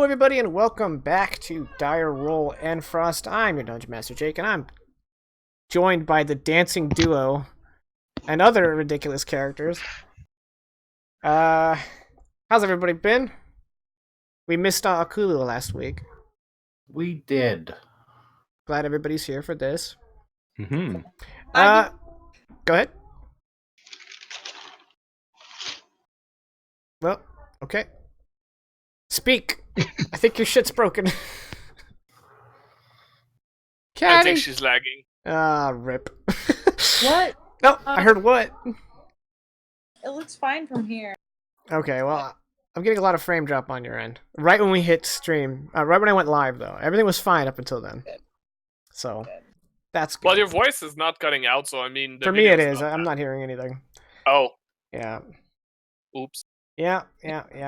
everybody, and welcome back to Dire Roll Endfrost. I'm your Dungeon Master, Jake, and I'm joined by the dancing duo and other ridiculous characters. How's everybody been? We missed Akulu last week. We did. Glad everybody's here for this. Mm-hmm. Go ahead. Well, okay. Speak. I think your shit's broken. I think she's lagging. Ah, rip. What? No, I heard what? It looks fine from here. Okay, well, I'm getting a lot of frame drop on your end. Right when we hit stream. Right when I went live, though. Everything was fine up until then. Good. So, Good. that's good. Well, your voice is not cutting out, so I mean... For me it is. I'm not hearing anything. Oh. Yeah. Oops. Yeah.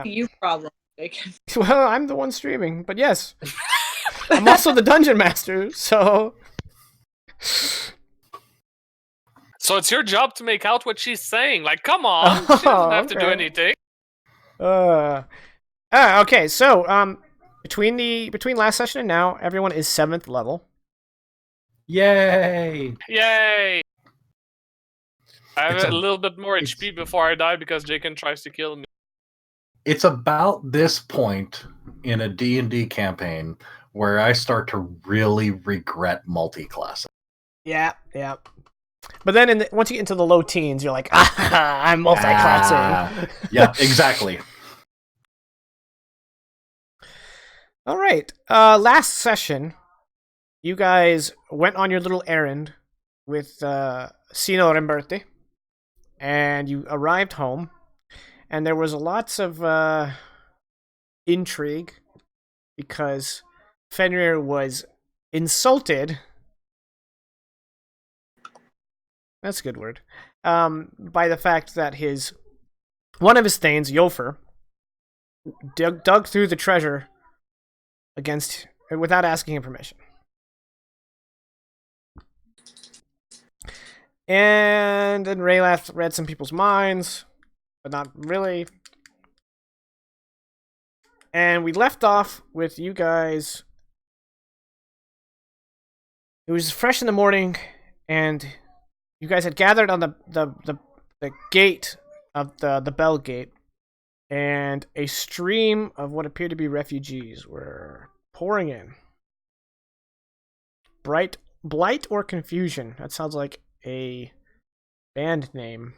You problem, Jake. Well, I'm the one streaming, but yes. I'm also the Dungeon Master, so... So it's your job to make out what she's saying. Like, come on. She doesn't have to do anything. Okay, so, between last session and now, everyone is 7th level. Yay! Yay! I have a little bit more HP before I die because Jaken tries to kill me. It's about this point in a D&D campaign where I start to really regret multi-classing. Yeah. But then once you get into the low teens, you're like, I'm multi-classing. Yeah, exactly. All right. Last session, you guys went on your little errand with Sino Remberti, and you arrived home, and there was lots of intrigue because Fenrir was insulted. That's a good word. By the fact that one of his thanes, Yofer, dug through the treasure without asking him permission. And then Raylath read some people's minds, but not really. And we left off with you guys. It was fresh in the morning, and you guys had gathered on the gate of the bell gate, and a stream of what appeared to be refugees were pouring in. Blight or Confusion? That sounds like a band name.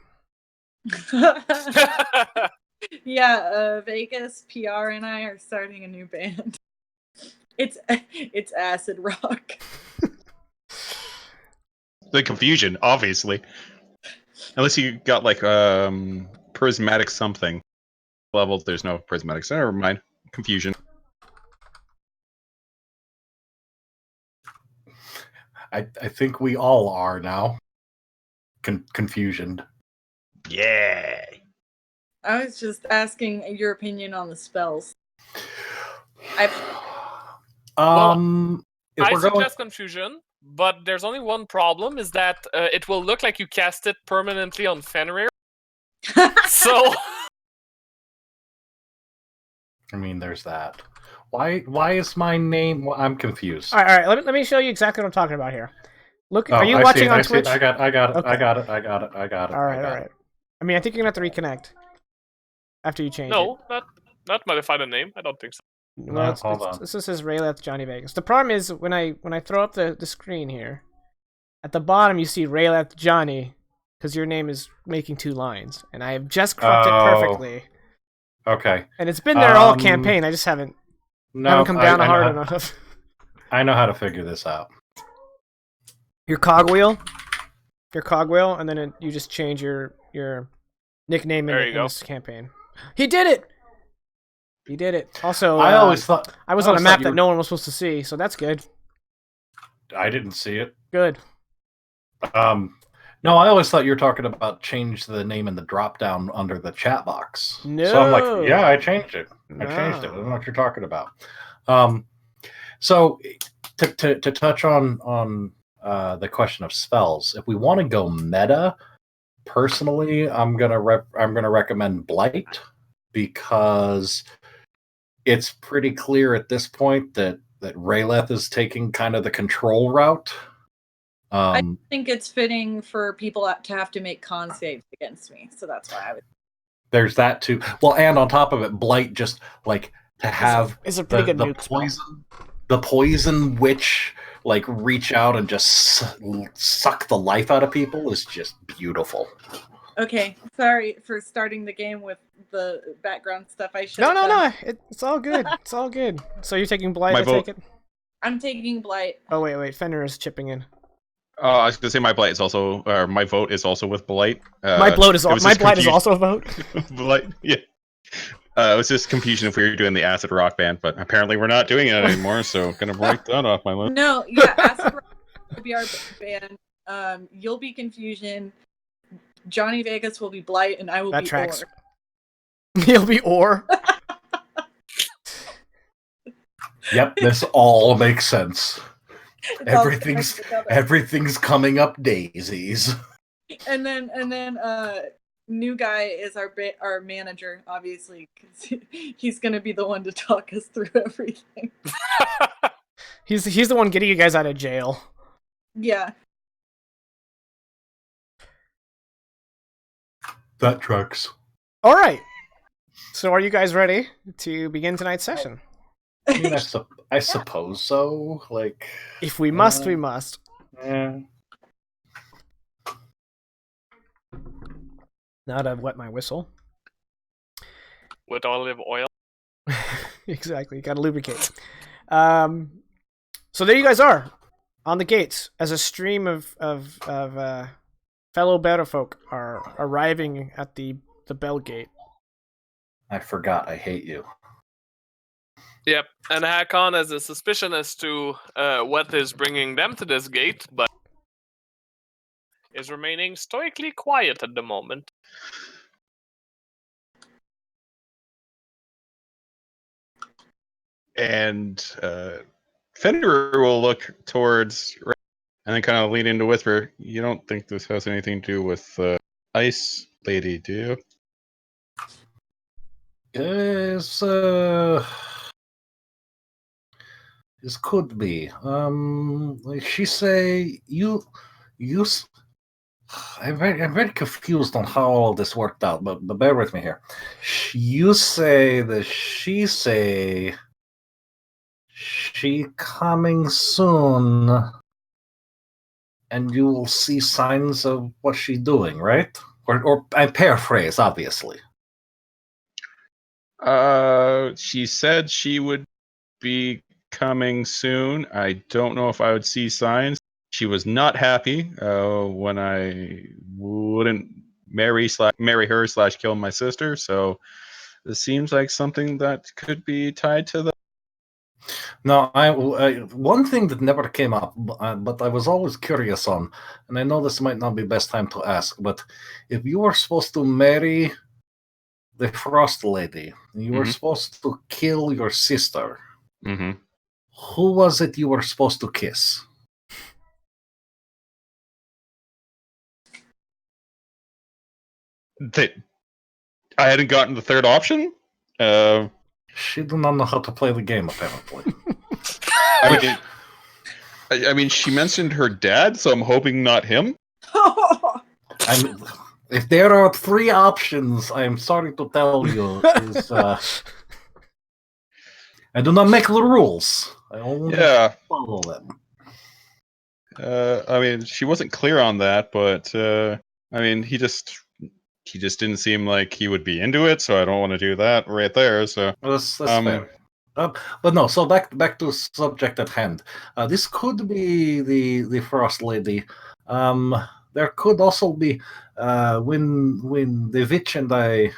Yeah, Vegas, PR, and I are starting a new band. It's acid rock. The Confusion, obviously. Unless you got like prismatic something level. There's no prismatic, so never mind. Confusion. I think we all are now. Confusion. Yeah. I was just asking your opinion on the spells. I we're suggest Confusion, but there's only one problem, is that it will look like you cast it permanently on Fenrir. So... I mean, there's that. Why is my name... Well, I'm confused. All right. Let me show you exactly what I'm talking about here. Look, are you watching on Twitch? I got it. Okay. I got it. All right. I mean, I think you're gonna have to reconnect after you change it. No, not modify the name. I don't think so. Well, hold on. This says Raylath Johnny Vegas. The problem is when I throw up the screen here, at the bottom you see Raylath Johnny, because your name is making 2 lines, and I have just cropped it perfectly. Okay. And it's been there all campaign. I just haven't come down hard enough. I know how to figure this out. Your cogwheel, and then you just change your nickname in this campaign. He did it. Also, I always thought I was on a map that no one was supposed to see, so that's good. I didn't see it. Good. No, I always thought you were talking about change the name in the drop down under the chat box. No. So I'm like, yeah, I changed it. No. I changed it. I don't know what you're talking about. So to touch on the question of spells, if we want to go meta, personally, I'm gonna recommend Blight, because it's pretty clear at this point that Rayleth is taking kind of the control route. I think it's fitting for people to have to make con saves against me, so that's why I would. There's that too. Well, and on top of it, Blight just like to have It's a pretty good the nuke spell. poison witch like reach out and just suck the life out of people is just beautiful. Okay, sorry for starting the game with the background stuff. I should. No. It's all good. It's all good. So you're taking Blight, My I vote- take it? I'm taking Blight. Oh, wait. Fenrir is chipping in. I was gonna say my blight is also, or my vote is also with blight. My blight is it was my just blight is confusion- also a vote. blight. Yeah. It was just confusion if we were doing the acid rock band, but apparently we're not doing it anymore. So gonna break that off my list. No, yeah, Acid Rock will be our band. You'll be Confusion. Johnny Vegas will be Blight, and I will That be tracks. Or. He'll be Or. Yep, this all makes sense. It's all Everything's connected together. everything's coming up daisies. And then new guy is our manager, obviously, 'cause he's gonna be the one to talk us through everything. He's the one getting you guys out of jail. Yeah. That tracks. All right. So are you guys ready to begin tonight's session? I mean, I suppose so. Like, If we must, we must. eh. Now that I've wet my whistle. With olive oil. Exactly. Got to lubricate. So there you guys are on the gates as a stream of fellow Betterfolk are arriving at the bell gate. I forgot. I hate you. Yep, and Hakon has a suspicion as to what is bringing them to this gate, but is remaining stoically quiet at the moment. And Fenrir will look towards and then kind of lean into whisper. You don't think this has anything to do with Ice Lady, do you? Yes, this could be. She say you. I'm very confused on how all this worked out, but bear with me here. You say that she say she coming soon, and you will see signs of what she's doing, right? Or I paraphrase, obviously. She said she would be coming soon. I don't know if I would see signs. She was not happy when I wouldn't marry her / kill my sister. So this seems like something that could be tied to that. No, I one thing that never came up, but I was always curious on, and I know this might not be best time to ask, but if you were supposed to marry the Frost Lady, you were supposed to kill your sister, who was it you were supposed to kiss? That I hadn't gotten the third option. She do not know how to play the game, apparently. I mean, she mentioned her dad, so I'm hoping not him. If there are three options, I'm sorry to tell you, is I do not make the rules. I only follow them. I mean, she wasn't clear on that, but I mean, he just didn't seem like he would be into it, so I don't want to do that right there. So That's fair. But no, so back to subject at hand. This could be the Frost Lady. There could also be when the witch and I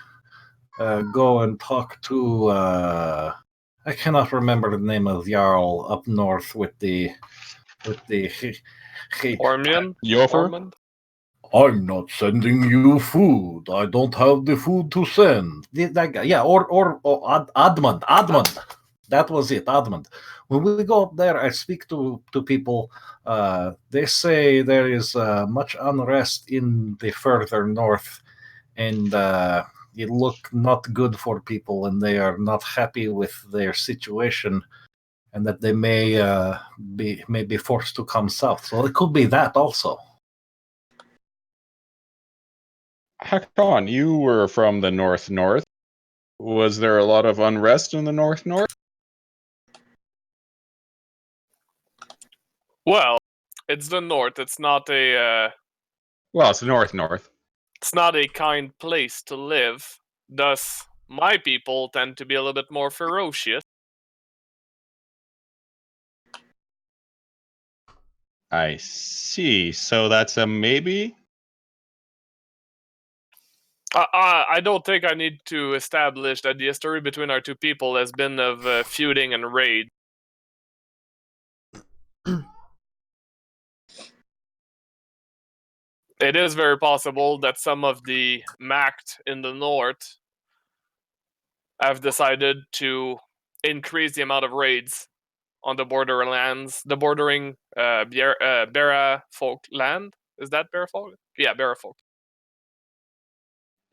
go and talk to I cannot remember the name of Jarl up north with the Ormian? Yofer? Ormond? I'm not sending you food. I don't have the food to send. That guy, yeah, or Admund. That was it, Admund. When we go up there, I speak to people. They say there is much unrest in the further north, and it look not good for people, and they are not happy with their situation, and that they may be forced to come south. So it could be that also. Hakon, you were from the north. Was there a lot of unrest in the north? Well, it's the north. It's not a Well, it's the north. it's not a kind place to live. Thus, my people tend to be a little bit more ferocious. I see. So that's a maybe? I don't think I need to establish that the history between our two people has been of feuding and raid. It is very possible that some of the Macht in the north have decided to increase the amount of raids on the borderlands, the bordering Bera folk land. Is that Bera folk? Yeah, Bera folk.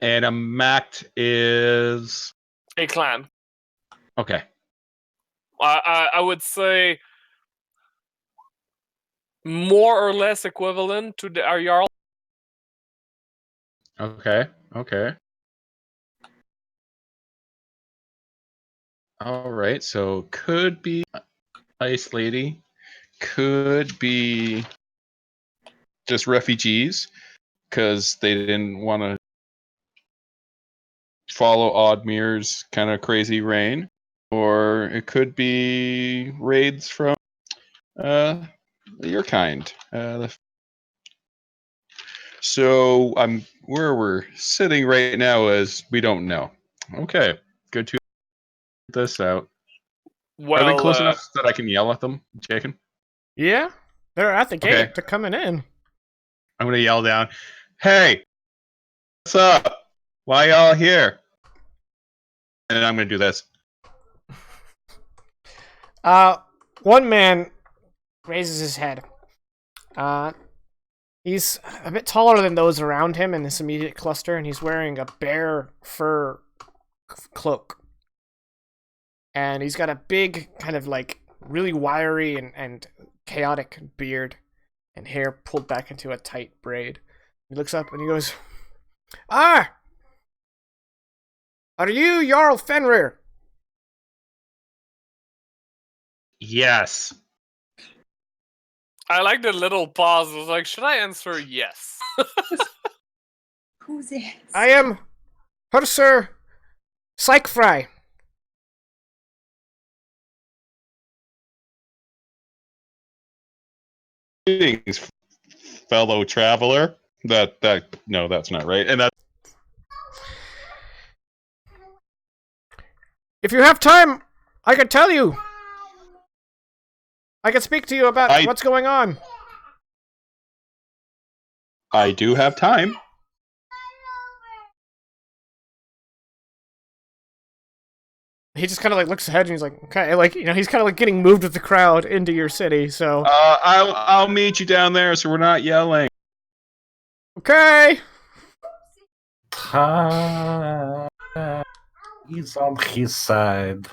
And a Mact is A clan. okay. I would say more or less equivalent to our Jarl. Okay. All right. So could be Ice Lady, could be just refugees because they didn't want to follow Oddmir's kind of crazy reign, or it could be raids from your kind. So where we're sitting right now is we don't know. Okay, good to get this out. Are they Well, close enough that I can yell at them, Jacob? Yeah, they're at the gate. Okay. They're coming in. I'm gonna yell down, "Hey, what's up? Why y'all here?" And I'm gonna do this. One man raises his head. He's a bit taller than those around him in this immediate cluster, and he's wearing a bear fur cloak. And he's got a big, kind of like really wiry and chaotic beard and hair pulled back into a tight braid. He looks up and he goes, "Ah! Are you Jarl Fenrir?" Yes. I like the little pause. I was like, should I answer yes? Who's this? "I am Hursur Psychfry." Greetings, fellow traveler. No, that's not right. And that "If you have time, I could tell you. I could speak to you about what's going on." I do have time. He just kind of like looks ahead and he's like, okay, like, you know, he's kind of like getting moved with the crowd into your city, so. I'll meet you down there so we're not yelling. Okay. He's on his side.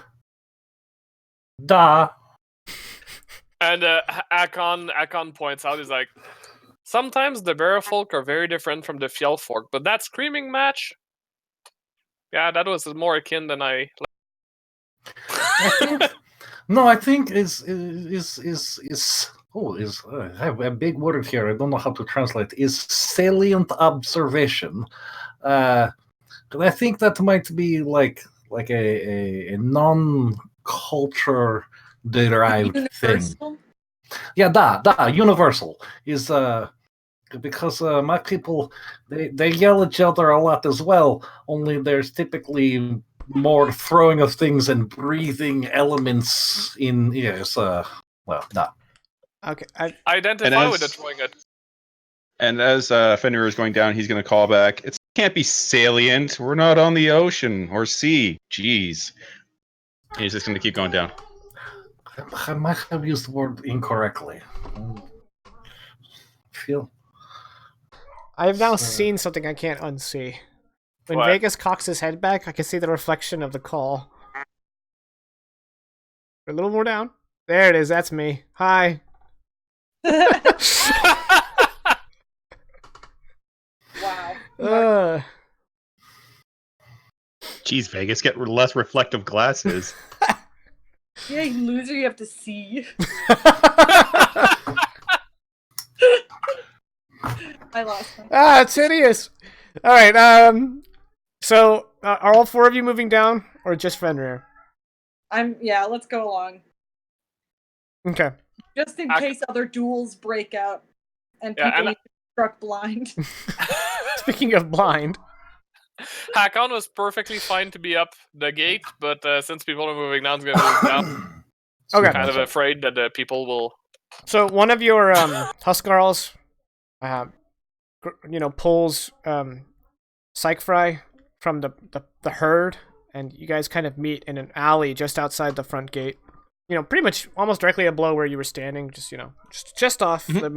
Da. And Akon points out, he's like, sometimes the Bera folk are very different from the Fjell folk, but that screaming match, yeah, that was more akin than I. No, I think I have a big word here. I don't know how to translate. Is salient observation. I think that might be like a non-culture derived thing. Universal? Yeah, universal is because my people they yell at each other a lot as well. Only there's typically more throwing of things and breathing elements in. Yes, Okay. Identify with the throwing it. And as Fenrir is going down, he's going to call back. It can't be salient. We're not on the ocean or sea. Jeez. And he's just going to keep going down. I might have used the word incorrectly. Feel. I have now seen something I can't unsee. When What? Vegas cocks his head back, I can see the reflection of the call. A little more down. There it is. That's me. Hi. Wow. Jeez, Vegas, get less reflective glasses. Yeah, you loser, you have to see. I lost my. It's hideous. All right. So, are all four of you moving down, or just Fenrir? Yeah, let's go along. Okay. Just in case other duels break out and Yeah, people and- get struck blind. Speaking of blind, Hakon was perfectly fine to be up the gate, but since people are moving down, it's going to move down. Okay. Kind of afraid that the people will. so one of your Huskarls, pulls Psych Fry from the herd, and you guys kind of meet in an alley just outside the front gate. Pretty much almost directly below where you were standing, just off the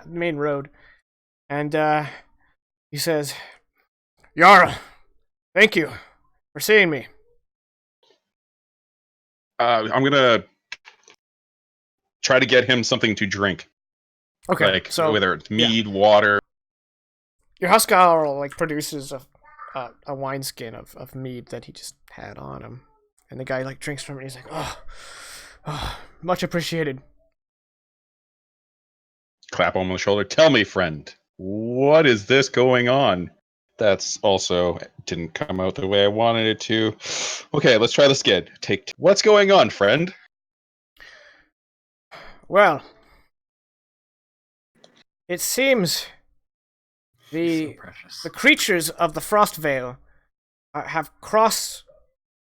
main road. And he says, "Jarl, thank you for seeing me." I'm gonna try to get him something to drink. Okay, Like, so whether it's mead, water. your Huskarl produces a wineskin of mead that he just had on him, and the guy drinks from it. And he's like, "Oh, much appreciated." Clap him on the shoulder. Tell me, friend, what is this going on? That's also didn't come out the way I wanted it to. Okay, let's try this again. What's going on, friend? Well, it seems So the precious. creatures of the Frost Vale have crossed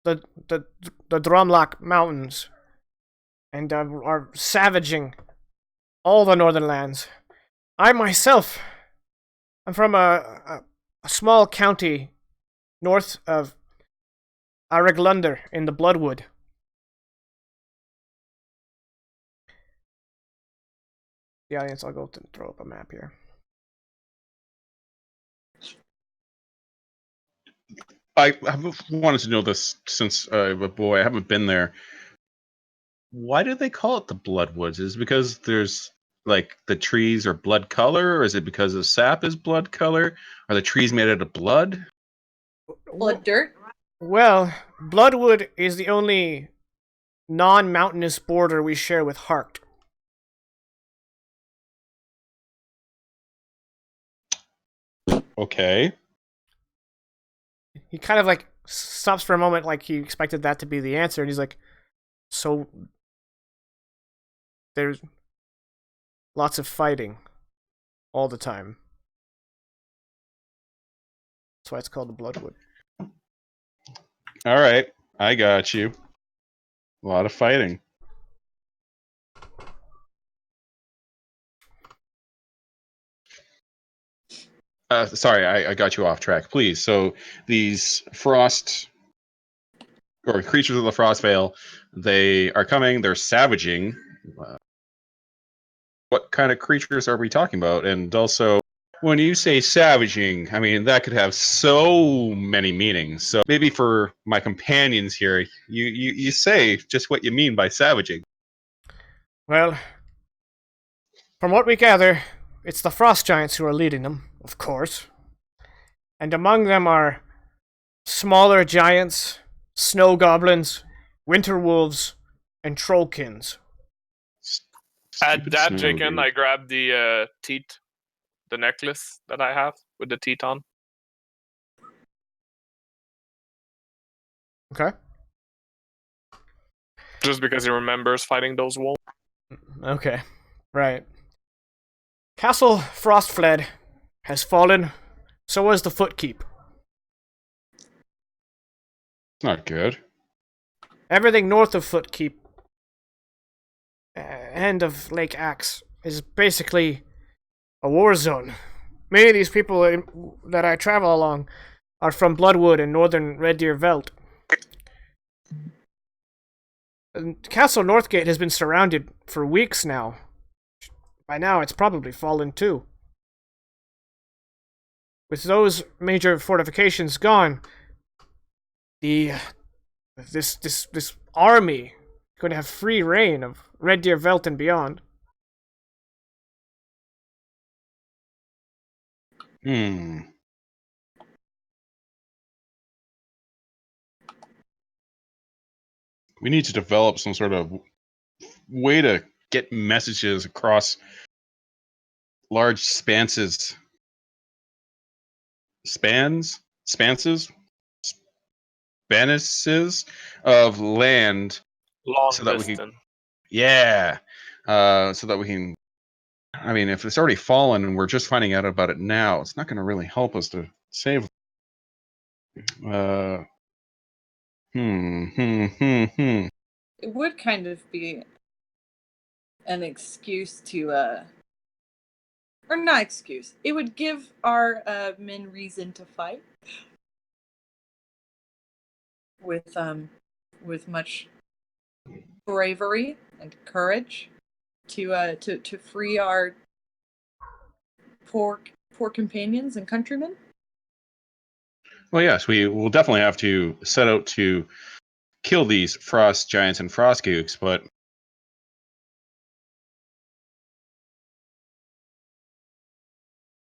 the Drumlock Mountains and are savaging all the northern lands. I myself am from a small county north of Areglunder in the Bloodwood. The audience, I'll go throw up a map here. I've wanted to know this since I was a boy. I haven't been there. Why do they call it the Bloodwoods? Is it because there's the trees are blood color, or is it because the sap is blood color? Are the trees made out of blood? Blood dirt? Well, Bloodwood is the only non-mountainous border we share with Hart. Okay. He kind of stops for a moment, like he expected that to be the answer, and he's like, "So there's lots of fighting all the time. That's why it's called the Bloodwood." All right. I got you. A lot of fighting. Sorry, I got you off track. Please. So these frost or creatures of the Frost Vale, they are coming. They're savaging. What kind of creatures are we talking about? And also, when you say savaging, I mean that could have so many meanings. So maybe for my companions here, you say just what you mean by savaging. Well, from what we gather, it's the frost giants who are leading them, of course. And among them are smaller giants, snow goblins, winter wolves, and trollkins. At Stupid that, snow Jacob, dude. I grabbed the teat, the necklace that I have with the teat on. Okay. Just because he remembers fighting those wolves. Okay. Right. Castle Frostfled has fallen. So has the Footkeep. It's not good. Everything north of Footkeep and of Lake Axe is basically a war zone. Many of these people that I travel along are from Bloodwood and northern Red Deer Veldt. And Castle Northgate has been surrounded for weeks now. By now, it's probably fallen too. with those major fortifications gone, this army is going to have free reign of Red Deer Veld and beyond. Hmm. We need to develop some sort of way to get messages across large spanses of land, Long so that we can, distance. so that we can. I mean, if it's already fallen and we're just finding out about it now, it's not going to really help us to save. Uh, hmm. It would kind of be an excuse to, or not excuse. It would give our men reason to fight with much bravery and courage to free our poor companions and countrymen. Well, yes, we will definitely have to set out to kill these frost giants and frost gooks, but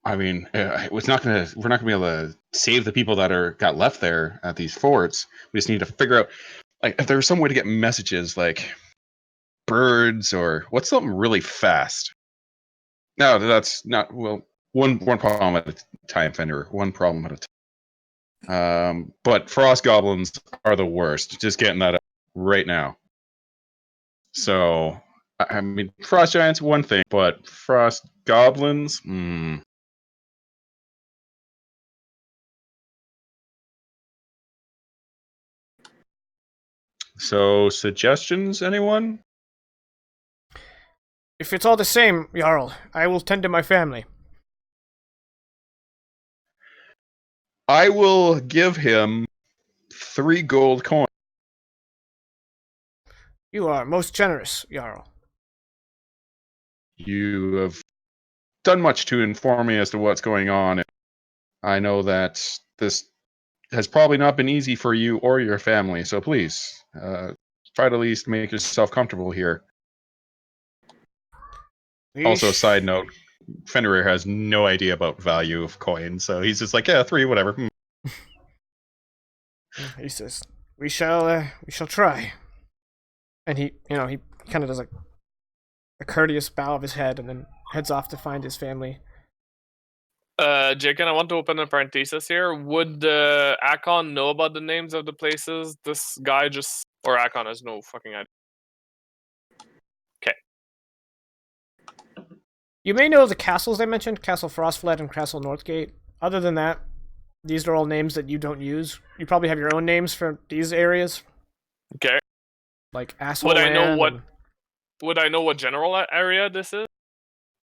I mean, it's not gonna. We're not gonna be able to save the people that got left there at these forts. We just need to figure out, like, if there's some way to get messages, like birds or what's something really fast. No, that's not. Well, one problem at a time, Fenrir. One problem at a time. But frost goblins are the worst. Just getting that up right now. So, I mean, frost giants one thing, but frost goblins. So, suggestions, anyone? If it's all the same, Jarl, I will tend to my family. I will give him 3 gold coins. You are most generous, Jarl. You have done much to inform me as to what's going on. I know that this has probably not been easy for you or your family, so please, try to at least make yourself comfortable here. Also, side note, Fenrir has no idea about value of coins, so he's just like, yeah, 3, whatever. He says, we shall try. And he kind of does like a courteous bow of his head and then heads off to find his family. Jake, and I want to open a parenthesis here. Would Akon know about the names of the places this guy just... Or Akon has no fucking idea. Okay. You may know the castles I mentioned, Castle Frostfled and Castle Northgate. Other than that, these are all names that you don't use. You probably have your own names for these areas. Okay. Like Asshole Would I know Land what... and... Would I know what general area this is?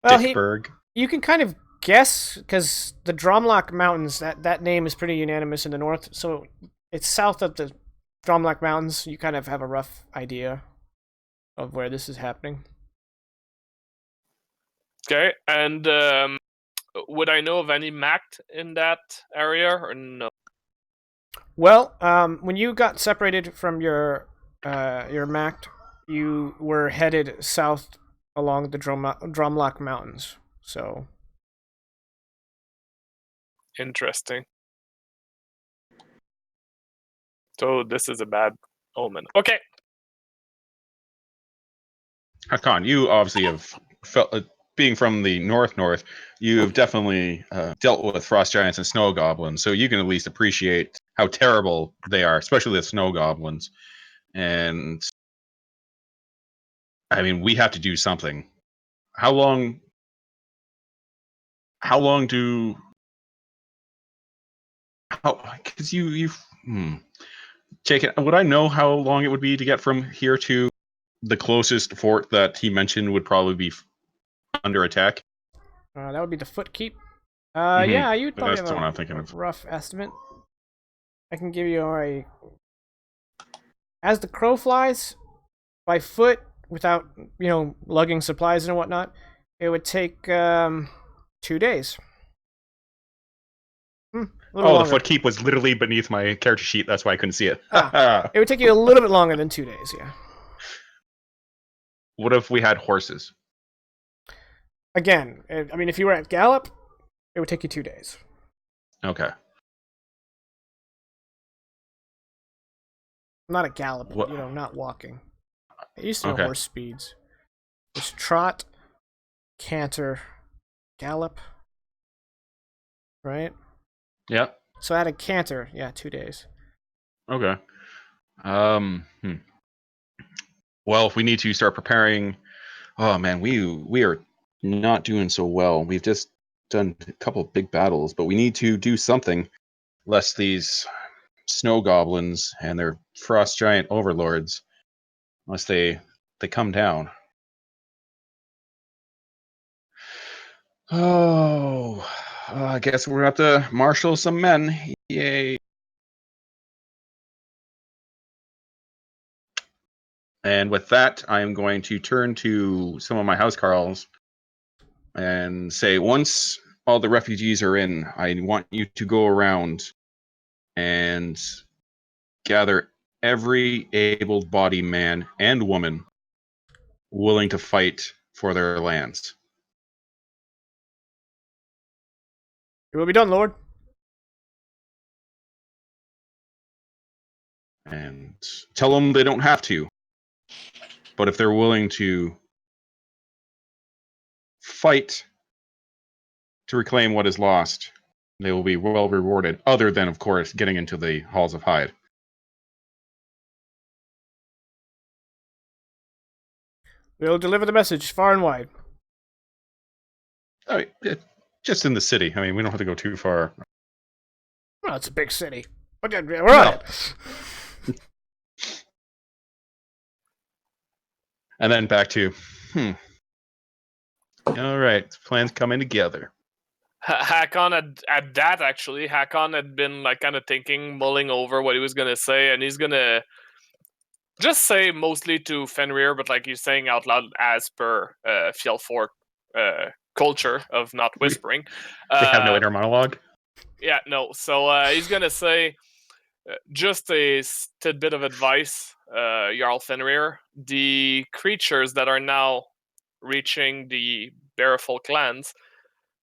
Well, Dickburg. you can kind of guess, because the Dromlock Mountains, that name is pretty unanimous in the north, so it's south of the Dromlock Mountains. You kind of have a rough idea of where this is happening. Okay, and would I know of any Mact in that area, or no? Well, when you got separated from your Mact, you were headed south along the Dromlock Mountains, so... Interesting. So this is a bad omen. Okay. Hakan, you obviously have felt, being from the north, you've definitely dealt with frost giants and snow goblins, so you can at least appreciate how terrible they are, especially the snow goblins. And I mean, we have to do something. How long do... Because Jake, would I know how long it would be to get from here to the closest fort that he mentioned would probably be under attack? That would be the Foot Keep. Mhm. Yeah, you'd probably That's have the one I'm a thinking of. rough estimate. I can give you a... As the crow flies, by foot, without, lugging supplies and whatnot, it would take 2 days. little Oh, the longer. foot keep was literally beneath my character sheet. That's why I couldn't see it. It would take you a little bit longer than 2 days, yeah. What if we had horses? Again, I mean, if you were at Gallop, it would take you 2 days. Okay. Not at Gallop, What- not walking. It used to know Okay. horse speeds. There's Trot, Canter, Gallop, right? Yeah. So at a Canter, yeah, 2 days. Okay. Well, if we need to start preparing, oh man, we are not doing so well. We've just done a couple of big battles, but we need to do something, lest these snow goblins and their frost giant overlords, unless they come down. Oh, I guess we're gonna have to marshal some men. Yay! And with that, I am going to turn to some of my housecarls and say, once all the refugees are in, I want you to go around and gather every able-bodied man and woman willing to fight for their lands. It will be done, Lord. And tell them they don't have to. But if they're willing to fight to reclaim what is lost, they will be well rewarded, other than, of course, getting into the Halls of Hyde. We'll deliver the message far and wide. Oh, yeah, just in the city. I mean, we don't have to go too far. Well, it's a big city. But we're on it. And then back to, all right, plans coming together. Hakon at that actually, Hakon had been like kind of thinking, mulling over what he was gonna say, and he's gonna just say mostly to Fenrir, but like he's saying out loud as per Fjellfork culture of not whispering. They have no inner monologue. Yeah, no. So he's gonna say just a tidbit of advice, Jarl Fenrir. The creatures that are now reaching the Bearfolk lands,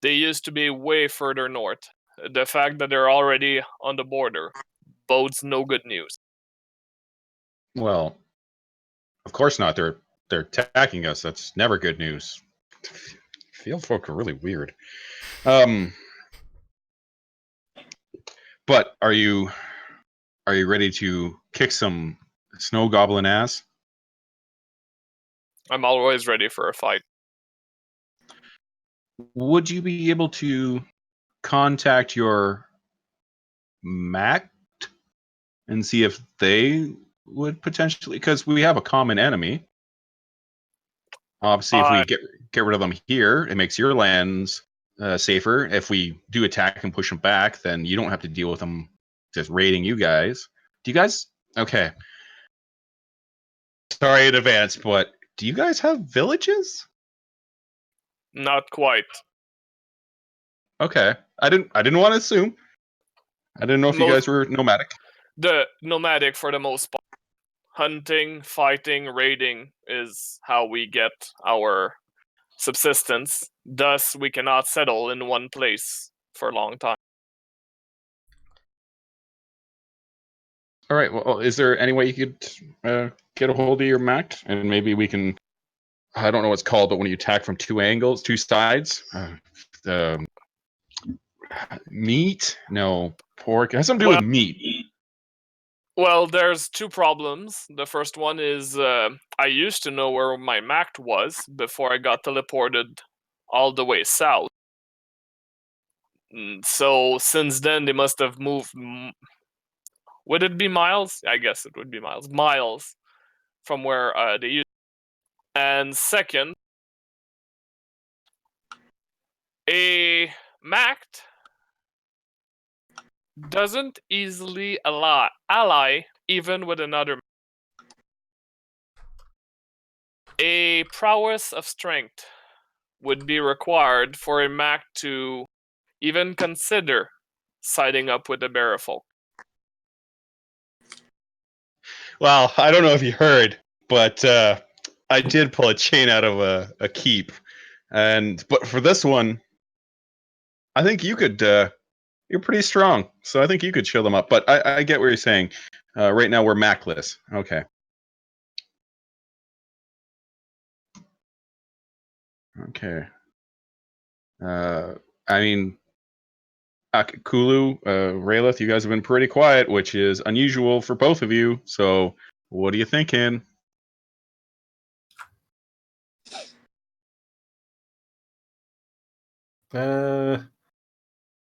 they used to be way further north. The fact that they're already on the border bodes no good news. Well, of course not. They're attacking us. That's never good news. Field folk are really weird. But are you ready to kick some snow goblin ass? I'm always ready for a fight. Would you be able to contact your Mac and see if they would potentially, because we have a common enemy. Obviously, if we get rid of them here, it makes your lands safer. If we do attack and push them back, then you don't have to deal with them just raiding you guys. Do you guys? Okay. Sorry in advance, but do you guys have villages? Not quite. Okay. I didn't want to assume. I didn't know if you guys were nomadic. The nomadic for the most part. Hunting, fighting, raiding is how we get our subsistence. Thus, we cannot settle in one place for a long time. All right. Well, is there any way you could get a hold of your Mac, and maybe we can? I don't know what it's called, but when you attack from two angles, two sides, meat? No, pork. It has something to do with meat. Well, there's two problems. The first one is I used to know where my Mact was before I got teleported all the way south. So since then, they must have moved. Would it be miles? I guess it would be miles. Miles from where they used. And second, a Mact doesn't easily ally even with another. A prowess of strength would be required for a Mac to even consider siding up with the bearer folk. Well, I don't know if you heard, but I did pull a chain out of a keep, but for this one, I think you could. You're pretty strong, so I think you could chill them up. But I get what you're saying. Right now we're Macless. Okay. Okay. I mean, Kulu, Raylith, you guys have been pretty quiet, which is unusual for both of you. So, what are you thinking?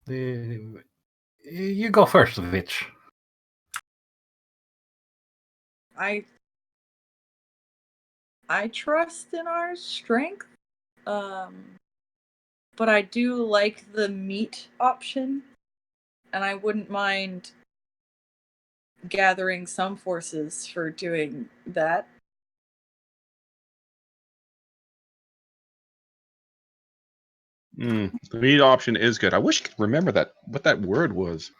You go first, Vitch. I trust in our strength, but I do like the meat option, and I wouldn't mind gathering some forces for doing that. The meat option is good. I wish I could remember what that word was.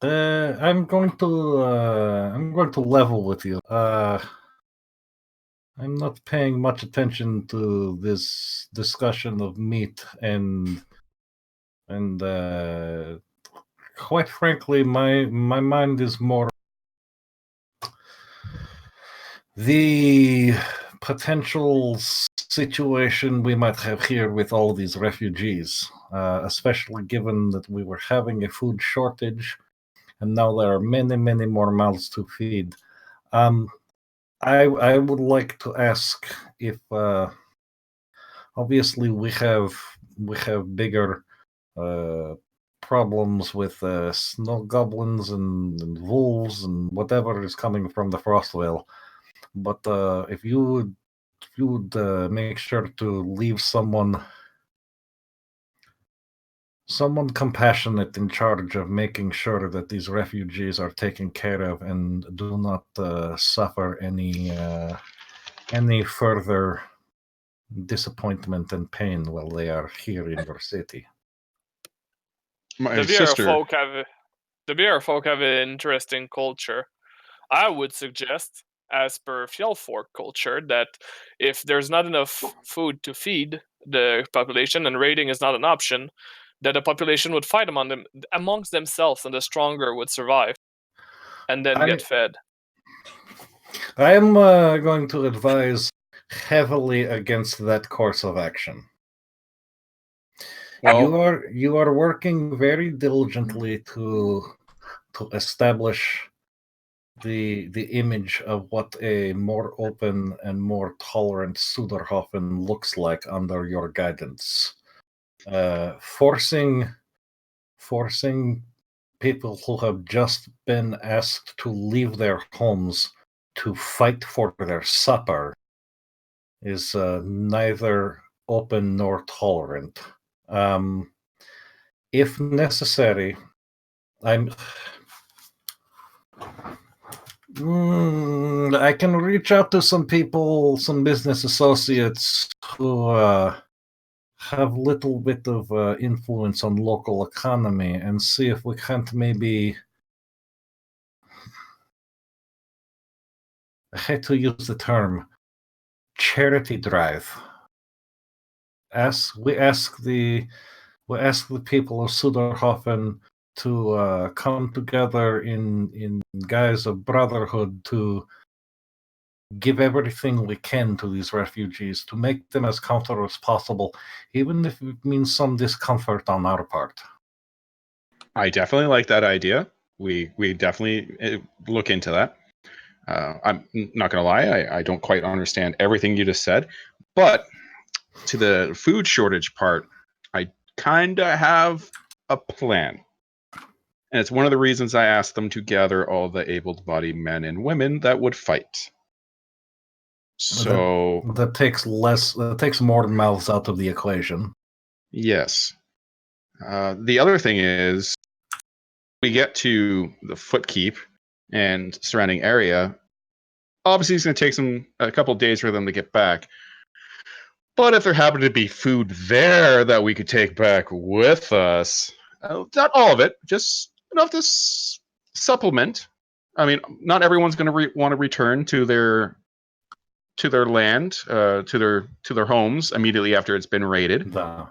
I'm going to level with you. I'm not paying much attention to this discussion of meat and quite frankly, my mind is more the potential situation we might have here with all these refugees, especially given that we were having a food shortage, and now there are many, many more mouths to feed. I would like to ask if obviously we have bigger problems with snow goblins and wolves and whatever is coming from the Frostwell. But if you would make sure to leave someone compassionate in charge of making sure that these refugees are taken care of and do not suffer any further disappointment and pain while they are here in your city. My The sister. bearer folk have an interesting culture. I would suggest, as per Fjellfolk culture, that if there's not enough food to feed the population and raiding is not an option, that the population would fight amongst themselves, and the stronger would survive and then get fed. I am going to advise heavily against that course of action. Well, you are working very diligently to establish the image of what a more open and more tolerant Suderhofen looks like under your guidance. Forcing people who have just been asked to leave their homes to fight for their supper is neither open nor tolerant. If necessary, I can reach out to some people, some business associates who have little bit of influence on local economy and see if we can't maybe, I hate to use the term, charity drive. We ask the people of Suderhofen to come together in guise of brotherhood to give everything we can to these refugees to make them as comfortable as possible, even if it means some discomfort on our part. I definitely like that idea. We definitely look into that. I'm not going to lie, I don't quite understand everything you just said, but to the food shortage part, I kind of have a plan. And it's one of the reasons I asked them to gather all the able-bodied men and women that would fight. So that takes more mouths out of the equation. Yes. The other thing is, we get to the Footkeep and surrounding area. Obviously, it's going to take a couple of days for them to get back. But if there happened to be food there that we could take back with us, not all of it, just enough to supplement. I mean, not everyone's going to want to return to their land, to their homes immediately after it's been raided. Da.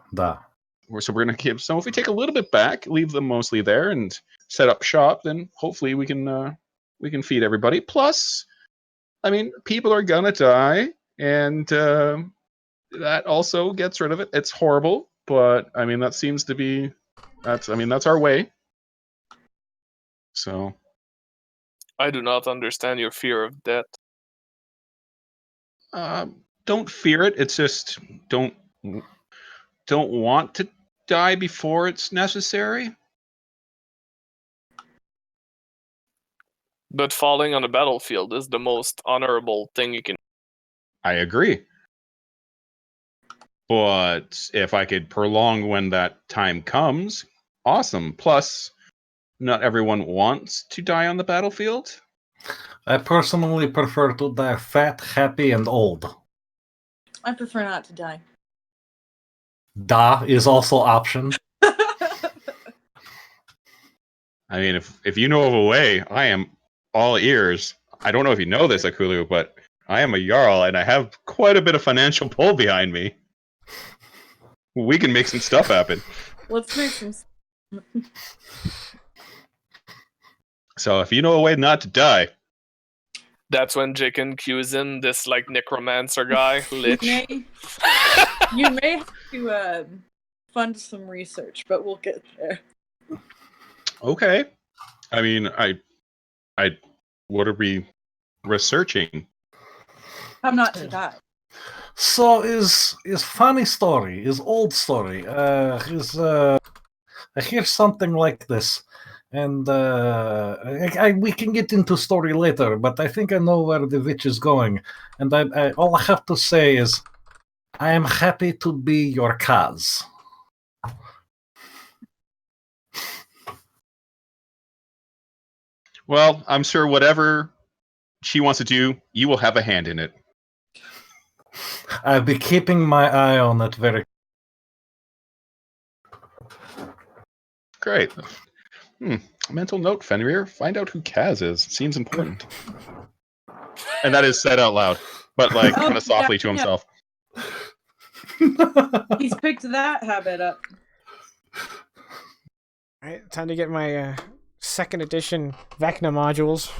So we're going to give. So if we take a little bit back, leave them mostly there, and set up shop, then hopefully we can feed everybody. Plus, I mean, people are gonna die, and that also gets rid of it. It's horrible, but I mean that seems to be that's our way. So I do not understand your fear of death. don't fear it. It's just don't want to die before it's necessary. But falling on the battlefield is the most honorable thing you can. I agree. But if I could prolong when that time comes, awesome. Plus, not everyone wants to die on the battlefield. I personally prefer to die fat, happy, and old. I prefer not to die. Da is also option. I mean, if you know of a way, I am all ears. I don't know if you know this, Akulu, but I am a Jarl, and I have quite a bit of financial pull behind me. We can make some stuff happen. Let's make some. So if you know a way not to die, That's when Jaken cues in this like necromancer guy, Lich. You may have to fund some research, but we'll get there. okay. I mean, I, what are we researching? How not to die. So is funny story, is old story, I hear something like this, and we can get into story later, but I think I know where the witch is going, and I all I have to say is, I am happy to be your cause. Well, I'm sure whatever she wants to do, you will have a hand in it. I'll be keeping my eye on it very. Great. Mental note, Fenrir. Find out who Kaz is. Seems important. And that is said out loud, but like kind of softly to himself. He's picked that habit up. Alright, time to get my second edition Vecna modules.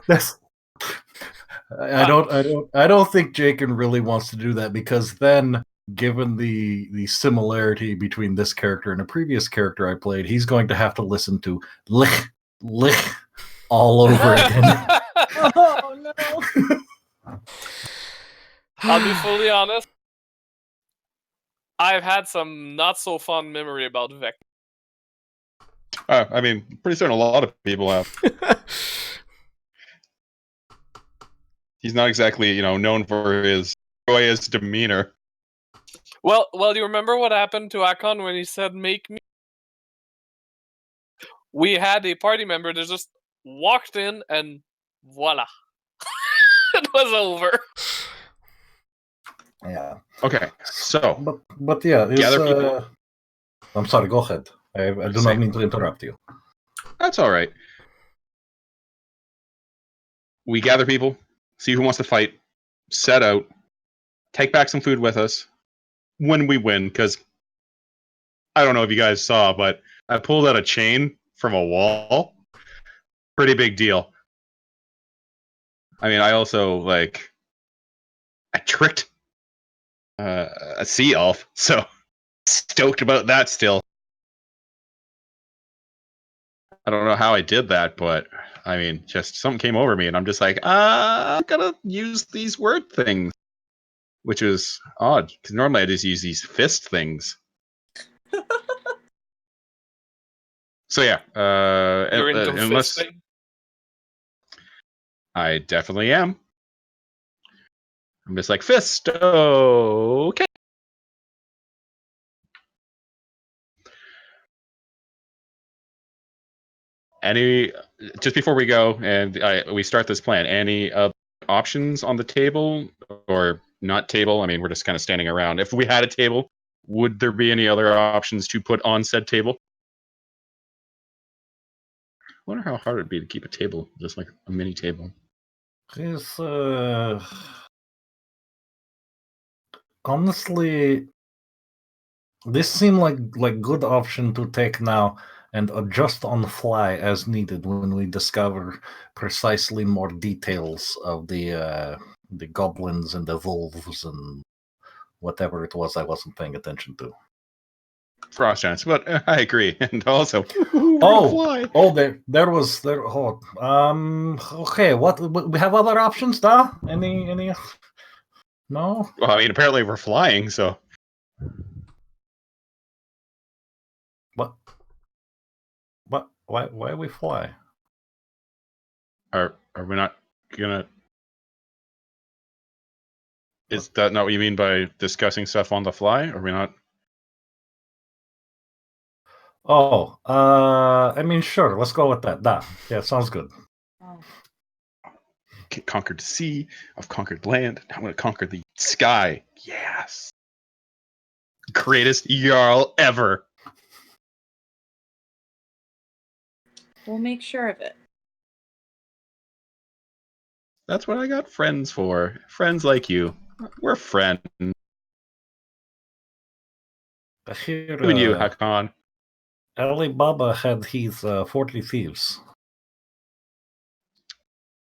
That's. I don't think Jaken really wants to do that, because then, given the similarity between this character and a previous character I played, he's going to have to listen to lich all over again. Oh no! I'll be fully honest. I've had some not so fond memory about Vec. I mean, pretty certain a lot of people have. He's not exactly, known for his joyous demeanor. Well, you remember what happened to Akon when he said "make me"? We had a party member that just walked in and voila, it was over. Yeah. Okay, so But yeah, gather people. I'm sorry. Go ahead. I do not mean to interrupt you. That's all right. We gather people, see who wants to fight, set out, take back some food with us when we win, because I don't know if you guys saw, but I pulled out a chain from a wall. Pretty big deal. I mean, I also, I tricked a sea elf, so stoked about that still. I don't know how I did that, but I mean, just something came over me, and I'm just like, I'm gonna use these word things, which is odd, because normally I just use these fist things. So yeah, You're into unless fisting? I definitely am. I'm just like fist. Okay. Just before we go and we start this plan, any options on the table, or not table? I mean, we're just kind of standing around. If we had a table, would there be any other options to put on said table? I wonder how hard it'd be to keep a table, just like a mini table. This, honestly, this seemed like good option to take now and adjust on the fly as needed when we discover precisely more details of the goblins and the wolves and whatever it was I wasn't paying attention to. Frost giants, but I agree. And also, Oh, okay. What we have other options, da? Any? No. Well, I mean, apparently we're flying, so What? Why we fly? are we not gonna? Is that not what you mean by discussing stuff on the fly? Are we not? Oh, I mean, sure. Let's go with that. Da. Yeah, sounds good. Oh. Conquered the sea, I've conquered land. Now I'm going to conquer the sky. Yes. Greatest Jarl ever. We'll make sure of it. That's what I got friends for. Friends like you. We're friends. Here, You and you, Hakan. Ali Baba had his 40 thieves.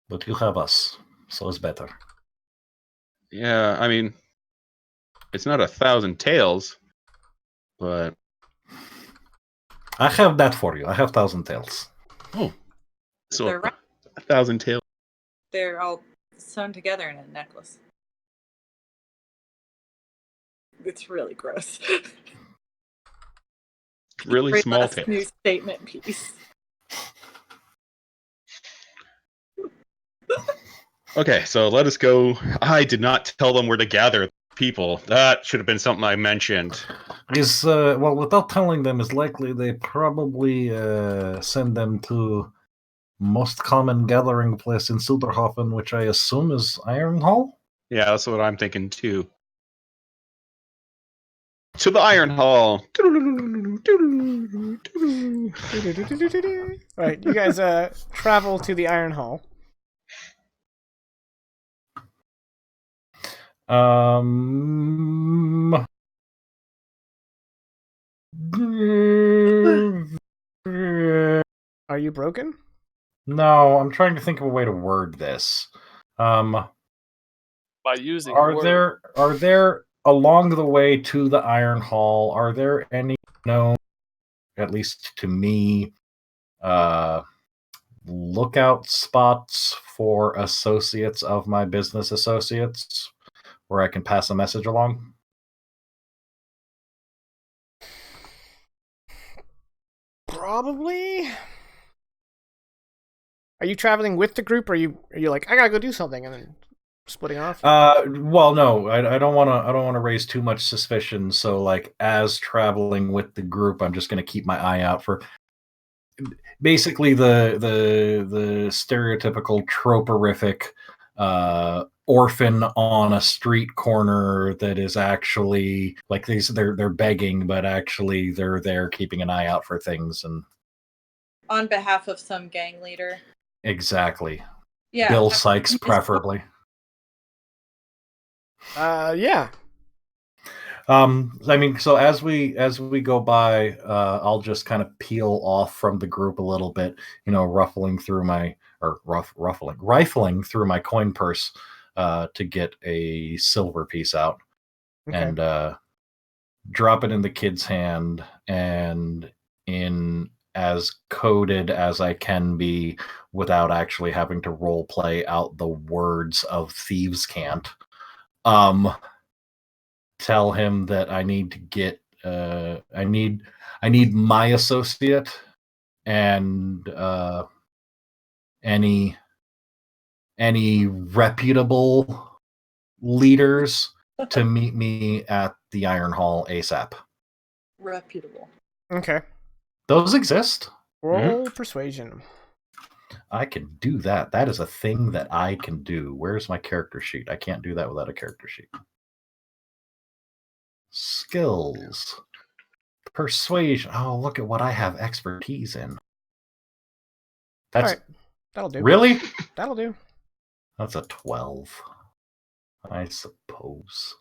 But you have us, so it's better. Yeah, I mean, it's not 1,000 tales, but I have that for you. I have 1,000 tales. oh, so They're right. 1,000 tales. They're all sewn together in a necklace. It's really gross. Really Very small last tales. new statement piece. Okay, so let us go. I did not tell them where to gather people. That should have been something I mentioned. Is well, without telling them, is likely they probably send them to most common gathering place in Suderhofen, which I assume is Iron Hall. Yeah, that's what I'm thinking too. To the Iron Hall. Right, you guys travel to the Iron Hall. Are you broken? No, I'm trying to think of a way to word this. By using Are words. there along the way to the Iron Hall? Are there any known, at least to me, lookout spots for associates of my business associates where I can pass a message along? Probably. Are you traveling with the group, or are you like, I gotta go do something, and then splitting off? Well, no, I don't want to raise too much suspicion. So, like, as traveling with the group, I'm just going to keep my eye out for basically the stereotypical troperific orphan on a street corner that is actually like they're begging, but actually they're there keeping an eye out for things. And On behalf of some gang leader. exactly, Yeah. Bill Sykes preferably. Yeah. I mean, so as we go by, I'll just kind of peel off from the group a little bit, rifling through my coin purse to get a silver piece out, Okay. and drop it in the kid's hand, and in as coded as I can be without actually having to role play out the words of thieves can't. Tell him that I need to get I need my associate and any reputable leaders to meet me at the Iron Hall ASAP. Reputable. Okay. Those exist. Roll persuasion. I can do that. That is a thing that I can do. Where's my character sheet? I can't do that without a character sheet. Skills. Persuasion. Oh, look at what I have expertise in. That's Alright, that'll do. really? That'll do. That's a 12. I suppose.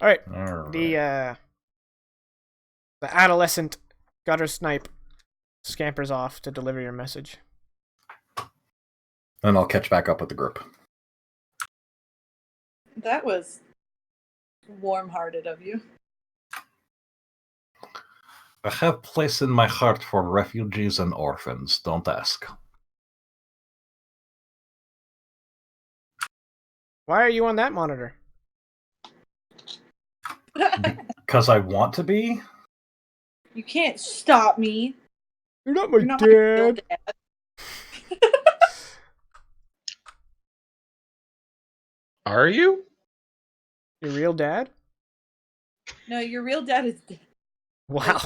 Alright, All right. the adolescent gutter snipe scampers off to deliver your message. Then I'll catch back up with the group. That was warm-hearted of you. I have place in my heart for refugees and orphans. Don't ask. Why are you on that monitor? Because I want to be? You can't stop me. You're not my You're not my real dad. dad. Are you? Your real dad? No, your real dad is dead. Wow.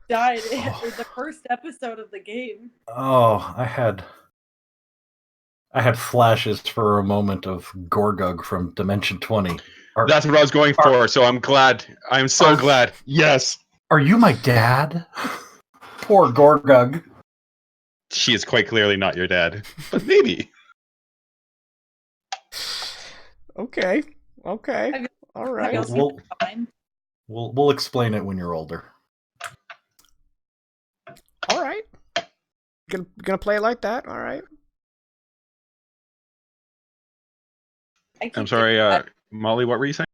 Died in the first episode of the game. Oh, I had flashes for a moment of Gorgug from Dimension 20. That's what I was going for, so I'm glad. I'm so glad. Yes. Are you my dad? Poor Gorgug. She is quite clearly not your dad, but maybe. Okay. Have All Have right. y'all seen the Vine? We'll explain it when you're older. All right. Gonna play it like that? All right. I keep I'm sorry, thinking that. Molly, what were you saying?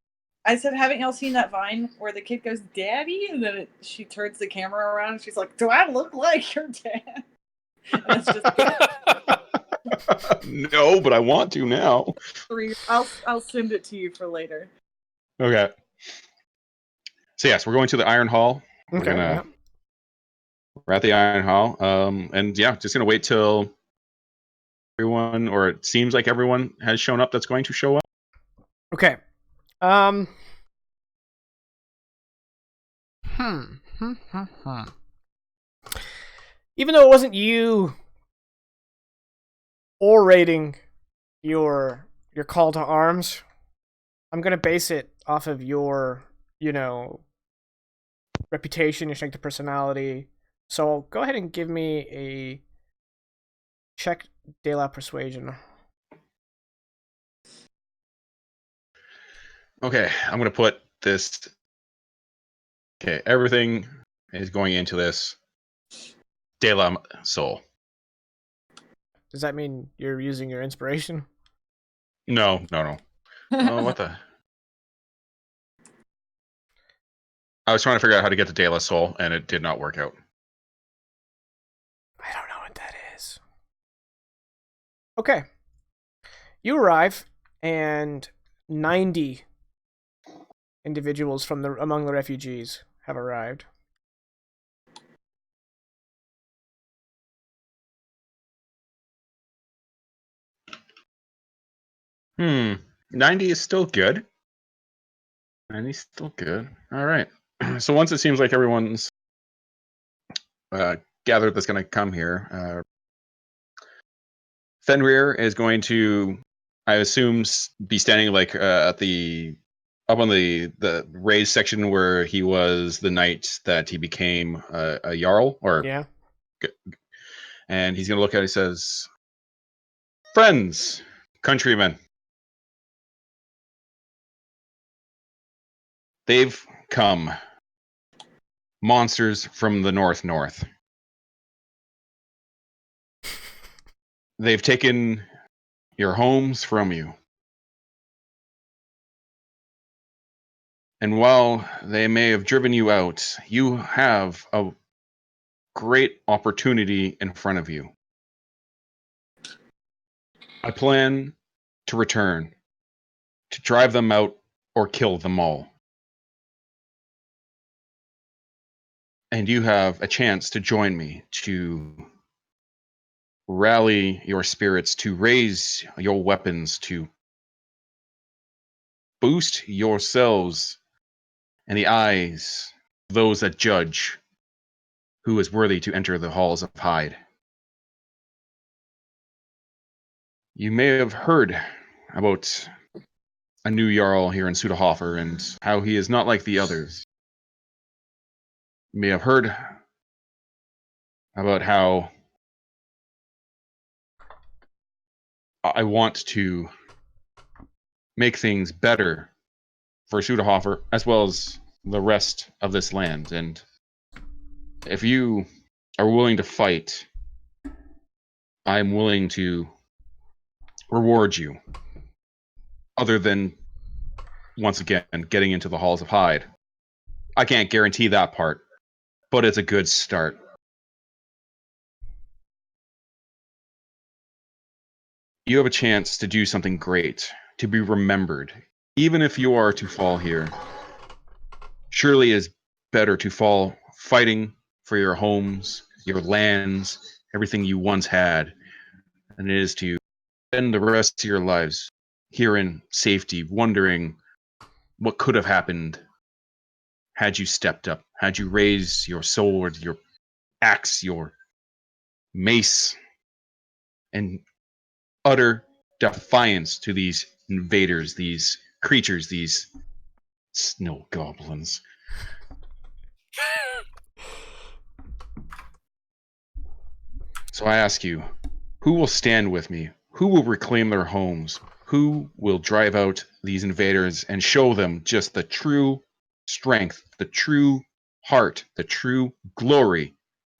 I said, haven't y'all seen that Vine where the kid goes, "Daddy," and then she turns the camera around and she's like, "Do I look like your dad?" And it's just No, but I want to now. I'll send it to you for later. Okay. So yes, we're going to the Iron Hall. Okay. Yeah. We're at the Iron Hall. And yeah, just gonna wait till everyone, or it seems like everyone has shown up that's going to show up. Okay. Even though it wasn't you orating your call to arms, I'm gonna base it off of your, reputation, your strength of personality. So go ahead and give me a check de la persuasion. Okay, I'm gonna put this. Okay, everything is going into this De La Soul. Does that mean you're using your inspiration? No. Oh, what the? I was trying to figure out how to get to De La Soul, and it did not work out. I don't know what that is. Okay. You arrive, and 90 individuals from among the refugees have arrived. Hmm. 90 is still good. 90 is still good. All right. So once it seems like everyone's gathered that's going to come here, Fenrir is going to, I assume, be standing like at the up on the raised section where he was the night that he became a Jarl, or Yeah. and he's going to look at it. He says, "Friends, countrymen, they've come. Monsters from the north. They've taken your homes from you. And while they may have driven you out, you have a great opportunity in front of you. I plan to return, to drive them out or kill them all. And you have a chance to join me, to rally your spirits, to raise your weapons, to boost yourselves in the eyes of those that judge who is worthy to enter the halls of Hyde. You may have heard about a new Jarl here in Sudahofer and how he is not like the others. You may have heard about how I want to make things better for Sudahofer as well as the rest of this land. And if you are willing to fight, I'm willing to reward you. Other than, once again, getting into the halls of Hyde. I can't guarantee that part, but it's a good start. You have a chance to do something great, to be remembered. Even if you are to fall here, surely it is better to fall fighting for your homes, your lands, everything you once had, than it is to spend the rest of your lives here in safety, wondering what could have happened had you stepped up, had you raised your sword, your axe, your mace, and utter defiance to these invaders, these creatures, these snow goblins. So I ask you, who will stand with me? Who will reclaim their homes? Who will drive out these invaders and show them just the true strength, the true heart, the true glory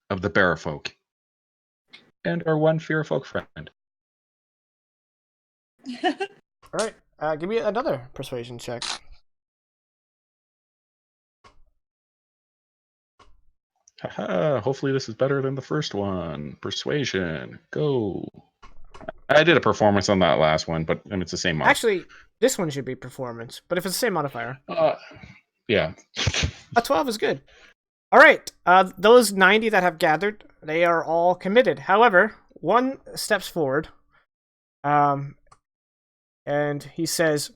of the Bearfolk? And our one Fearfolk friend. All right, give me another persuasion check. Haha, hopefully this is better than the first one. Persuasion, go. I did a performance on that last one, but I mean, it's the same modifier. Actually, this one should be performance, but if it's the same modifier, Yeah. a 12 is good. All right, those 90 that have gathered, they are all committed. However, one steps forward, and he says,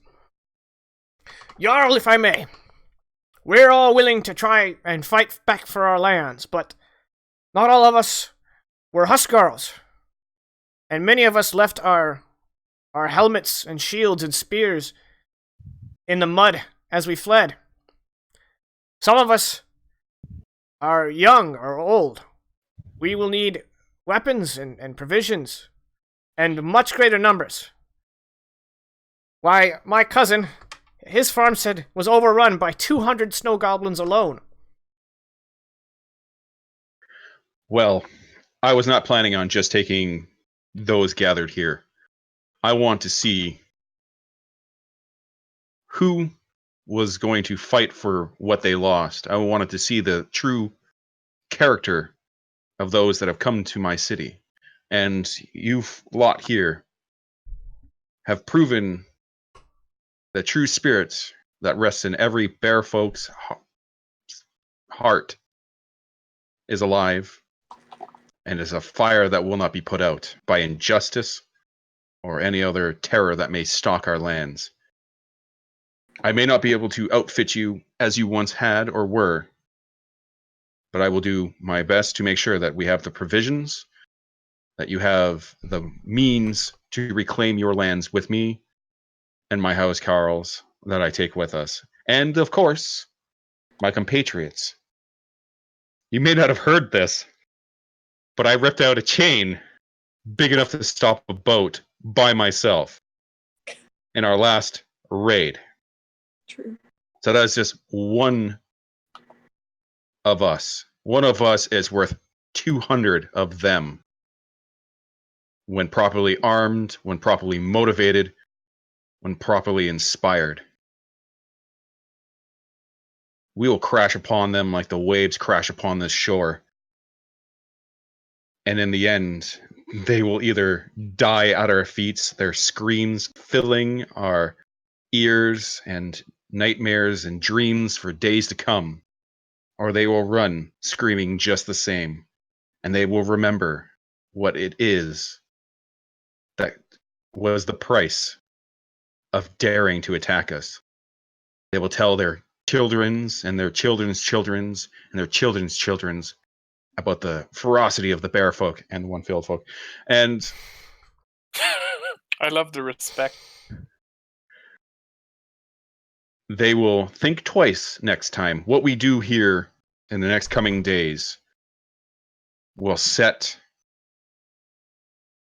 "Jarl, if I may, we're all willing to try and fight back for our lands, but not all of us were Huskarls, and many of us left our helmets and shields and spears in the mud as we fled. Some of us are young or old. We will need weapons and provisions, and much greater numbers. Why, my cousin, his farmstead was overrun by 200 snow goblins alone." Well, I was not planning on just taking those gathered here. I want to see who was going to fight for what they lost. I wanted to see the true character of those that have come to my city. And you lot here have proven the true spirits that rests in every bear folk's heart is alive and is a fire that will not be put out by injustice or any other terror that may stalk our lands. I may not be able to outfit you as you once had or were, but I will do my best to make sure that we have the provisions, that you have the means to reclaim your lands with me and my housecarls that I take with us. And, of course, my compatriots. You may not have heard this, but I ripped out a chain big enough to stop a boat by myself in our last raid. True. So that's just one of us. One of us is worth 200 of them. When properly armed, when properly motivated, when properly inspired. We will crash upon them like the waves crash upon this shore. And in the end, they will either die at our feet, their screams filling our ears and nightmares and dreams for days to come, or they will run screaming just the same, and they will remember what it is that was the price of daring to attack us. They will tell their children's and their children's children's and their children's children's about the ferocity of the bear folk and the one field folk. And I love the respect. they will think twice next time. What we do here in the next coming days will set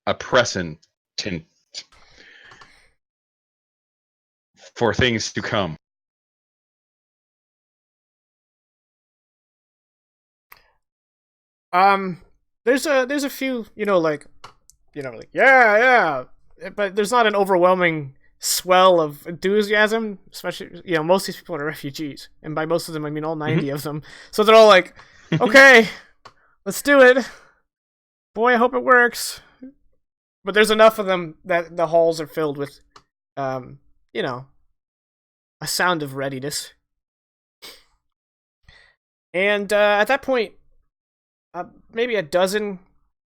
a precedent for things to come. There's a few, like yeah, but there's not an overwhelming swell of enthusiasm. Especially, most of these people are refugees, and by most of them I mean all 90 of them. So they're all like, okay, let's do it. Boy, I hope it works. But there's enough of them that the halls are filled with, a sound of readiness. And at that point, maybe a dozen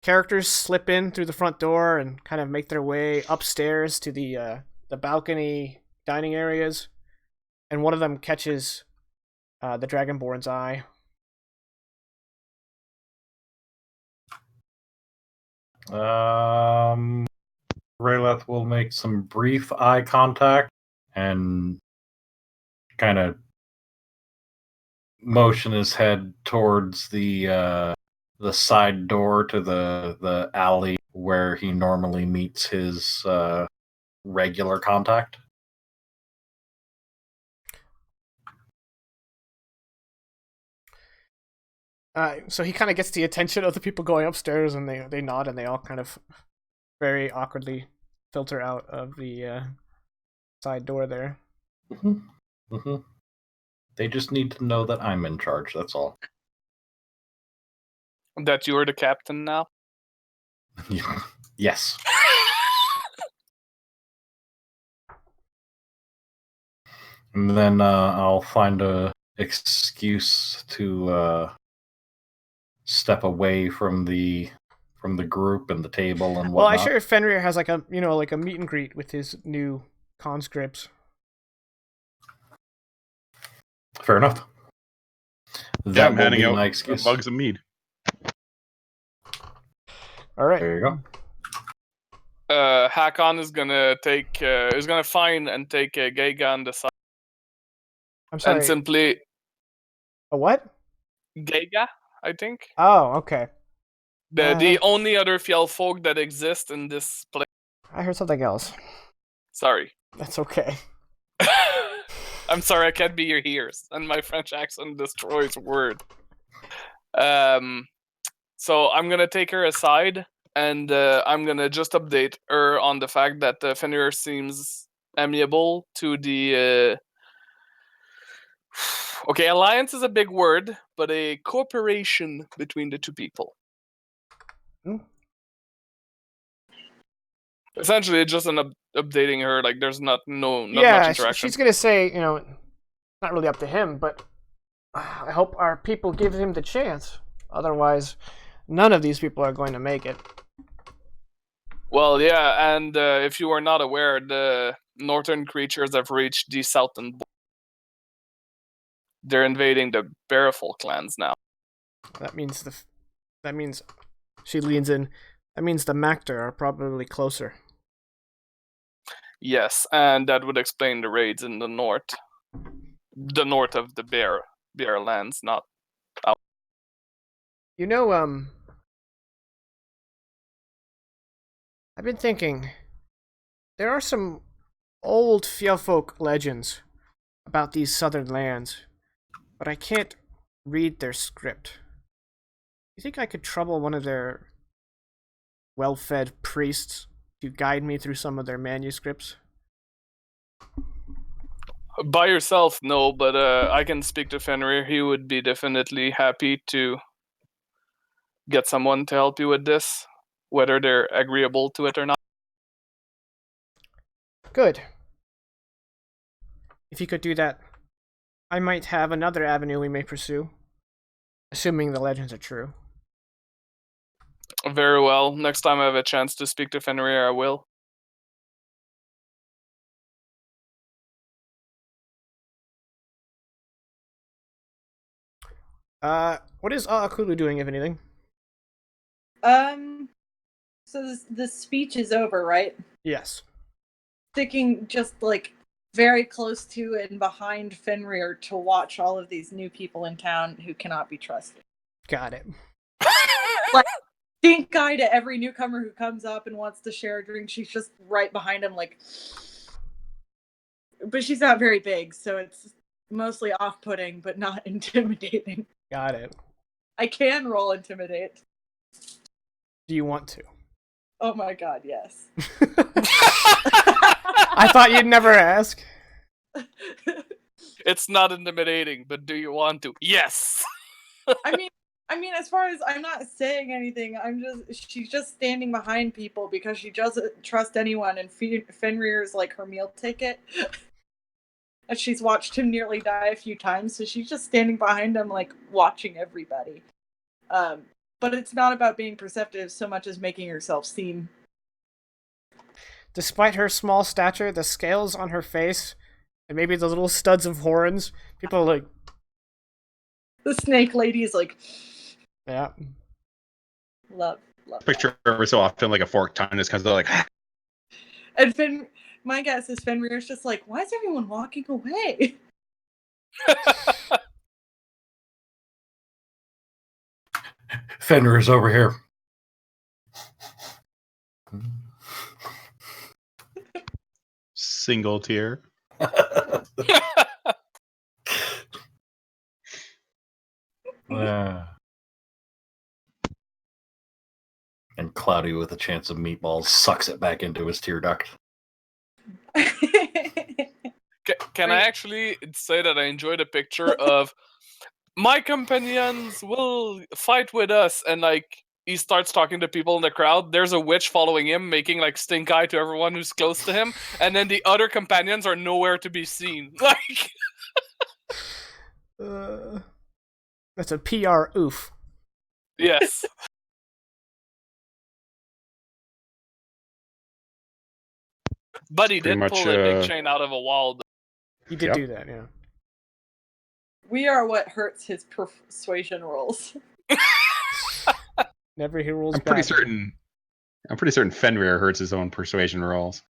characters slip in through the front door and kind of make their way upstairs to the balcony dining areas, and one of them catches the Dragonborn's eye. Rayleth will make some brief eye contact and kind of motion his head towards the side door to the alley where he normally meets his regular contact. So he kind of gets the attention of the people going upstairs, and they nod, and they all kind of very awkwardly filter out of the side door there. Mm-hmm. Mm-hmm. They just need to know that I'm in charge, that's all. That you are the captain now? Yes. And then I'll find a excuse to step away from the group and the table and whatnot. Well, I sure Fenrir has like a meet and greet with his new conscripts. Fair enough. Yeah, I'm handing my out excuse. mugs of mead. All right. There you go. Hakon is gonna find and take Geiga on the side. I'm sorry. And simply A what? Geiga, I think. Oh, okay. The only other fjell folk that exist in this place. I heard something else. Sorry. That's okay. I'm sorry, I can't be your ears, and my French accent destroys word. So I'm gonna take her aside, and I'm gonna just update her on the fact that Fenrir seems amiable to the. Okay, alliance is a big word, but a cooperation between the two people. Essentially, it's just an updating her. Like, there's not much interaction. She's gonna say, not really up to him, but I hope our people give him the chance. Otherwise, none of these people are going to make it. Well, yeah, and if you are not aware, the northern creatures have reached the southern border. They're invading the Bearful clans now. That means she leans in. That means the Mactor are probably closer. Yes, and that would explain the raids in the north. The north of the Bear lands, not out. I've been thinking, there are some old Fjellfolk legends about these southern lands, but I can't read their script. You think I could trouble one of their well-fed priests to guide me through some of their manuscripts? By yourself, no, but I can speak to Fenrir. He would be definitely happy to get someone to help you with this, whether they're agreeable to it or not. Good. If you could do that, I might have another avenue we may pursue, assuming the legends are true. Very well. Next time I have a chance to speak to Fenrir, I will. What is Aakulu doing, if anything? So the speech is over, right? Yes. Sticking just like very close to and behind Fenrir to watch all of these new people in town who cannot be trusted. Got it. Like, stink eye to every newcomer who comes up and wants to share a drink. She's just right behind him, like. But she's not very big, so it's mostly off-putting, but not intimidating. Got it. I can roll intimidate. Do you want to? Oh my god, yes. I thought you'd never ask. It's not intimidating, but do you want to? Yes. I mean, as far as I'm not saying anything, she's just standing behind people because she doesn't trust anyone, and Fenrir's like her meal ticket. And she's watched him nearly die a few times, so she's just standing behind him, like watching everybody. But it's not about being perceptive so much as making herself seen. Despite her small stature, the scales on her face, and maybe the little studs of horns, people are like, The snake lady is like, yeah. love. Picture every so often like a forked tongue just because they're like, And my guess is Fenrir's just like, why is everyone walking away? Fenrir's over here. single tear. And Cloudy, with a chance of meatballs, sucks it back into his tear duct. Can I actually say that I enjoyed a picture of my companions will fight with us, and like he starts talking to people in the crowd. There's a witch following him, making like stink eye to everyone who's close to him, and then the other companions are nowhere to be seen. Like, That's a PR oof. yes. But he Pretty did much, pull a big chain out of a wall. He did Yep. do that, yeah. We are what hurts his persuasion rolls. Never he rules I'm pretty badly. certain Fenrir hurts his own persuasion rolls.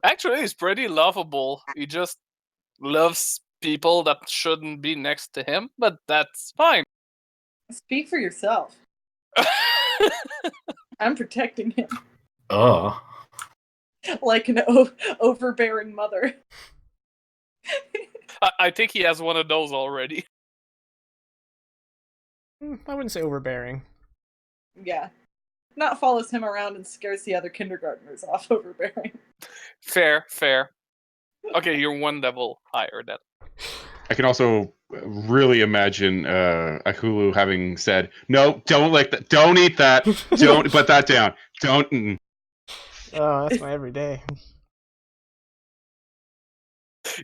Actually, he's pretty lovable. He just loves people that shouldn't be next to him, but that's fine. Speak for yourself. I'm protecting him like an overbearing mother. I think he has one of those already. I wouldn't say overbearing. Yeah. Not follows him around and scares the other kindergartners off overbearing. Fair. Okay, you're one level higher then. I can also really imagine Akulu having said, "No, don't like that. Don't eat that. Don't put that down. Don't." Oh, that's my everyday.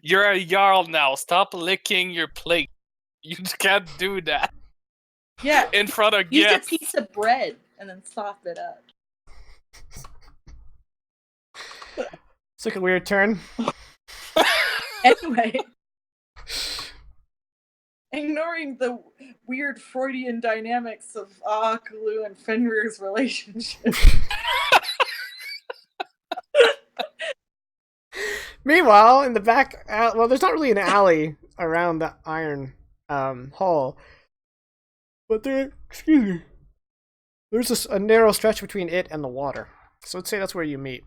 You're a Jarl now. Stop licking your plate. You can't do that Yeah. in front of Use guests. a piece of bread and then sop it up. Took a weird turn. Anyway. Ignoring the weird Freudian dynamics of Akulu and Fenrir's relationship. Meanwhile, in the back, well, there's not really an alley around the iron hall, but there's a narrow stretch between it and the water. So let's say that's where you meet.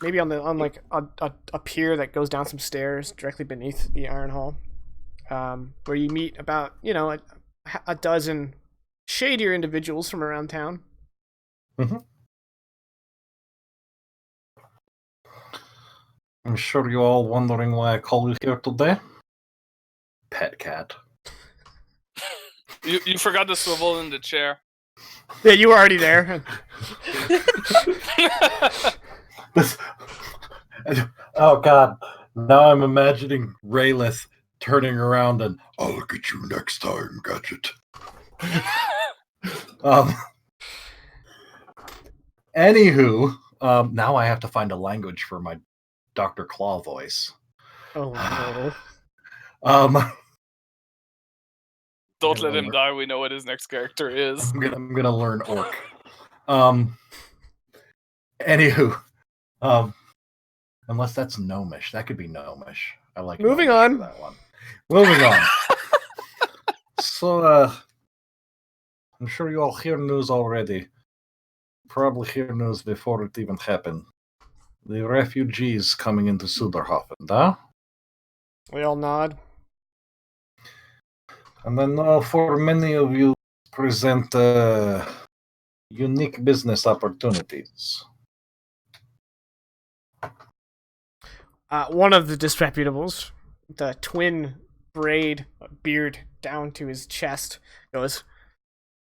Maybe on like a pier that goes down some stairs directly beneath the iron hall, where you meet about a dozen shadier individuals from around town. Mm-hmm. I'm sure you're all wondering why I called you here today. Pet cat. You forgot to swivel in the chair. Yeah, you were already there. Oh god. Now I'm imagining Raylith turning around and I'll look at you next time, Gadget. Anywho, now I have to find a language for my Dr. Claw voice. Oh no. Don't let him die. We know what his next character is. I'm gonna learn orc. Anywho, unless that's gnomish, that could be gnomish. I like Moving gnomish on. for that one. Moving on. So, I'm sure you all hear news already. Probably hear news before it even happened. The refugees coming into Suderhofen, huh? We all nod. And I know for many of you present unique business opportunities. One of the disreputables, the twin braid beard down to his chest, goes,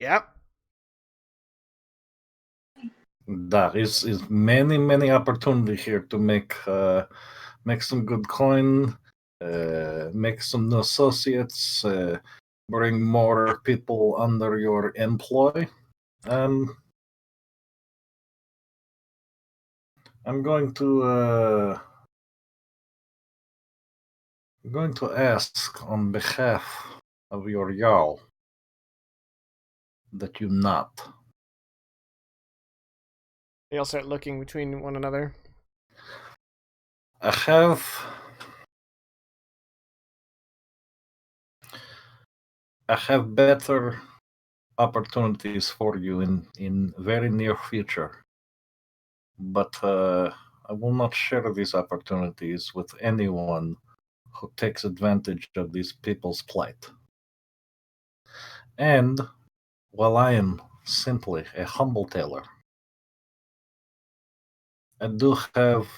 "Yep." There is many opportunity here to make some good coin, make some new associates, bring more people under your employ. I'm going to ask on behalf of your Jarl that you not. They all start looking between one another. I have better opportunities for you in very near future, but I will not share these opportunities with anyone who takes advantage of these people's plight. And while I am simply a humble tailor, I do have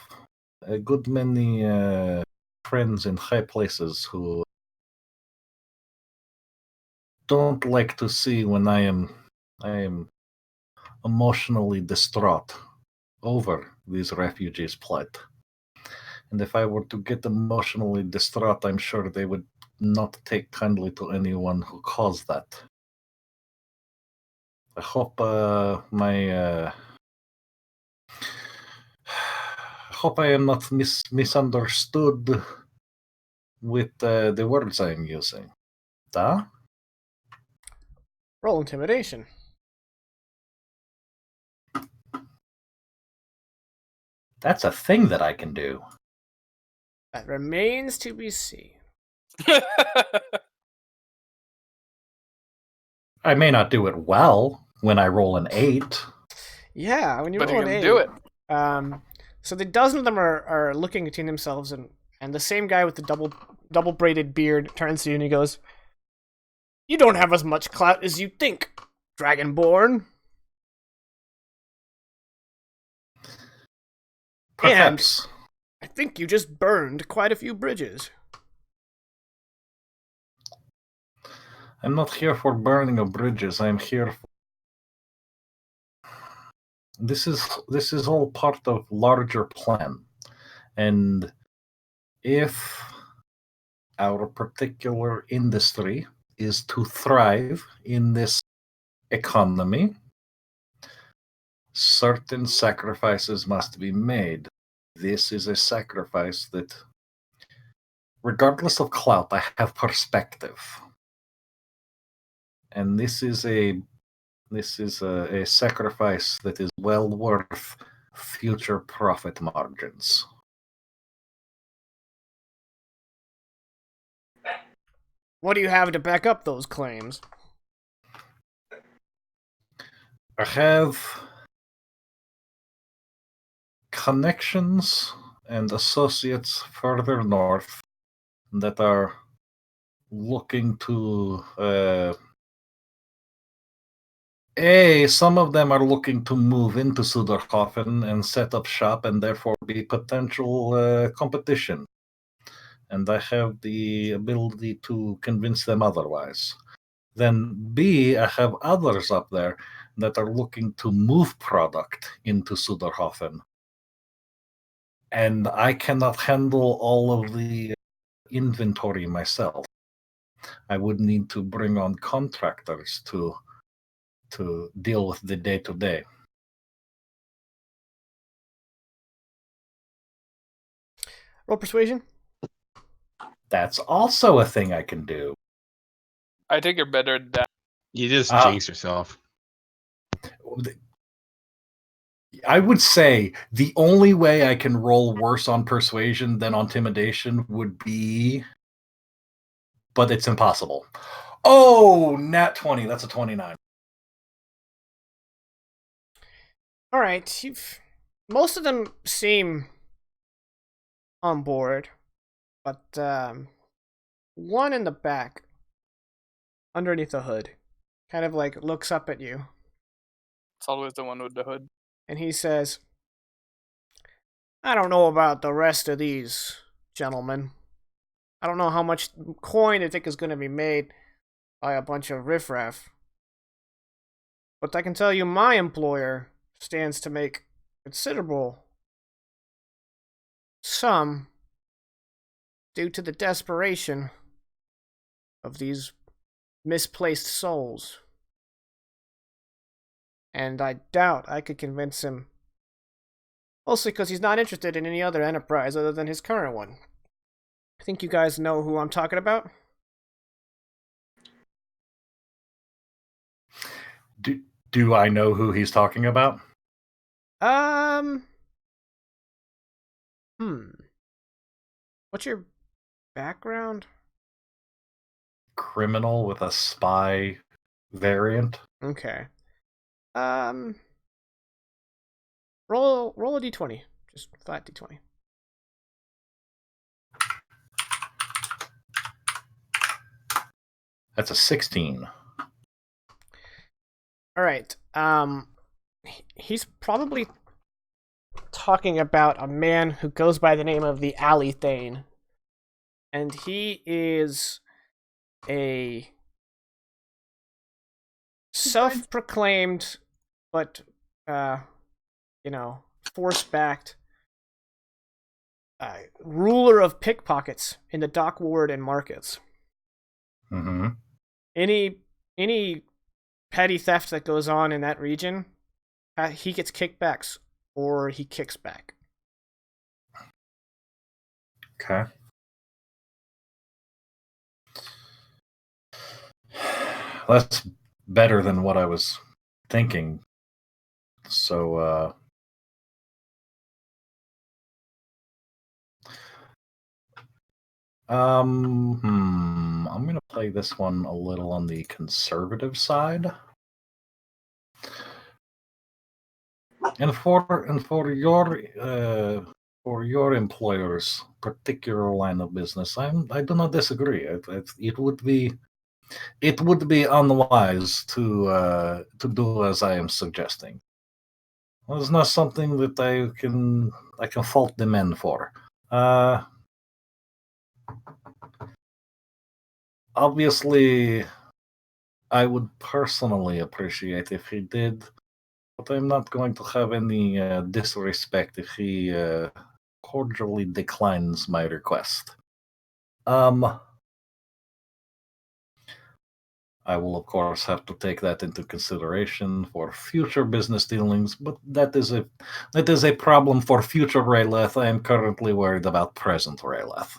a good many friends in high places who don't like to see when I am emotionally distraught over these refugees' plight. And if I were to get emotionally distraught, I'm sure they would not take kindly to anyone who caused that. I hope I am not misunderstood with the words I am using. Da? Roll intimidation. That's a thing that I can do. That remains to be seen. I may not do it well when I roll an 8. Yeah, when you But roll you an can 8. do it. So the dozen of them are looking between themselves, and the same guy with the double braided beard turns to you and he goes, "You don't have as much clout as you think, Dragonborn." Perhaps. I think you just burned quite a few bridges. I'm not here for burning of bridges. I'm here for... This is all part of larger plan. And if our particular industry is to thrive in this economy, certain sacrifices must be made. This is a sacrifice that, regardless of clout, I have perspective. And this is a sacrifice that is well worth future profit margins. What do you have to back up those claims? I have connections and associates further north that are looking to some of them are looking to move into Suderhofen and set up shop and therefore be potential competition. And I have the ability to convince them otherwise. Then B, I have others up there that are looking to move product into Suderhofen. And I cannot handle all of the inventory myself. I would need to bring on contractors to deal with the day-to-day. Roll persuasion. That's also a thing I can do. I think you're better than that. You just Ah. jinx yourself. I would say the only way I can roll worse on persuasion than on intimidation would be, but it's impossible. Oh, nat 20. That's a 29. All right, most of them seem on board, but one in the back, underneath the hood, kind of like looks up at you, It's always the one with the hood. and he says, "I don't know about the rest of these gentlemen. I don't know how much coin I think is going to be made by a bunch of riffraff, but I can tell you my employer stands to make considerable sum due to the desperation of these misplaced souls. And I doubt I could convince him, mostly because he's not interested in any other enterprise other than his current one. I think you guys know who I'm talking about." Do I know who he's talking about? Hmm. What's your background? Criminal with a spy variant. Okay. Roll a d20. Just flat d20. That's a 16. All right. He's probably talking about a man who goes by the name of the Alley Thane, and he is a self-proclaimed, but force-backed ruler of pickpockets in the dock ward and markets. Mm-hmm. Any petty theft that goes on in that region, he gets kickbacks or he kicks back. Okay. That's better than what I was thinking. So, I'm going to play this one a little on the conservative side. And for your employer's particular line of business, I do not disagree. It would be unwise to do as I am suggesting. Well, it's not something that I can fault the men for. Obviously, I would personally appreciate if he did, but I'm not going to have any disrespect if he cordially declines my request. I will, of course, have to take that into consideration for future business dealings, but that is a problem for future Rayleth. I am currently worried about present Rayleth.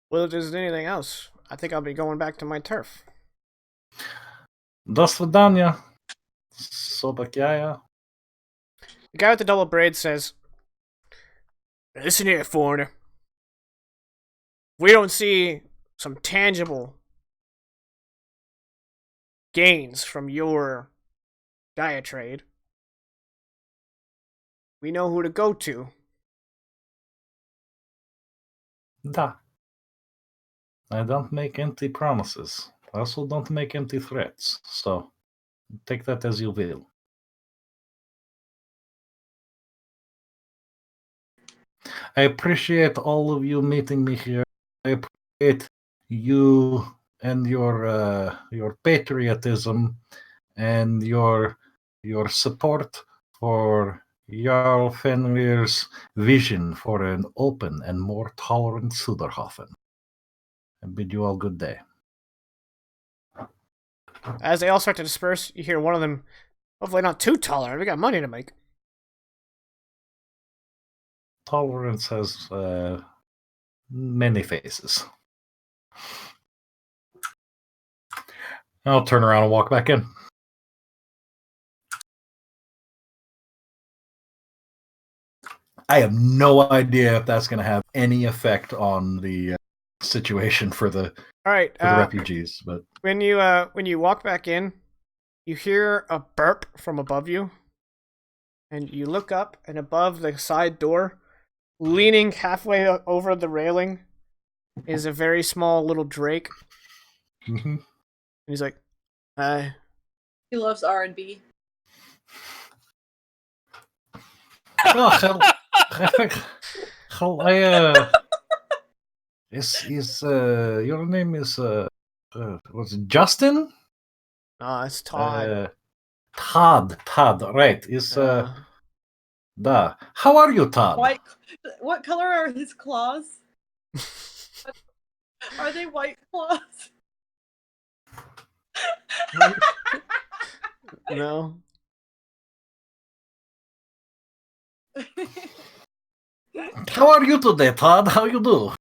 Well, if there's anything else, I think I'll be going back to my turf. До свидания. Sobakaya. The guy with the double braid says, "Listen here, foreigner. If we don't see some tangible gains from your diatrade, we know who to go to." Da. I don't make empty promises. I also don't make empty threats. So take that as you will. I appreciate all of you meeting me here. I appreciate you and your patriotism and your support for Jarl Fenrir's vision for an open and more tolerant Suderhofen. I bid you all good day. As they all start to disperse, you hear one of them, "Hopefully not too tolerant. We got money to make." Tolerance has many faces. I'll turn around and walk back in. I have no idea if that's going to have any effect on the situation for the All right. refugees, but When you walk back in, you hear a burp from above you, and you look up, and above the side door, leaning halfway over the railing, is a very small little drake. Mhm. And he's like, "Hi." He loves R&B. Oh, hell, is your name is was it Justin? Oh, it's Todd. Todd, right? Is da. How are you, Todd? White. What color are his claws? Are they white claws? No. How are you today, Todd? How you do?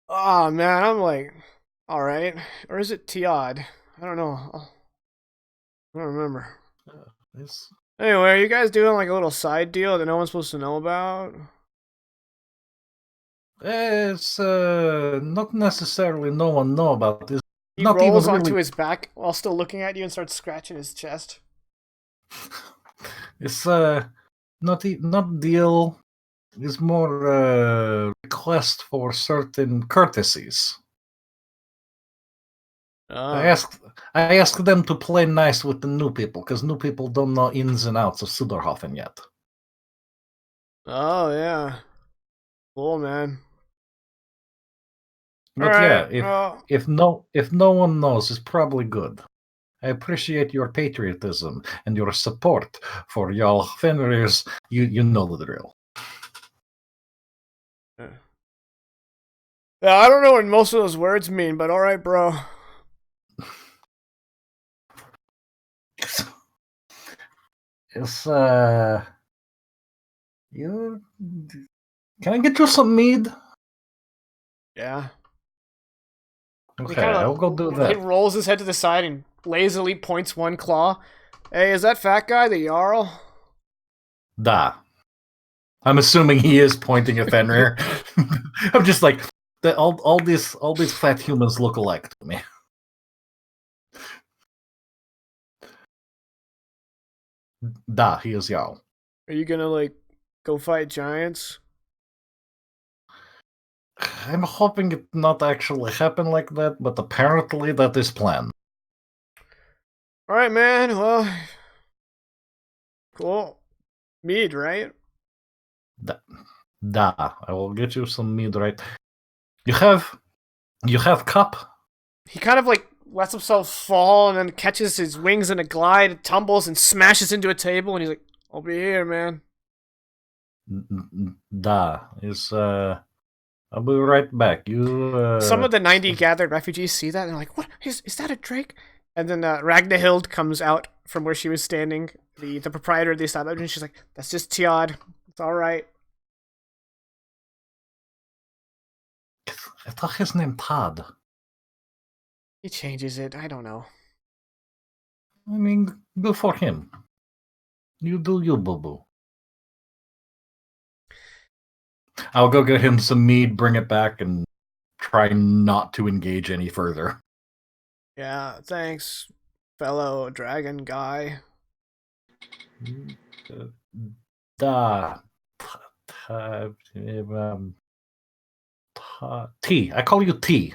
Oh man, I'm like, all right. Or is it Tiad? I don't know. I don't remember. It's, Anyway, are you guys doing like a little side deal that no one's supposed to know about? it's not necessarily no one know about this. He Not rolls even onto really. his back while still looking at you and starts scratching his chest. It's not deal. It's more request for certain courtesies. I asked them to play nice with the new people because new people don't know ins and outs of Suderhofen yet. Oh yeah. Cool, man. But All yeah, right. Well, if no one knows, it's probably good. I appreciate your patriotism and your support for Jarl Fenrir's. You know the drill. yeah, I don't know what most of those words mean, but all right, bro. It's you. Can I get you some mead? Yeah. Okay, I'll go do He that. rolls his head to the side and lazily points one claw. Hey, is that fat guy the Jarl? Da. I'm assuming he is pointing at Fenrir. I'm just like all these fat humans look alike to me. Da, he is Jarl. Are you gonna like go fight giants? I'm hoping it not actually happen like that, but apparently that is planned. All right, man. Well, cool. Mead, right? Da, I will get you some mead, right? You have cup. He kind of like lets himself fall and then catches his wings in a glide, tumbles and smashes into a table, and he's like, "I'll be here, man." Da is I'll be right back. You Some of the 90 gathered refugees see that and they're like, "What? Is that a drake?" And then Ragnahild comes out from where she was standing, the proprietor of the establishment, and she's like, "That's just Tiad. It's all right." I thought his name Todd. He changes it. I don't know. I mean, good for him. You do you, boo boo. I'll go get him some mead, bring it back, and try not to engage any further. Yeah, thanks, fellow dragon guy. Da. T. I call you T.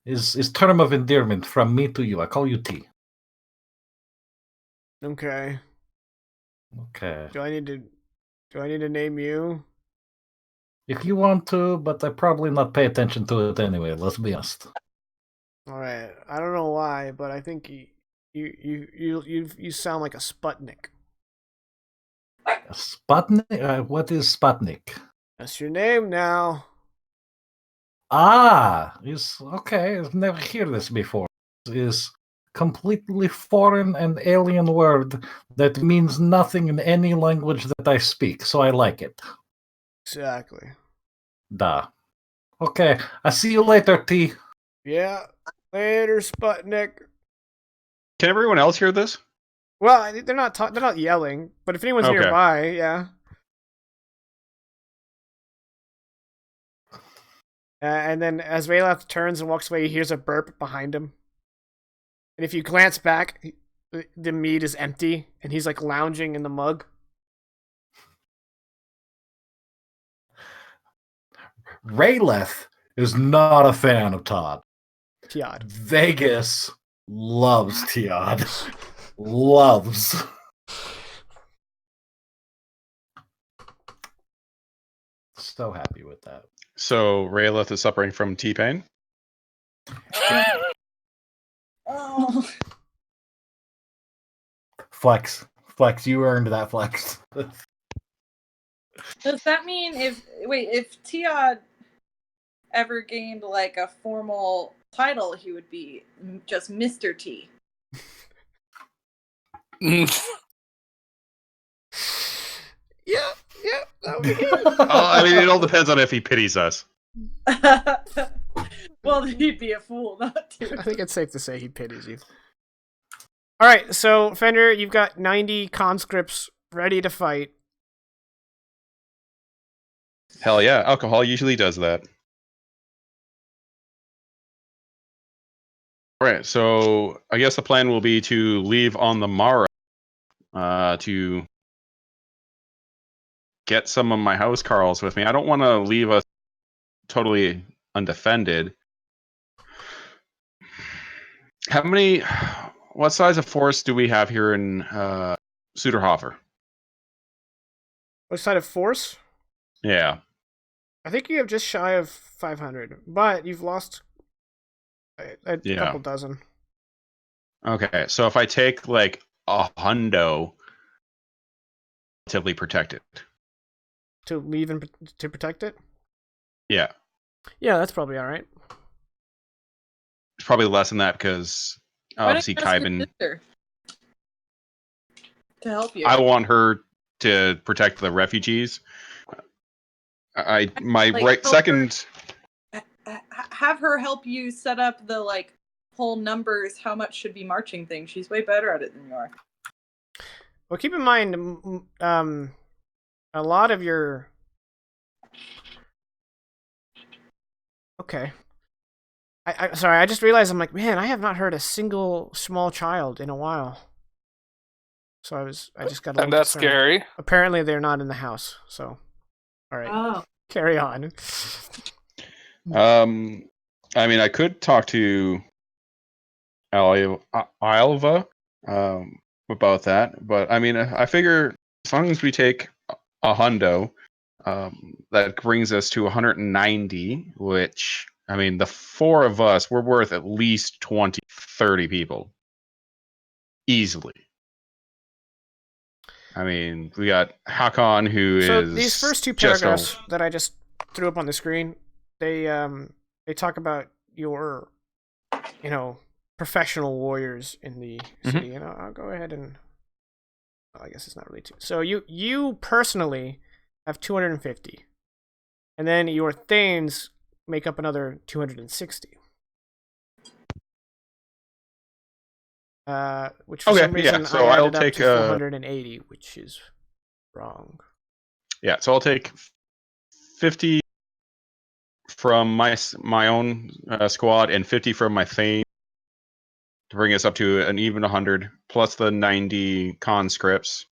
Is term of endearment from me to you. I call you T. Okay. Okay. Do I need to name you? If you want to, but I probably not pay attention to it anyway. Let's be honest. All right. I don't know why, but I think you sound like a Sputnik. Sputnik? What is Sputnik? That's your name now. Ah, is okay. I've never heard this before. Is completely foreign and alien word that means nothing in any language that I speak, so I like it. Exactly. Da. Okay, I see you later, T. Yeah. Later, Sputnik. Can everyone else hear this? Well, they're not yelling, but if anyone's Okay. nearby, yeah. And then as Rayloth turns and walks away, he hears a burp behind him. And if you glance back, the mead is empty, and he's like lounging in the mug. Rayleth is not a fan of Todd. Tiad. Vegas loves Tiad. Loves. So happy with that. So Rayleth is suffering from T-pain. Oh. Flex, you earned that flex. Does that mean if Tiad ever gained like a formal title, he would be just Mr. T? Yeah, that would be good. I mean, it all depends on if he pities us. Well, he'd be a fool not to. I think it's safe to say he pities you. All right, so Fenrir, you've got 90 conscripts ready to fight. Hell yeah, alcohol usually does that. All right, so I guess the plan will be to leave on the morrow to get some of my house Carls with me. I don't want to leave us totally undefended. What size of force do we have here in Suderhofer? What side of force? Yeah. I think you have just shy of 500, but you've lost a couple dozen. Okay, so if I take like a hundo, relatively protected. To leave and to protect it? Yeah. Yeah, that's probably all right. It's probably less than that because obviously Why don't you ask your Kybin. sister to help you? I want her to protect the refugees. Second. Have her help you set up the like whole numbers. How much should be marching thing? She's way better at it than you are. Well, keep in mind, a lot of your. Okay. Sorry, I just realized I'm like, man, I have not heard a single small child in a while. So I just got a little And that's concerned. scary. Apparently they're not in the house, so all right. Oh. Carry on. I mean, I could talk to Ilva about that, but I mean, I figure as long as we take a hundo, that brings us to 190, which, I mean, the four of us, we're worth at least 20, 30 people. Easily. I mean, we got Hakon, who So is these first two paragraphs that I just threw up on the screen, they talk about your, professional warriors in the city, and I'll go ahead and. I guess it's not really too. So you personally have 250, and then your Thanes make up another 260. Which for some reason so I I'll added up take to 480, which is wrong. Yeah, so I'll take 50 from my own squad and 50 from my Thane to bring us up to an even 100, plus the 90 conscripts.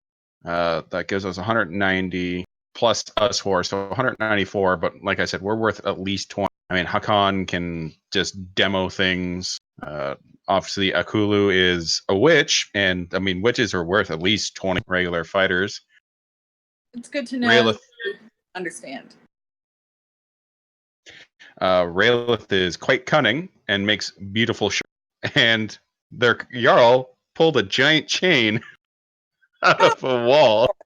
That gives us 190 plus us four, so 194. But like I said, we're worth at least 20. I mean, Hakan can just demo things. Obviously, Akulu is a witch, and I mean, witches are worth at least 20 regular fighters. It's good to know. You understand. Raylith is quite cunning and makes beautiful shirts. And their Jarl pulled a giant chain out of a wall.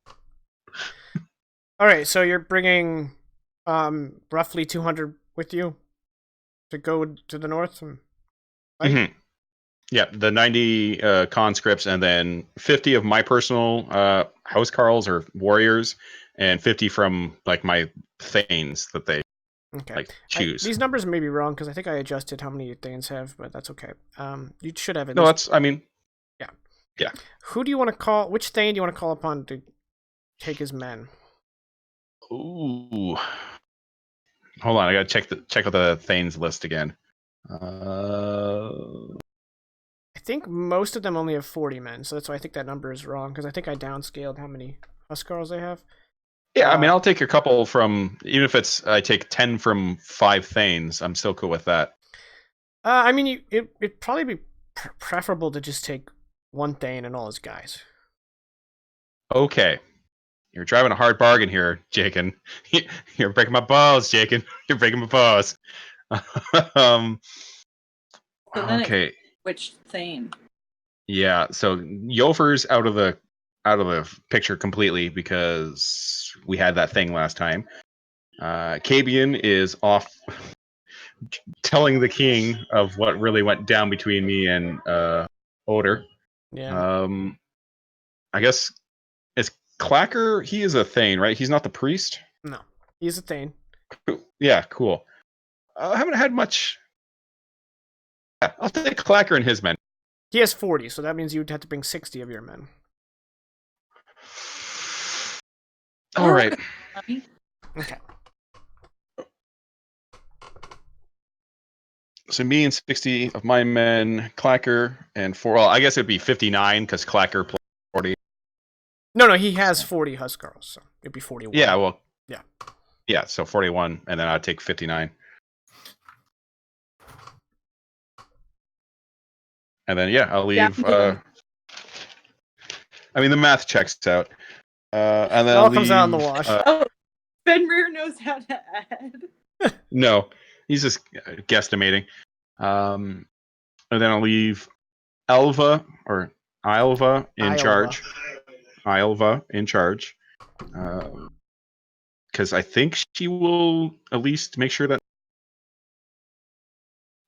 All right, so you're bringing roughly 200 with you to go to the north. Right? Mm-hmm. Yeah, the 90 conscripts, and then 50 of my personal housecarls or warriors, and 50 from like my thanes that they Okay. Like choose. These numbers may be wrong because I think I adjusted how many Thanes have, but that's okay. You should have it. No, that's. I mean, Who do you want to call? Which Thane do you want to call upon to take his men? ooh. Hold on, I gotta check out the Thanes list again. I think most of them only have 40 men, so that's why I think that number is wrong, because I think I downscaled how many Huskarls they have. Yeah, I mean, I'll take a couple from, even if it's I take 10 from 5 Thanes, I'm still cool with that. I mean, it'd probably be preferable to just take one Thane and all his guys. Okay. You're driving a hard bargain here, Jakin. You're breaking my balls, Jakin. You're breaking my balls. um, So then okay. which Thane? Yeah, so Yofer's out of the picture completely because we had that thing last time. Kabian is off telling the king of what really went down between me and Oder. Yeah. I guess it's Clacker. He is a Thane, right? He's not the priest. No, he's a Thane. Yeah, cool. I haven't had much. Yeah, I'll take Clacker and his men. He has 40, so that means you'd have to bring 60 of your men. All right. Okay. So me and 60 of my men, Clacker and 4. Well, I guess it'd be 59 because Clacker plus 40. No, he has 40 Huskarls, so it'd be 41. Yeah, well. Yeah. Yeah, so 41, and then I'd take 59. And then, yeah, I'll leave. Yeah, I mean, the math checks out. And then It all comes out in the leave, wash. Fenrir knows how to add. No, he's just guesstimating. And then I'll leave Ilva in charge. Ilva in charge. Because I think she will at least make sure that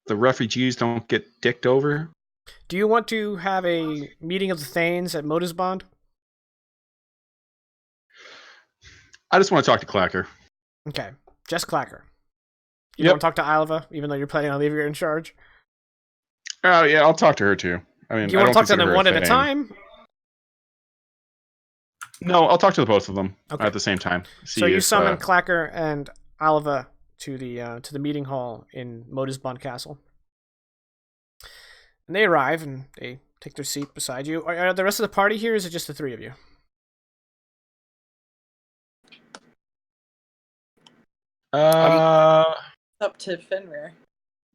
the refugees don't get dicked over. Do you want to have a meeting of the Thanes at Modusbond? I just want to talk to Clacker. Okay, just Clacker. You don't want to talk to Ilva, even though you're planning on leaving her in charge? Oh, yeah, I'll talk to her too. I mean, Do you I want to don't talk to consider them her one at a Thane. time? No, I'll talk to the both of them Okay. at the same time. So you summon Clacker and Ilva to the meeting hall in Modusbond Castle. And they arrive and they take their seat beside you. Are the rest of the party here, or is it just the three of you? Up to Fenrir.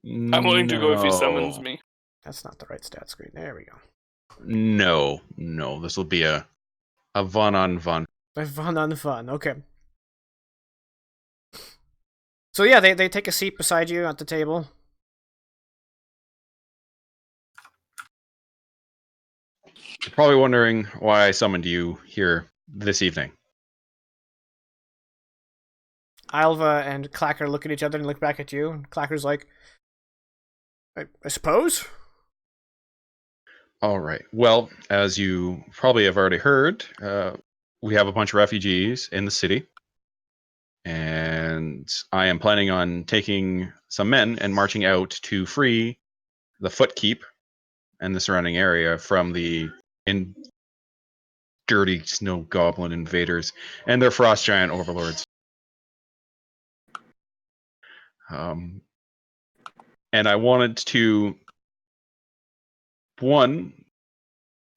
I'm willing to go if he summons me. That's not the right stat screen. There we go. No. This will be a fun on fun. Fun on the fun. Okay. So yeah, they take a seat beside you at the table. You're probably wondering why I summoned you here this evening. Ilva and Clacker look at each other and look back at you. And Clacker's like, I suppose? All right. Well, as you probably have already heard, we have a bunch of refugees in the city. And I am planning on taking some men and marching out to free the Footkeep and the surrounding area from the dirty snow goblin invaders and their frost giant overlords. And I wanted to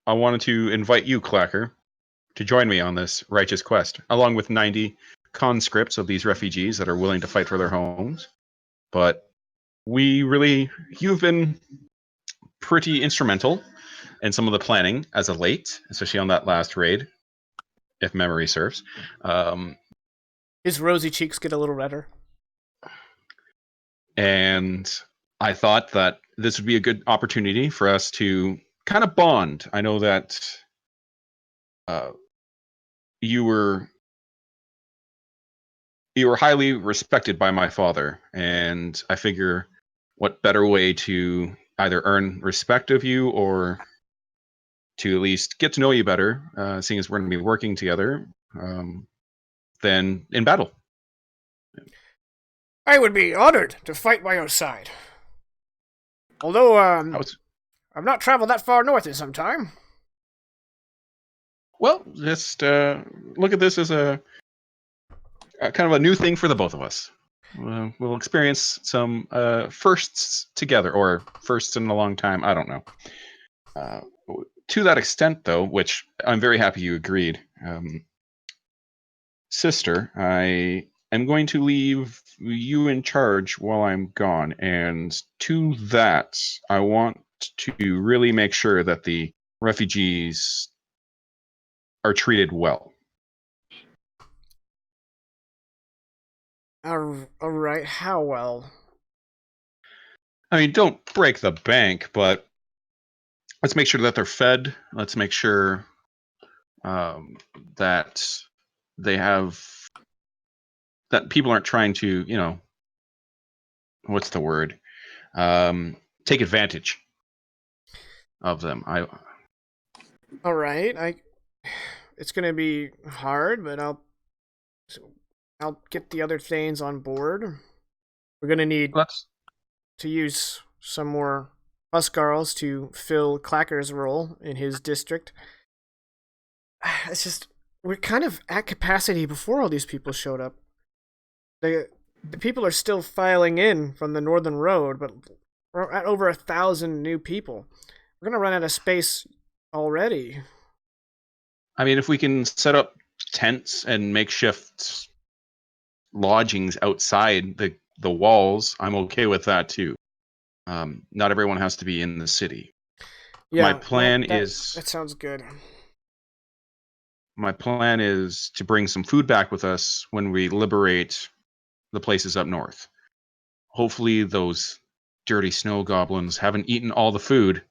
invite you, Clacker, to join me on this righteous quest, along with 90 conscripts of these refugees that are willing to fight for their homes. But you've been pretty instrumental in some of the planning as of late, especially on that last raid, if memory serves. His rosy cheeks get a little redder. And I thought that this would be a good opportunity for us to kind of bond. I know that you were highly respected by my father, and I figure what better way to either earn respect of you or to at least get to know you better, seeing as we're going to be working together, than in battle. I would be honored to fight by your side. Although, I've not traveled that far north in some time. Well, just look at this as a kind of a new thing for the both of us. We'll experience some firsts together, or firsts in a long time. I don't know. To that extent, though, which I'm very happy you agreed, sister, I am going to leave you in charge while I'm gone. And to that, I want to really make sure that the refugees are treated well. Alright, how well? I mean, don't break the bank, but let's make sure that they're fed. Let's make sure that they have, that people aren't trying to, what's the word? Take advantage of them. Alright, it's gonna be hard, but I'll get the other Thanes on board. We're gonna need to use some more Huskarls to fill Clacker's role in his district. It's just, we're kind of at capacity before all these people showed up. The people are still filing in from the Northern Road, but we're at over 1,000 new people. We're gonna run out of space already. I mean, if we can set up tents and makeshift lodgings outside the walls, I'm okay with that too. Not everyone has to be in the city. Yeah, my plan that sounds good. My plan is to bring some food back with us when we liberate the places up north. Hopefully those dirty snow goblins haven't eaten all the food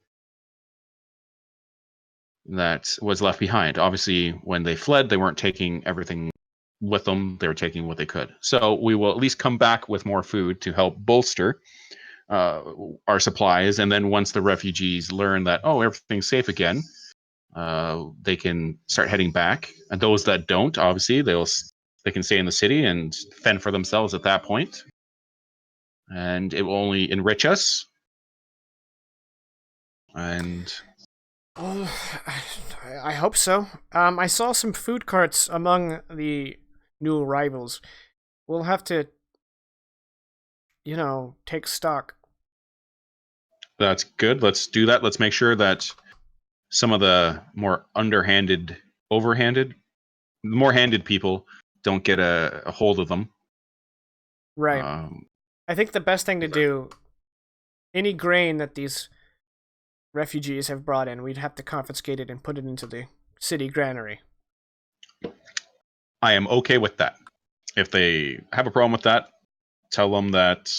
that was left behind. Obviously, when they fled, they weren't taking everything with them. They were taking what they could. So we will at least come back with more food to help bolster our supplies. And then once the refugees learn that, oh, everything's safe again, they can start heading back. And those that don't, obviously, they can stay in the city and fend for themselves at that point. And it will only enrich us. And Oh, I hope so. I saw some food carts among the new arrivals. We'll have to, take stock. that's good. Let's do that. Let's make sure that some of the more more handed people don't get a hold of them. Right. I think the best thing to do, any grain that these refugees have brought in, we'd have to confiscate it and put it into the city granary. I am okay with that. If they have a problem with that, tell them that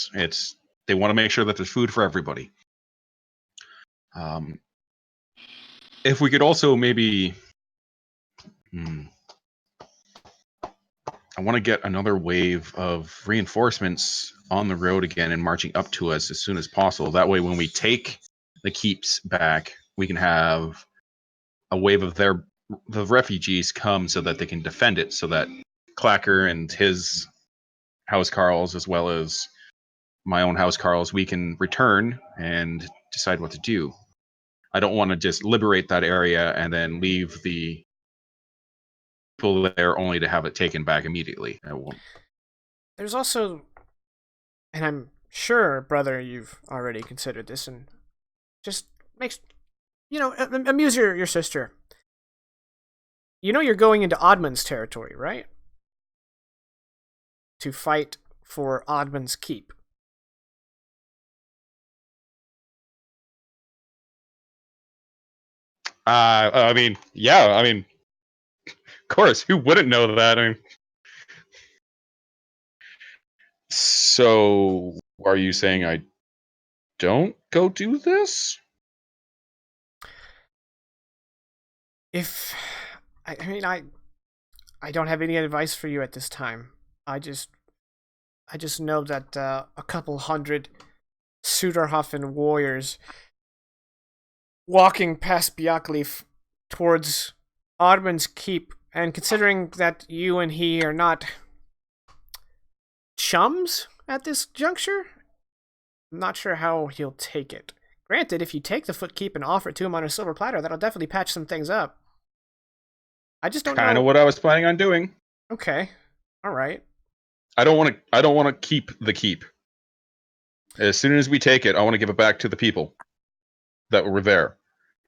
they want to make sure that there's food for everybody. If we could also maybe, I want to get another wave of reinforcements on the road again and marching up to us as soon as possible. That way, when we take the keeps back, we can have a wave of the refugees come so that they can defend it, so that Clacker and his housecarls, as well as my own housecarls, we can return and decide what to do. I don't want to just liberate that area and then leave the people there only to have it taken back immediately. I won't. There's also, and I'm sure, brother, you've already considered this, and just makes, amuse your sister. You're going into Oddman's territory, right? To fight for Oddman's keep. I mean, yeah, of course, who wouldn't know that? So are you saying I don't go do this? I don't have any advice for you at this time. I just know that a couple hundred Suderhoffen warriors walking past Björkleaf towards Oddman's keep, and considering that you and he are not chums, at this juncture. I'm not sure how he'll take it. Granted, if you take the footkeep and offer it to him on a silver platter, that'll definitely patch some things up. I just don't know. Kind of what I was planning on doing. Okay. All right. I don't want to keep the keep. As soon as we take it, I want to give it back to the people that were there.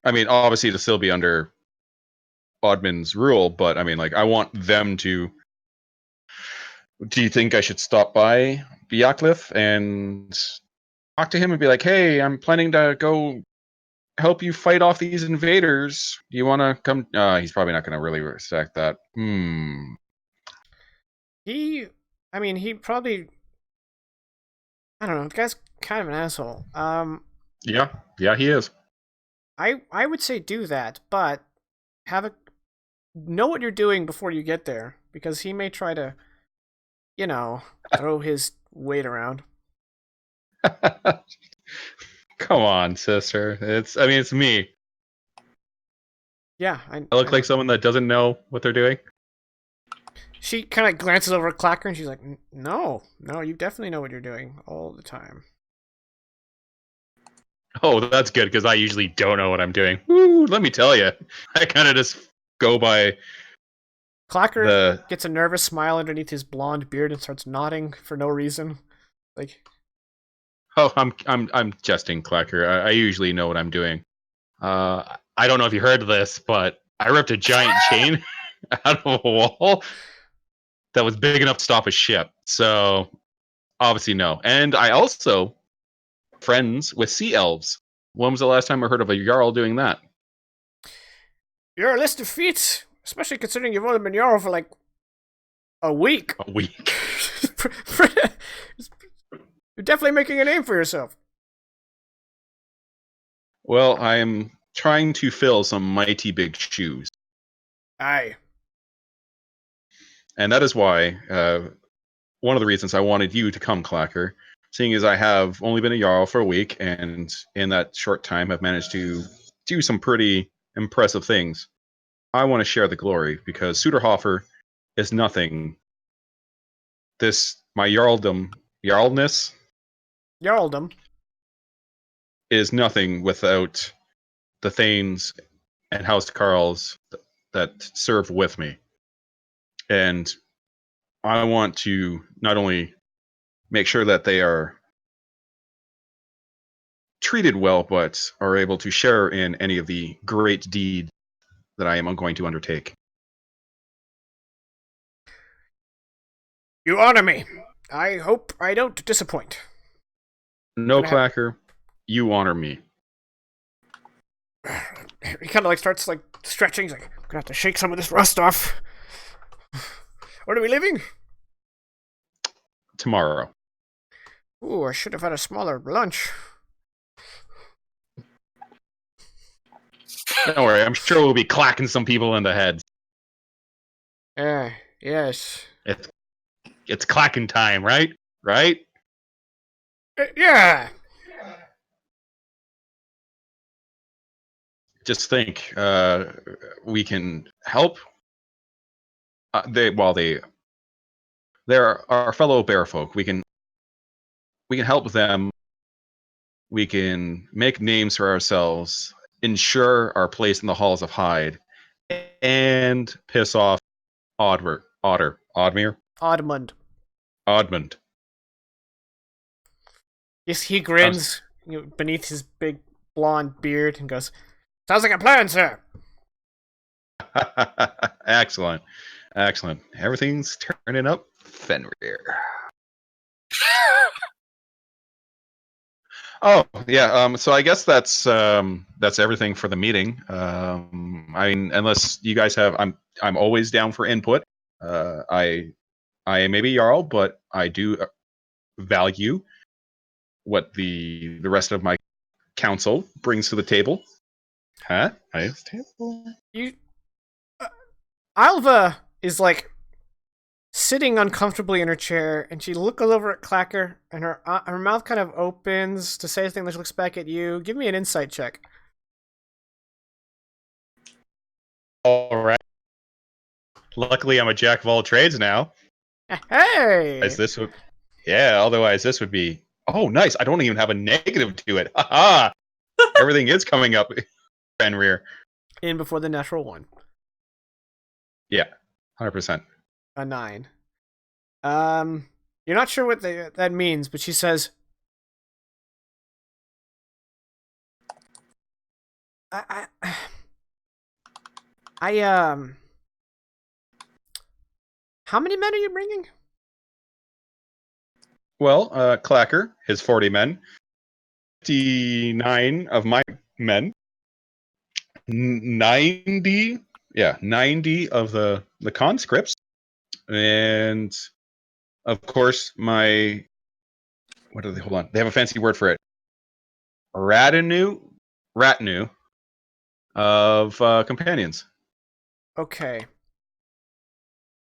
I mean, obviously, it'll still be under Bodman's rule, but I mean, like, I want them to. Do you think I should stop by Beacliff and talk to him and be like, "Hey, I'm planning to go help you fight off these invaders. Do you want to come?" He's probably not going to really respect that. He probably. I don't know. The guy's kind of an asshole. Yeah, he is. I would say do that, but know what you're doing before you get there, because he may try to, throw his weight around. Come on, sister. It's me. Yeah, I look like someone that doesn't know what they're doing. She kind of glances over at Clacker and she's like, no, you definitely know what you're doing all the time. Oh, that's good, because I usually don't know what I'm doing. Woo, let me tell you. I kind of just go by. Clacker gets a nervous smile underneath his blonde beard and starts nodding for no reason. Like, oh, I'm jesting, Clacker. I usually know what I'm doing. I don't know if you heard this, but I ripped a giant chain out of a wall that was big enough to stop a ship. So obviously no. And I also friends with sea elves. When was the last time I heard of a Jarl doing that? You're a list of feats, especially considering you've only been Jarl for like a week. A week. You're definitely making a name for yourself. Well, I'm trying to fill some mighty big shoes. Aye. And that is why one of the reasons I wanted you to come, Clacker, seeing as I have only been a Jarl for a week, and in that short time I've managed to do some pretty impressive things. I want to share the glory, because Suderhofer is nothing. My Jarlness is nothing without the Thanes and House Carls that serve with me. And I want to not only make sure that they are treated well, but are able to share in any of the great deeds that I am going to undertake. You honor me. I hope I don't disappoint. No, Clacker, you honor me. He kind of like starts like stretching. He's like, I'm gonna have to shake some of this rust off. When are we leaving? Tomorrow. Ooh, I should have had a smaller lunch. Don't worry, I'm sure we'll be clacking some people in the heads. Yes. It's clacking time, right? Right? Yeah. Just think, we can help. They're our fellow bear folk. We can help them. We can make names for ourselves, ensure our place in the halls of Hyde, and piss off Oddmund. Yes, he grins beneath his big blonde beard and goes, "Sounds like a plan, sir." Excellent. Everything's turning up, Fenrir. Oh yeah. So I guess that's everything for the meeting. I mean, unless you guys have, I'm always down for input. I may be Jarl, but I do value what the rest of my council brings to the table. Huh? Alva is like sitting uncomfortably in her chair, and she looks over at Clacker, and her mouth kind of opens to say something. She looks back at you. Give me an insight check. All right. Luckily, I'm a jack of all trades now. Hey! Is this what? Yeah, otherwise this would be, oh, nice. I don't even have a negative to it. Haha. Everything is coming up, Fenrir. In before the natural one. Yeah, 100%. A 9. You're not sure what that means, but she says, I how many men are you bringing? Well, Clacker, his 40 men, 59 of my men, 90, yeah, 90 of the conscripts, and of course my, what do they, hold on, they have a fancy word for it. Retinue of companions. Okay.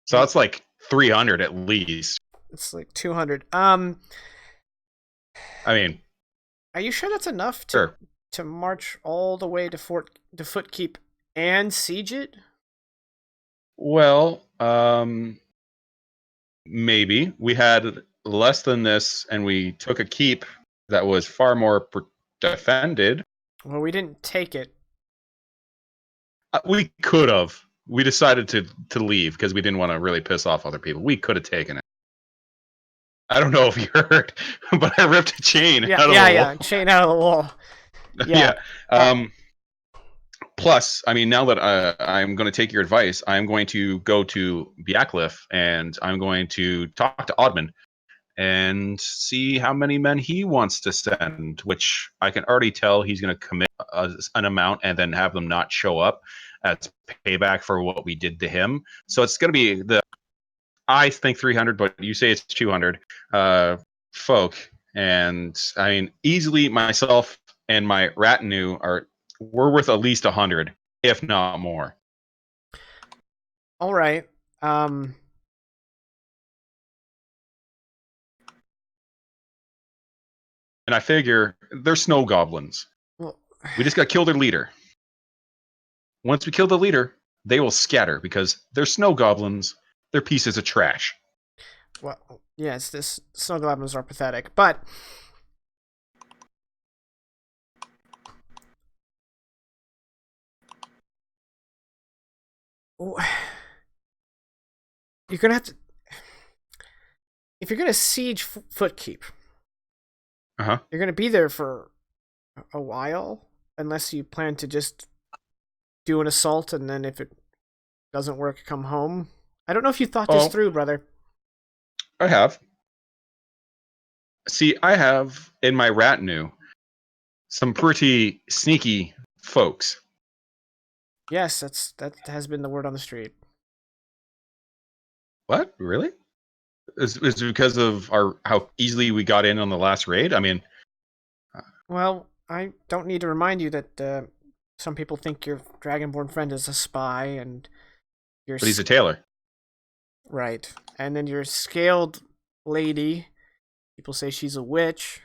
So that's like 300 at least. It's like 200. I mean, Are you sure that's enough sure. to march all the way to Footkeep and siege it? Well, maybe we had less than this, and we took a keep that was far more defended. Well, we didn't take it. We could have. We decided to leave because we didn't want to really piss off other people. We could have taken it. I don't know if you heard, but I ripped a chain out of the wall. Chain out of the wall. Yeah. Plus, I mean, now that I'm going to take your advice, I'm going to go to Beacliff and I'm going to talk to Oddman and see how many men he wants to send, which I can already tell he's going to commit an amount and then have them not show up as payback for what we did to him. So it's going to be I think 300, but you say it's 200 folk. And I mean, easily myself and my retinue we're worth at least 100, if not more. All right. And I figure they're snow goblins. Well, We just got to kill their leader. Once we kill the leader, they will scatter because they're snow goblins. They're pieces of trash. well, yes, this snow goblins are pathetic, but you're gonna have to. If you're gonna siege Footkeep, you're gonna be there for a while, unless you plan to just do an assault and then if it doesn't work, come home. I don't know if you thought this through, brother. I have. See, I have in my retinue some pretty sneaky folks. Yes, that has been the word on the street. What? Really? Is it because of how easily we got in on the last raid? I mean, well, I don't need to remind you that some people think your dragonborn friend is a spy, and but he's a tailor. Right, and then your scaled lady, people say she's a witch.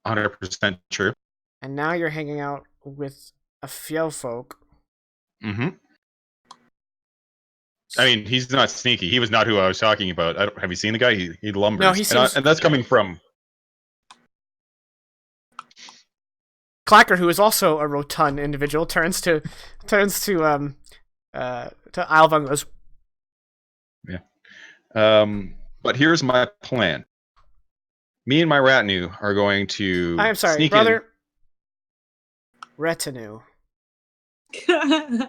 100% true. And now you're hanging out with a Fjöfolk. Mm-hmm. I mean, he's not sneaky. He was not who I was talking about. Have you seen the guy? He lumbers. No, he seems... and that's coming from Clacker, who is also a rotund individual, turns to Alva and goes, yeah. But here's my plan. Me and my retinue are going to. I'm sorry, sneak brother. In. Retinue. I'm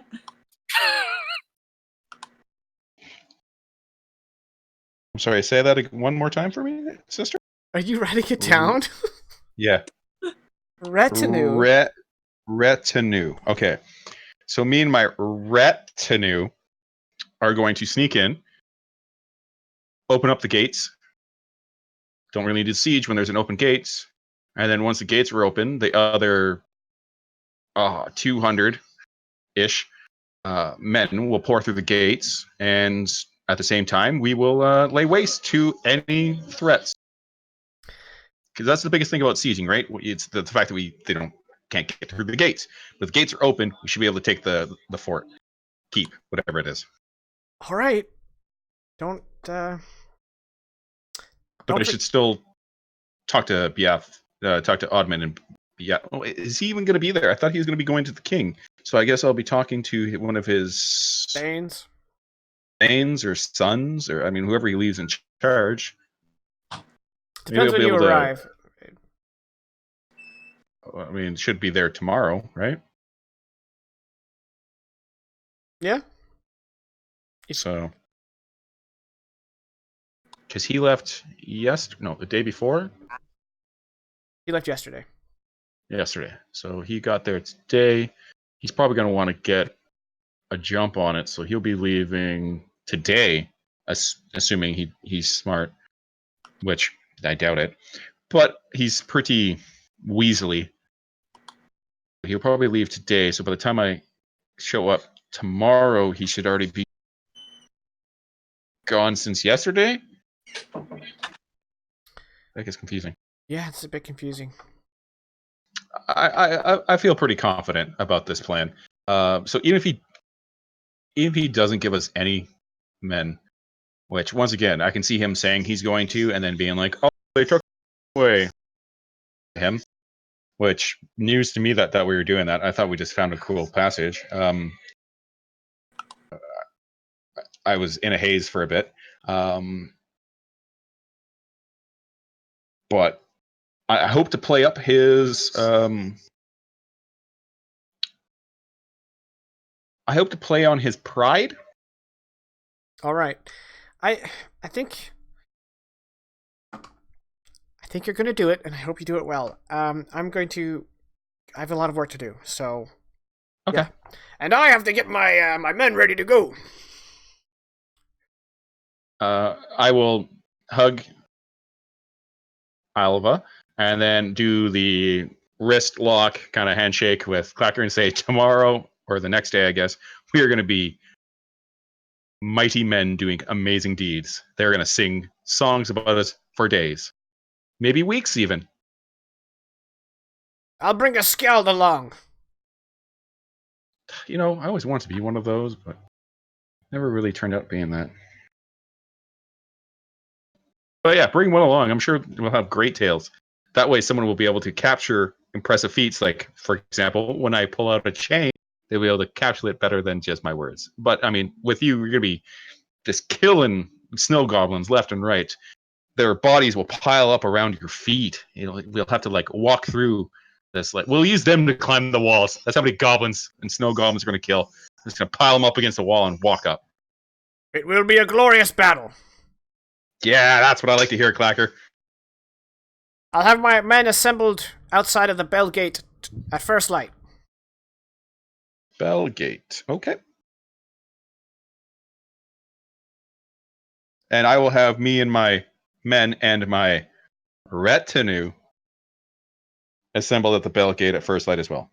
sorry. Say that one more time for me, sister. Are you writing it down? Yeah. Retinue. Retinue. Okay. So me and my retinue are going to sneak in, open up the gates. Don't really need to siege when there's an open gates. And then once the gates are open, the other 200-ish men will pour through the gates. And at the same time, we will lay waste to any threats. Because that's the biggest thing about sieging, right? It's the fact that they can't get through the gates. But if the gates are open, we should be able to take the fort, keep, whatever it is. All right. Don't But I should still talk to Biaf, talk to Oddman and Biaf. Oh, is he even going to be there? I thought he was going to be going to the king. So I guess I'll be talking to one of his Danes or sons, or I mean, whoever he leaves in charge. Maybe depends I'll when be you able arrive. I mean, should be there tomorrow, right? Yeah. So, because he left the day before. He left yesterday. Yesterday. So he got there today. He's probably going to want to get a jump on it, so he'll be leaving today, assuming he's smart, which I doubt it. But he's pretty weaselly. He'll probably leave today, so by the time I show up tomorrow, he should already be gone since yesterday. That gets confusing. Yeah, it's a bit confusing. I feel pretty confident about this plan. So even if he doesn't give us any men, which once again I can see him saying he's going to, and then being like, "Oh, they took away him," which news to me that we were doing that. I thought we just found a cool passage. I was in a haze for a bit, but I hope to play up his. I hope to play on his pride. All right, I think you're going to do it, and I hope you do it well. I have a lot of work to do, so Okay. yeah. And I have to get my my men ready to go. I will hug Alva and then do the wrist lock kind of handshake with Clacker and say, tomorrow or the next day, I guess, we are going to be mighty men doing amazing deeds. They're going to sing songs about us for days, maybe weeks even. I'll bring a skeld along. You know, I always wanted to be one of those, but never really turned out being that. But yeah, bring one along. I'm sure we'll have great tales. That way someone will be able to capture impressive feats. Like, for example, when I pull out a chain, they'll be able to capture it better than just my words. But I mean, with you, you're going to be just killing snow goblins left and right. Their bodies will pile up around your feet. You know, we'll have to like walk through this. Like, we'll use them to climb the walls. That's how many goblins and snow goblins we're going to kill. We're just going to pile them up against the wall and walk up. It will be a glorious battle. Yeah, that's what I like to hear, Clacker. I'll have my men assembled outside of the bell gate at first light. Bellgate. Okay. And I will have me and my men and my retinue assembled at the Bellgate at first light as well.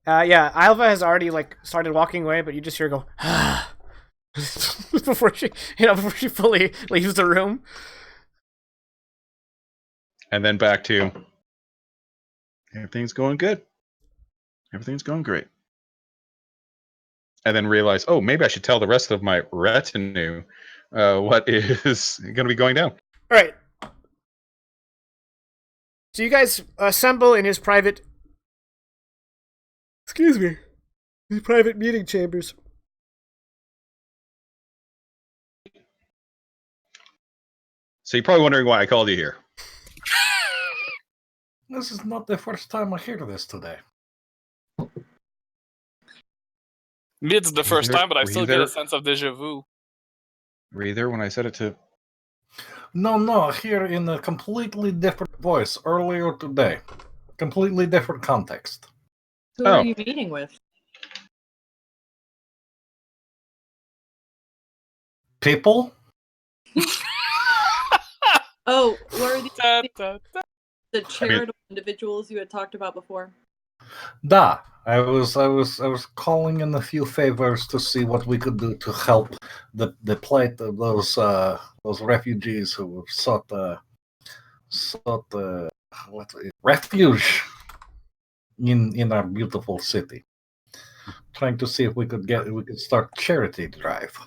Yeah, Alva has already like started walking away, but you just hear her go before she fully leaves the room. And then back to everything's going good. Everything's going great. And then realize, oh, maybe I should tell the rest of my retinue what is going to be going down. All right. So you guys assemble in his private. Excuse me. His private meeting chambers. So you're probably wondering why I called you here. This is not the first time I hear this today. It's the first time, but I Were you still get there? a sense of deja vu. Were you there when I said it to... No, here in a completely different voice earlier today. Completely different context. Who Oh. are you meeting with? People? Oh, were these Da, da, da. the charitable individuals you had talked about before? Da. I was calling in a few favors to see what we could do to help the plight of those refugees who sought refuge in our beautiful city. Trying to see if we could start charity drive.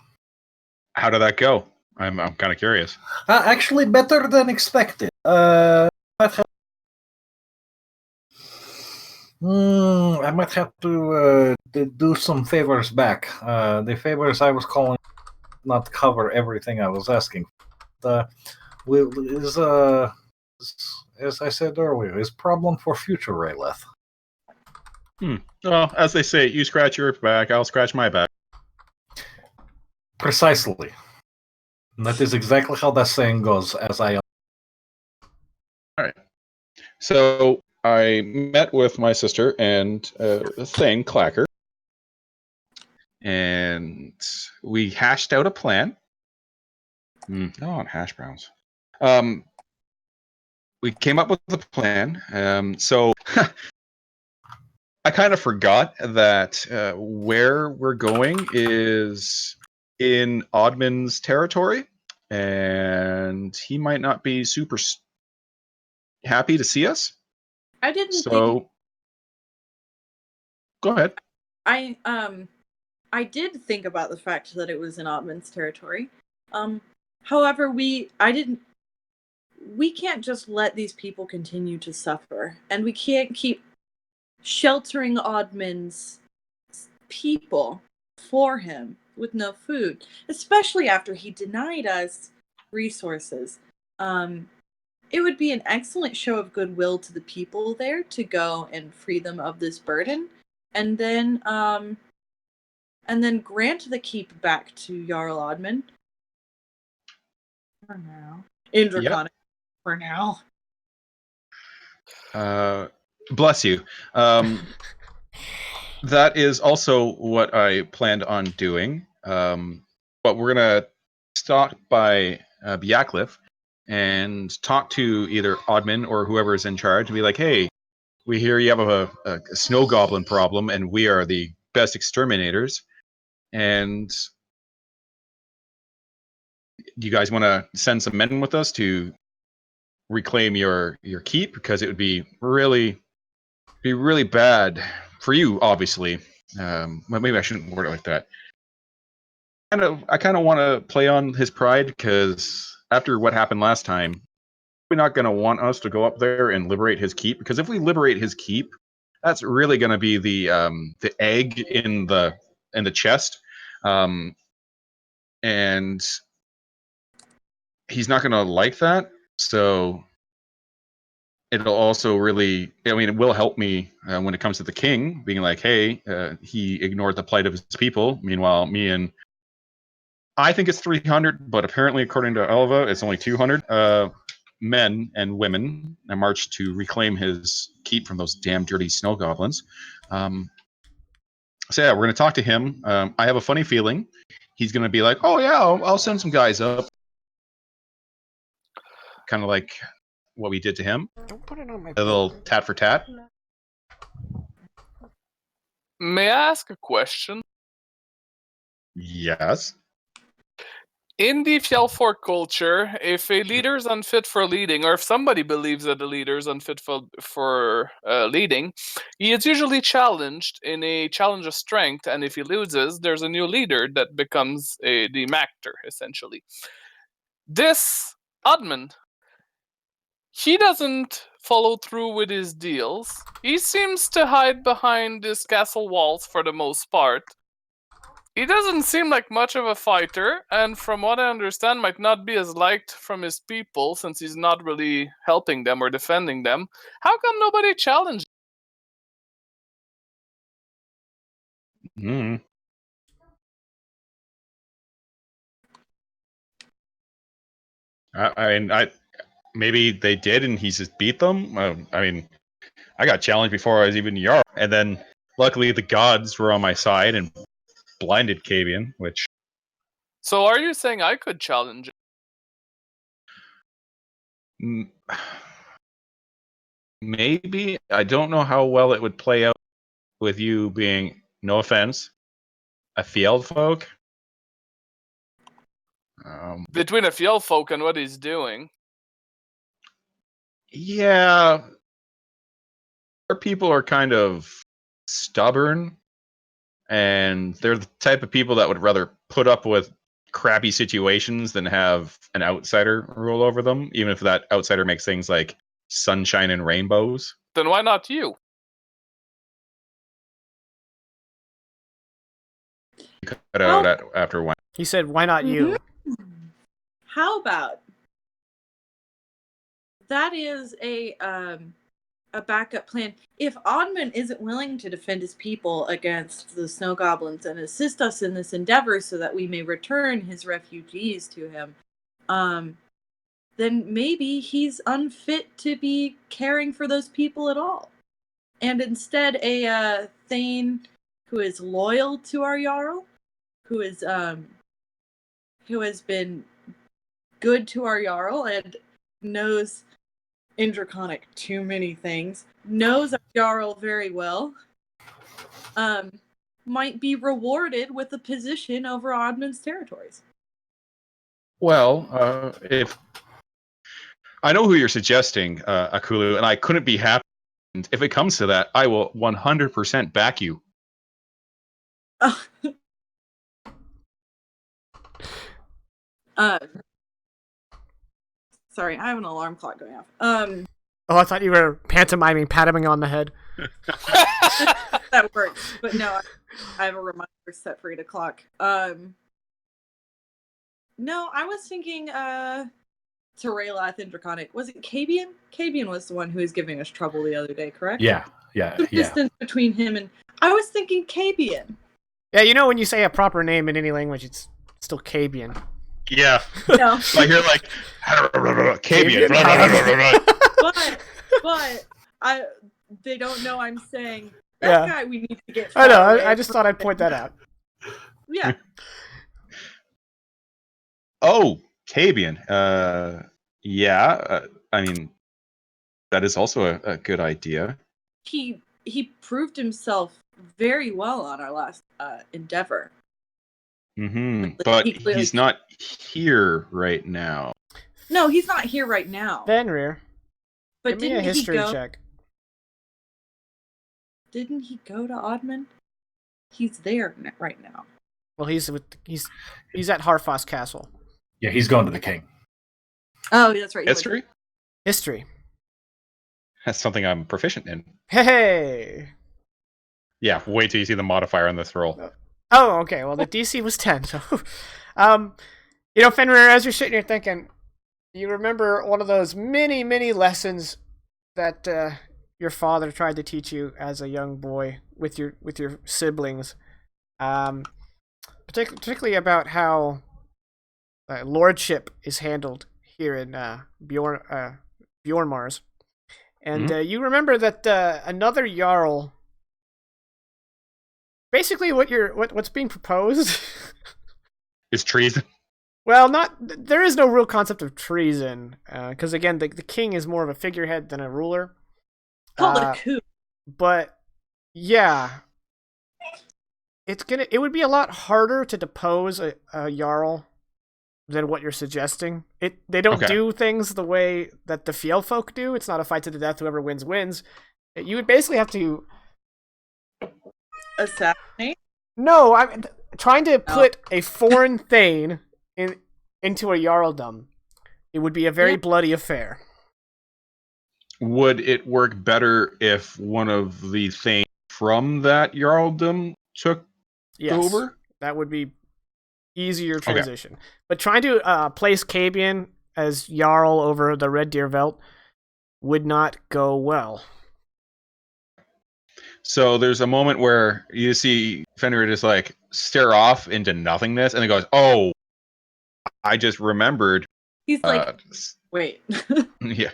How did that go? I'm kind of curious. Actually, better than expected. I might have to do some favors back. The favors I was calling not cover everything I was asking. Is as I said earlier, is problem for future Rayleth. Well, as they say, you scratch your back, I'll scratch my back. Precisely. And that is exactly how that saying goes. As I So I met with my sister and Thing Clacker, and we hashed out a plan. I don't want hash browns. We came up with a plan. So I kind of forgot that where we're going is in Oddman's territory, and he might not be super happy to see us. I didn't think So go ahead. I did think about the fact that it was in Ottman's territory. However, we can't just let these people continue to suffer, and we can't keep sheltering Oddman's people for him with no food, especially after he denied us resources. It would be an excellent show of goodwill to the people there to go and free them of this burden, and then grant the keep back to Jarl Oddman. For now. In Draconic. Yep. For now. Bless you. That is also what I planned on doing. But we're going to stop by Biakliff and talk to either Oddman or whoever is in charge and be like, hey, we hear you have a snow goblin problem, and we are the best exterminators. And you guys want to send some men with us to reclaim your keep, because it would be really bad for you, obviously. Maybe I shouldn't word it like that. I kind of want to play on his pride, because after what happened last time, we're not going to want us to go up there and liberate his keep, because if we liberate his keep, that's really going to be the egg in the chest, and he's not going to like that. So it'll also really, I mean, it will help me when it comes to the king being like, hey, he ignored the plight of his people. Meanwhile, I think it's 300, but apparently, according to Elva, it's only 200 men and women that marched to reclaim his keep from those damn dirty snow goblins. So yeah, we're going to talk to him. I have a funny feeling he's going to be like, oh yeah, I'll send some guys up. Kind of like what we did to him. Don't put it on my A little tat for tat. May I ask a question? Yes. In the Fjellfork culture, if a leader is unfit for leading, or if somebody believes that the leader is unfit for leading, he is usually challenged in a challenge of strength, and if he loses, there's a new leader that becomes the Mactor, essentially. This Oddman, he doesn't follow through with his deals. He seems to hide behind his castle walls for the most part. He doesn't seem like much of a fighter, and from what I understand, might not be as liked from his people since he's not really helping them or defending them. How come nobody challenged Mm. I maybe they did, and he just beat them. I mean, I got challenged before I was even Jarl, and then luckily the gods were on my side and blinded Kavian, which. So are you saying I could challenge Maybe. I don't know how well it would play out with you being, no offense, a field folk. between a Fjellfolk and what he's doing? Yeah. Our people are kind of stubborn, and they're the type of people that would rather put up with crappy situations than have an outsider rule over them, even if that outsider makes things like sunshine and rainbows. Then why not you? Cut out after one. He said, "Why not you?" How about that is a backup plan. If Oddman isn't willing to defend his people against the snow goblins and assist us in this endeavor so that we may return his refugees to him, then maybe he's unfit to be caring for those people at all. And instead a Thane who is loyal to our Jarl, who has been good to our Jarl and knows in Draconic too many things, knows our Jarl very well, might be rewarded with a position over Oddman's territories. Well, if I know who you're suggesting, Akulu, and I couldn't be happy. And if it comes to that, I will 100% back you. Sorry, I have an alarm clock going off. Oh, I thought you were pantomiming, patting me on the head. That works, but no, I have a reminder set for 8 o'clock. No, I was thinking Terelath in Draconic. Was it Cabian? Cabian was the one who was giving us trouble the other day, correct? Yeah. The distance between him and... I was thinking Cabian. Yeah, you know when you say a proper name in any language, it's still Cabian. Yeah. No. I hear like Cabian. but they don't know I'm saying Yeah. that guy we need to get. I know. far away I just from thought I'd him." point that out. Yeah. Oh, Cabian. Yeah. I mean, that is also a good idea. He proved himself very well on our last endeavor. Mm-hmm. Like, But he clearly- he's not here right now. No, he's not here right now. Fenrir, But give me a didn't he history go? check. Didn't he go to Oddman? He's there right now. Well, he's at Harfoss Castle. Yeah, he's going to the king. Oh, that's right. he went History? History. That's something I'm proficient in. Hey. Yeah, wait till you see the modifier on this roll. Oh, okay. Well, the DC was 10. So, Fenrir, as you're sitting here thinking, you remember one of those many, many lessons that your father tried to teach you as a young boy with your siblings, particularly about how lordship is handled here in Bjornmars. And you remember that another Jarl. Basically, what's being proposed Is treason. Well, there is no real concept of treason, because again, the king is more of a figurehead than a ruler. Call it a coup. But yeah, it would be a lot harder to depose a Jarl than what you're suggesting. They don't do things the way that the Fjell folk do. It's not a fight to the death. Whoever wins wins. You would basically have to. Assassinate? No, I'm trying to put a foreign Thane into a Jarldom. It would be a very bloody affair. Would it work better if one of the things from that Jarldom took over? That would be easier transition. But trying to place Cabian as Jarl over the Red Deer Veld would not go well. So there's a moment where you see Fenrir just like stare off into nothingness, and he goes, "Oh, I just remembered." He's like, wait. Yeah.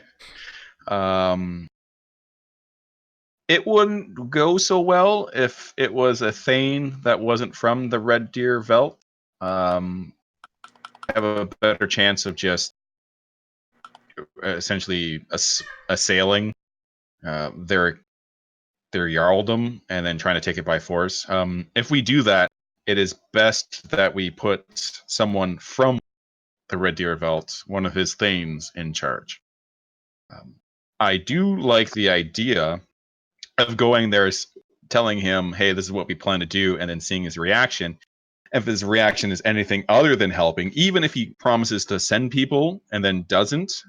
It wouldn't go so well if it was a Thane that wasn't from the Red Deer Veld. Have a better chance of just essentially assailing their Jarldom and then trying to take it by force. If we do that, it is best that we put someone from the Red Deer Veld, one of his Thanes, in charge. I do like the idea of going there, telling him, "Hey, this is what we plan to do," and then seeing his reaction, if his reaction is anything other than helping, even if he promises to send people and then doesn't,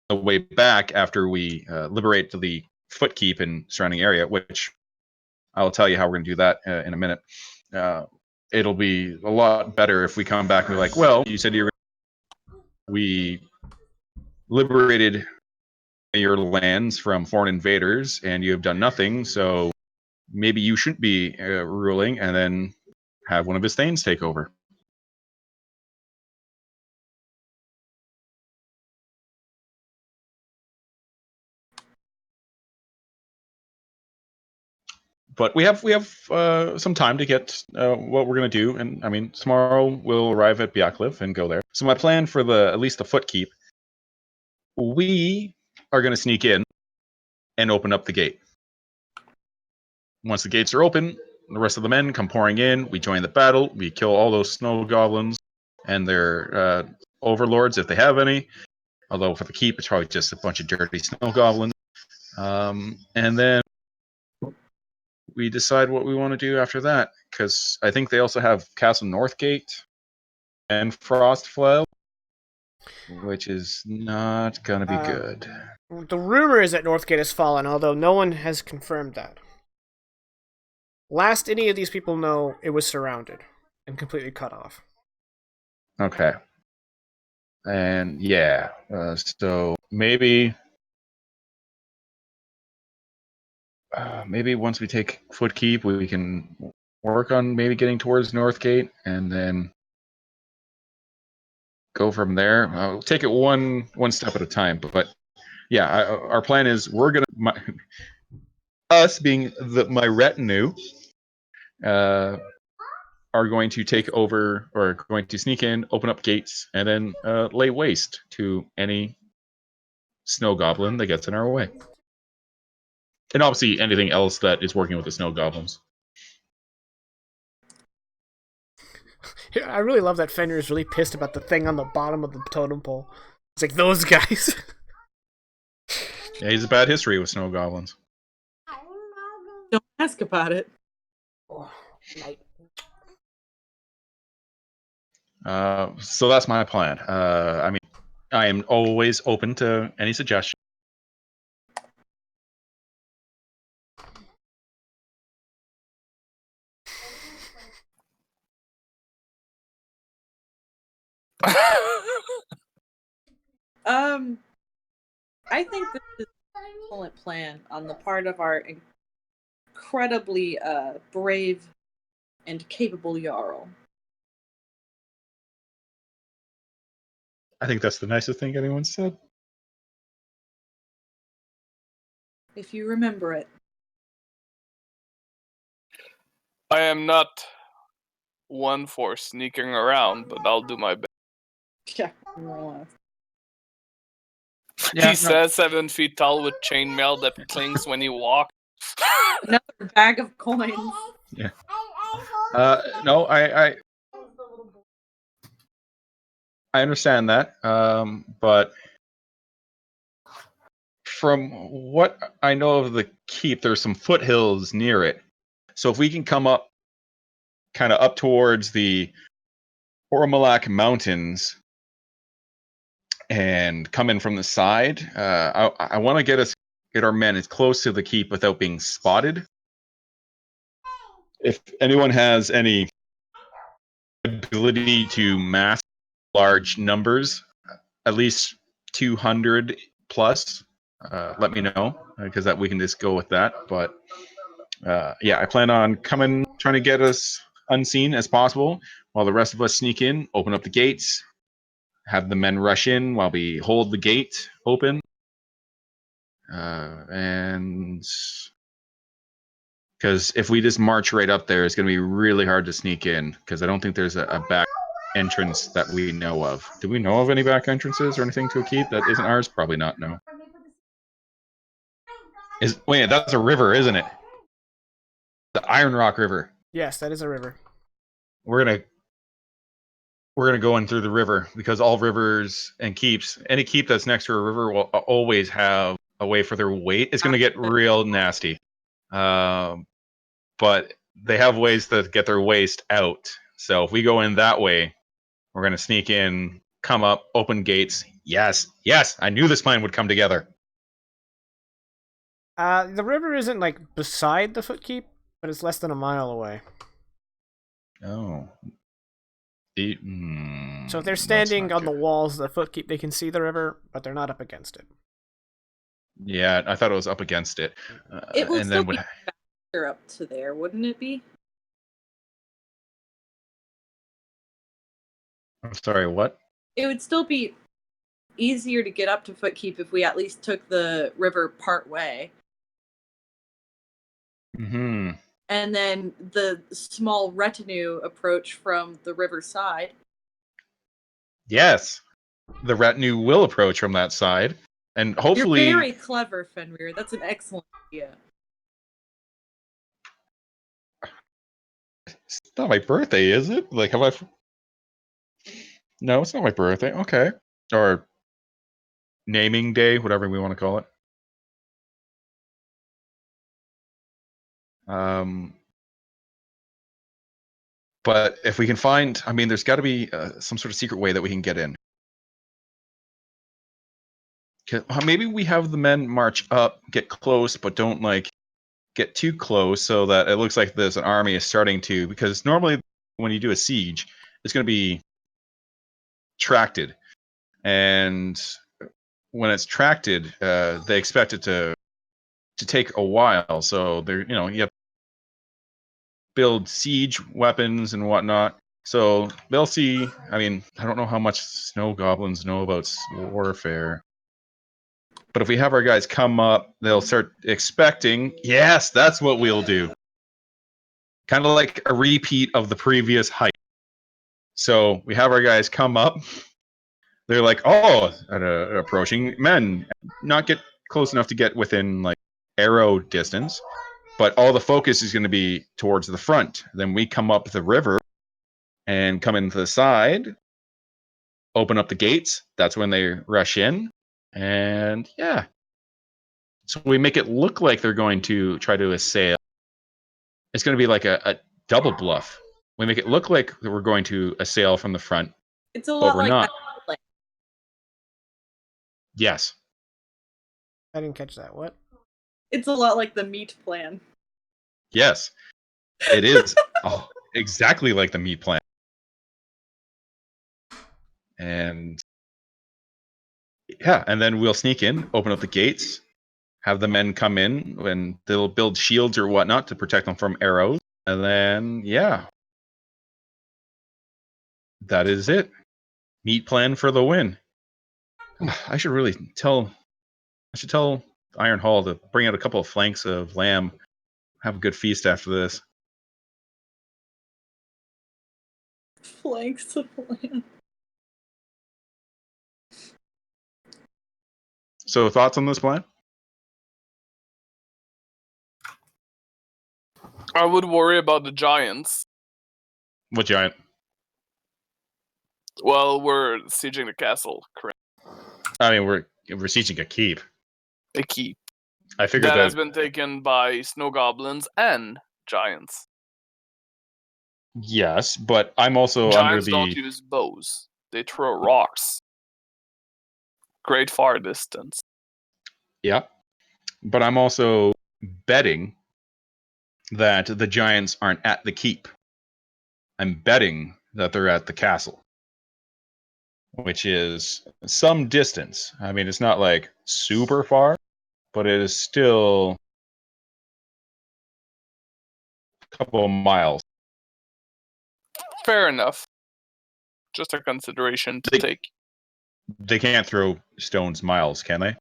the way back after we liberate the footkeep and surrounding area, which I'll tell you how we're going to do that in a minute. It'll be a lot better if we come back and be like, well, you said we liberated your lands from foreign invaders and you have done nothing, so maybe you shouldn't be ruling, and then have one of his thanes take over. But we have some time to get what we're going to do, and I mean, tomorrow we'll arrive at Beacliff and go there. So my plan for at least the footkeep, we are going to sneak in and open up the gate. Once the gates are open, the rest of the men come pouring in. We join the battle. We kill all those snow goblins and their overlords if they have any. Although for the keep, it's probably just a bunch of dirty snow goblins. And then we decide what we want to do after that, because I think they also have Castle Northgate and Frostflow, which is not going to be good. The rumor is that Northgate has fallen, although no one has confirmed that. Last any of these people know, it was surrounded and completely cut off. Okay. And yeah, so maybe once we take Footkeep, we can work on maybe getting towards Northgate and then go from there. We'll take it one step at a time. But yeah, our plan is we're gonna us being my retinue are going to take over, or going to sneak in, open up gates, and then lay waste to any snow goblin that gets in our way. And obviously anything else that is working with the snow goblins. Yeah, I really love that Fenrir is really pissed about the thing on the bottom of the totem pole. It's like, those guys. Yeah, he's a bad history with snow goblins. Don't ask about it. So that's my plan. I mean, I am always open to any suggestion. I think this is an excellent plan on the part of our incredibly brave and capable Jarl. I think that's the nicest thing anyone said. If you remember it. I am not one for sneaking around, but I'll do my best. Yeah. more or Yeah, He says 7 feet tall with chainmail that clings when he walks. less. Another bag of coins. Yeah. No, I understand that, but from what I know of the keep, there's some foothills near it. So if we can come up, kind of up towards the Ormalak Mountains and come in from the side, I want to get our men as close to the keep without being spotted. If anyone has any ability to mass large numbers, at least 200 plus, let me know, because that we can just go with that. But yeah, I plan on trying to get us unseen as possible, while the rest of us sneak in, open up the gates, have the men rush in while we hold the gate open, and because if we just march right up there, it's going to be really hard to sneak in, because I don't think there's a back entrance that we know of. Do we know of any back entrances or anything to a keep that isn't ours? Probably not, no. Wait, that's a river, isn't it? The Iron Rock River. Yes, that is a river. We're gonna go in through the river, because all rivers and keeps, any keep that's next to a river will always have a way for their weight. It's gonna get real nasty, but they have ways to get their waste out So if we go in that way, we're going to sneak in, come up, open gates. Yes, yes, I knew this plan would come together. The river isn't like beside the Footkeep, but it's less than a mile away. Oh. So if they're That's standing not on the good. walls of the Footkeep, they can see the river, but they're not up against it. Yeah, I thought it was up against it. It would and still then be faster up to there, wouldn't it be? I'm sorry, what? It would still be easier to get up to Footkeep if we at least took the river part way. Hmm. And then the small retinue approach from the riverside. Yes, the retinue will approach from that side, and hopefully, You're very clever, Fenrir. That's an excellent idea. it's not my birthday, is it? Like, have I? No, it's not my birthday. Okay, or naming day, whatever we want to call it. But if we can find, I mean, there's got to be some sort of secret way that we can get in. Maybe we have the men march up, get close, but don't like get too close, so that it looks like there's an army is starting to. Because normally, when you do a siege, it's going to be tracted, and when it's tracted, they expect it to take a while. So they're you have to build siege weapons and whatnot. So they'll see. I mean, I don't know how much snow goblins know about warfare. But if we have our guys come up, they'll start expecting, yes, that's what we'll do. Kind of like a repeat of the previous height. So we have our guys come up. They're like, oh, approaching men. Not get close enough to get within like arrow distance, but all the focus is going to be towards the front. Then we come up the river and come into the side, open up the gates. That's when they rush in. And yeah. So we make it look like they're going to try to assail. It's going to be like a double bluff. We make it look like we're going to assail from the front, It's a but lot we're like not. that. Yes. I didn't catch that. What? It's a lot like the meat plan. Yes. It is exactly like the meat plan. And yeah, and then we'll sneak in, open up the gates, have the men come in, and they'll build shields or whatnot to protect them from arrows. And then, yeah, that is it. Meat plan for the win. I should really tell Iron Hall to bring out a couple of flanks of lamb. Have a good feast after this. Flanks of land. So, thoughts on this plan? I would worry about the giants. What giant? Well, we're sieging the castle, correct? I mean, we're sieging a keep. A keep I figured that that. has been taken by snow goblins and giants. Yes, but I'm also Giants under don't the. use bows; they throw rocks. Great far distance. Yeah, but I'm also betting that the giants aren't at the keep. I'm betting that they're at the castle, which is some distance. I mean, it's not like super far, but it is still a couple of miles. Fair enough. Just a consideration to take. They can't throw stones miles, can they?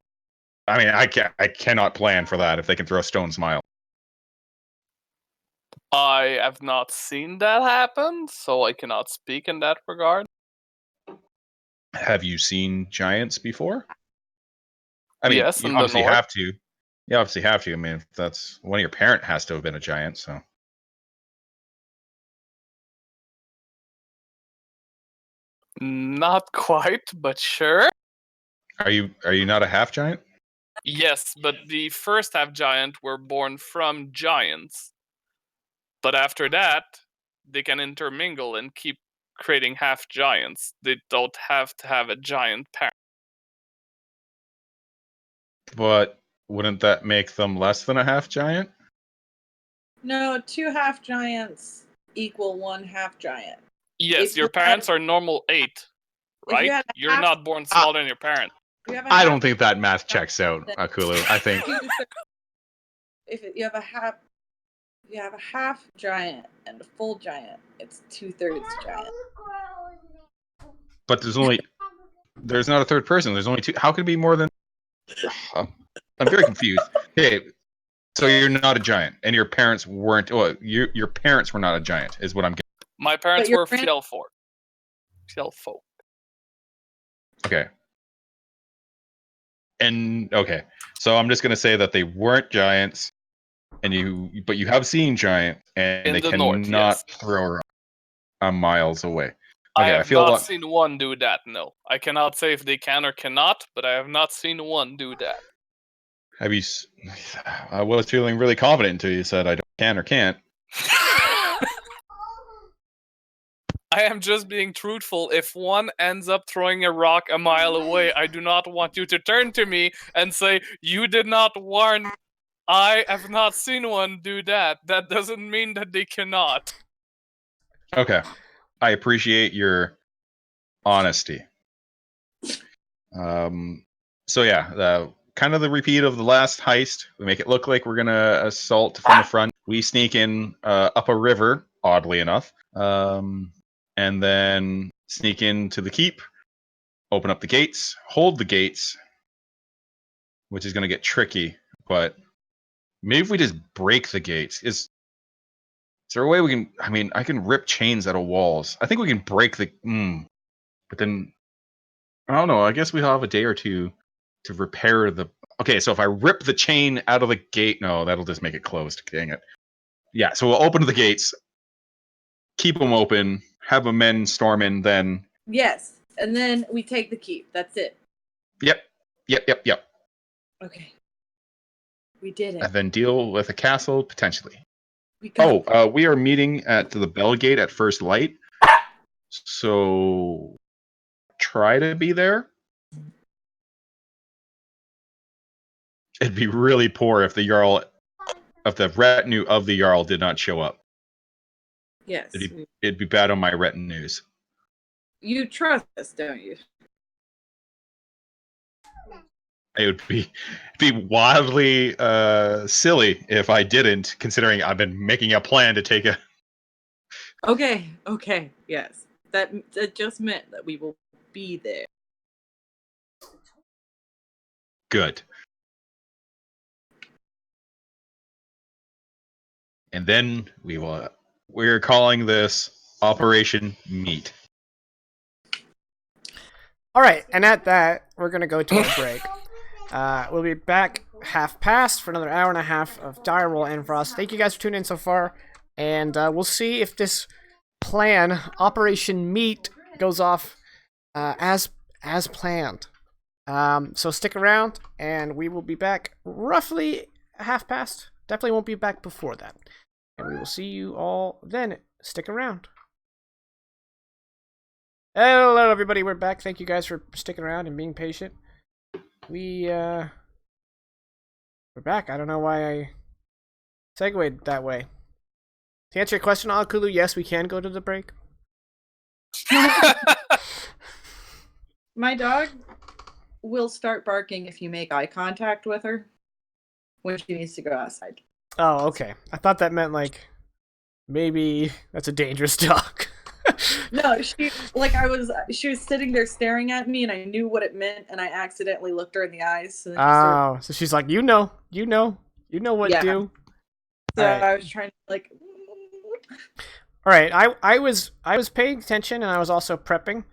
I mean, I cannot plan for that if they can throw stones miles. I have not seen that happen, so I cannot speak in that regard. Have you seen giants before? I mean, Yes, you in the obviously north. have to. You obviously have to. I mean, that's one of your parent has to have been a giant. So Not quite, but sure. are you not a half giant? Yes, but the first half giant were born from giants. But after that, they can intermingle and keep creating half giants. They don't have to have a giant parent. But wouldn't that make them less than a half giant? No, 2 half giants equal 1 half giant. Yes, If your you parents had- are normal 8, If you right? had a You're half- not born smaller than your parent. if you have a I half don't think that math checks out, Akulu. I think if you have a half, you have a half giant and a full giant. It's 2/3 giant. but there's not a third person. There's only two. How could it be more than? I'm very confused. Okay, so you're not a giant, and your parents weren't. Well, your parents were not a giant, is what I'm getting. My parents your were grand- Fjellfolk. Fjellfolk. Okay. And okay, so I'm just gonna say that they weren't giants, but you have seen giant, and In they the cannot north, yes. throw miles away. I Okay, I have feel a not lot. seen one do that, no. I cannot say if they can or cannot, but I have not seen one do that. Have you? I was feeling really confident until you said I can or can't. I am just being truthful. If one ends up throwing a rock a mile away, I do not want you to turn to me and say, "You did not warn." I have not seen one do that. That doesn't mean that they cannot. Okay, I appreciate your honesty. So yeah, kind of the repeat of the last heist. We make it look like we're gonna assault from the front. We sneak in up a river, oddly enough, and then sneak into the keep. Open up the gates, hold the gates, which is gonna get tricky. But maybe if we just break the gates, is there a way we can? I mean, I can rip chains out of walls. I think we can break the. But then I don't know. I guess we'll have a day or two to repair the. Okay, so if I rip the chain out of the gate, no, that'll just make it closed. Dang it. Yeah, so we'll open the gates, keep them open, have the men storm in, then. Yes, and then we take the keep. That's it. Yep. Okay. We did it. And then deal with a castle potentially. We got We are meeting at the bell gate at first light. So try to be there. It'd be really poor if the retinue of the Jarl did not show up. Yes. It'd be bad on my retinues. You trust us, don't you? It would be wildly silly if I didn't, considering I've been making a plan to take a. Okay, yes. That just meant that we will be there. Good. And then we're calling this Operation Meat. All right, and at that, we're gonna go to a break. We'll be back half past for another hour and a half of Dire Roll Endfrost. Thank you guys for tuning in so far, and we'll see if this plan, Operation Meat, goes off as planned. So stick around, and we will be back roughly half past. Definitely won't be back before that, and we will see you all then. Stick around. Hello, everybody. We're back. Thank you guys for sticking around and being patient. We're back. I don't know why I segued that way. To answer your question, Alakulu, yes, we can go to the break. My dog will start barking if you make eye contact with her when she needs to go outside. Oh, okay. I thought that meant, like, maybe that's a dangerous dog. No, she was sitting there staring at me, and I knew what it meant, and I accidentally looked her in the eyes. So then she started, so she's like, you know what Yeah. do. so Alright. I was trying to like. All right, I was paying attention, and I was also prepping.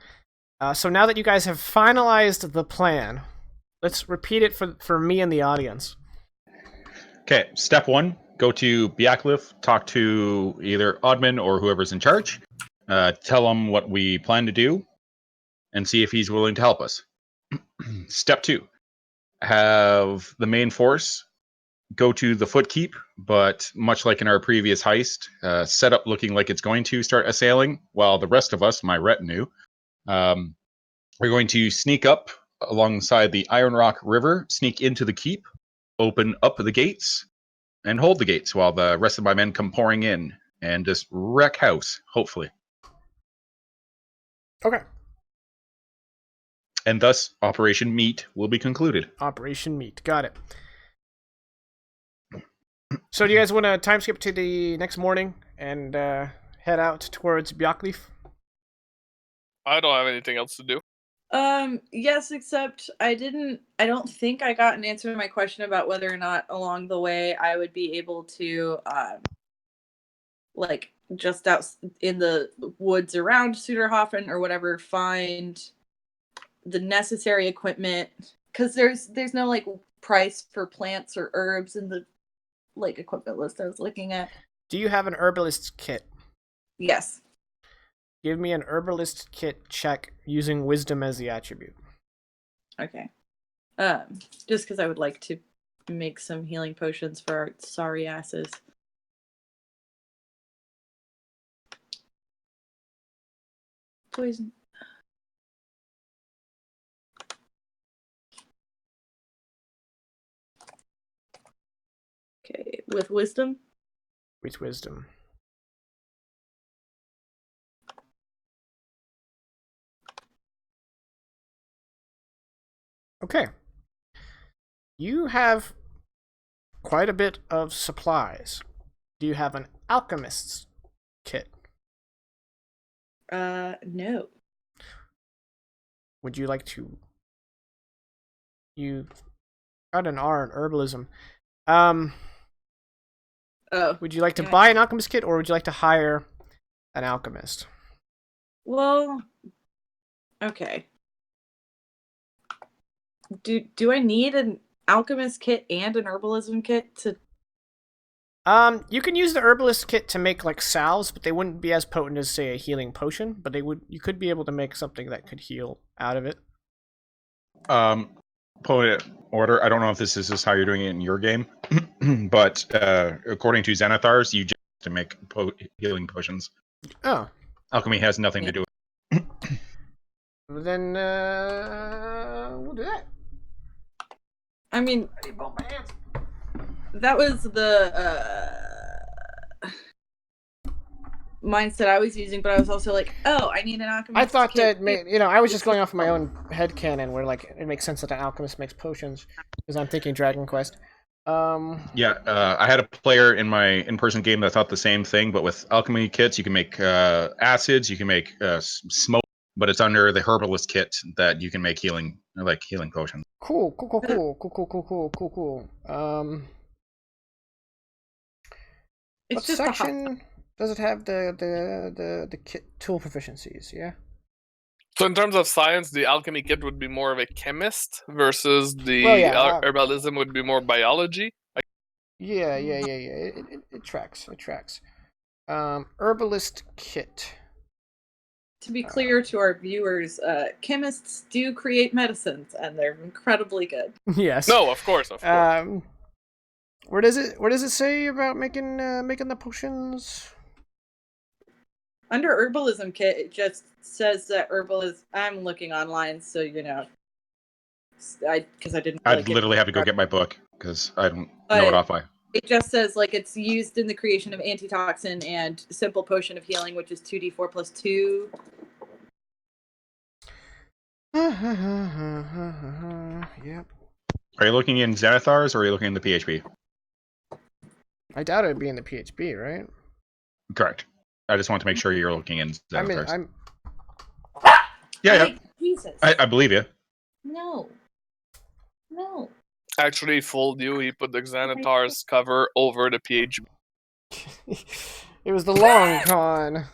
So now that you guys have finalized the plan, let's repeat it for me and the audience. Okay, step 1, go to Beacliff, talk to either Odman or whoever's in charge. Tell him what we plan to do, and see if he's willing to help us. Step 2, have the main force go to the foot keep, but much like in our previous heist, set up looking like it's going to start assailing, while the rest of us, my retinue, are going to sneak up alongside the Iron Rock River, sneak into the keep, open up the gates, and hold the gates while the rest of my men come pouring in and just wreck house, hopefully. Okay. And thus, Operation Meat will be concluded. Operation Meat. Got it. So do you guys want to time skip to the next morning and head out towards Björkleaf? I don't have anything else to do. Yes, except I don't think I got an answer to my question about whether or not along the way I would be able to, like, just out in the woods around Suderhofen or whatever, find the necessary equipment. Because there's no, like, price for plants or herbs in the, like, equipment list I was looking at. Do you have an herbalist kit? Yes. Give me an herbalist kit check using wisdom as the attribute. Okay. Just because I would like to make some healing potions for our sorry asses. Poison. Okay, with wisdom? With wisdom. Okay. You have quite a bit of supplies. Do you have an alchemist's kit? No. Would you like to... You got an R in herbalism. Oh. Would you like to yeah. buy an alchemist kit, or would you like to hire an alchemist? Well, okay. Do I need an alchemist kit and an herbalism kit to... You can use the herbalist kit to make like salves, but they wouldn't be as potent as say a healing potion, but you could be able to make something that could heal out of it. Poet order. I don't know if this is just how you're doing it in your game, but according to Xanathars, you just have to make healing potions. Oh. Alchemy has nothing to do with it. Then we'll do that. I mean, I need both my hands. that was the mindset I was using, but I was also like, oh, I need an alchemist I thought kit. that I was just going off of my own headcanon where like it makes sense that an alchemist makes potions because I'm thinking Dragon Quest. Yeah, I had a player in my in-person game that thought the same thing, but with alchemy kits, you can make acids, you can make smoke, but it's under the herbalist kit that you can make healing potions. Cool. It's What just section does it have the kit tool proficiencies? Yeah. So in terms of science, the alchemy kit would be more of a chemist versus the Well, yeah, herbalism would be more biology. Yeah. It tracks. It tracks. Herbalist kit. To be clear to our viewers, chemists do create medicines, and they're incredibly good. Yes. No, of course. Where does it say about making the potions? Under herbalism kit, it just says that herbalism. I'm looking online, so because I didn't. I'd literally have to go get my book because I don't But know it off by. it just says like it's used in the creation of antitoxin and simple potion of healing, which is 2d4 plus 2. Yep. Are you looking in Xanathars or are you looking in the PHP? I doubt it'd be in the PHP, right? Correct. I just want to make sure you're looking in Xanathars. I'm. Yeah. Jesus. I believe you. No. Actually, fooled you. He put the Xanatar's cover over the PHP. It was the long con.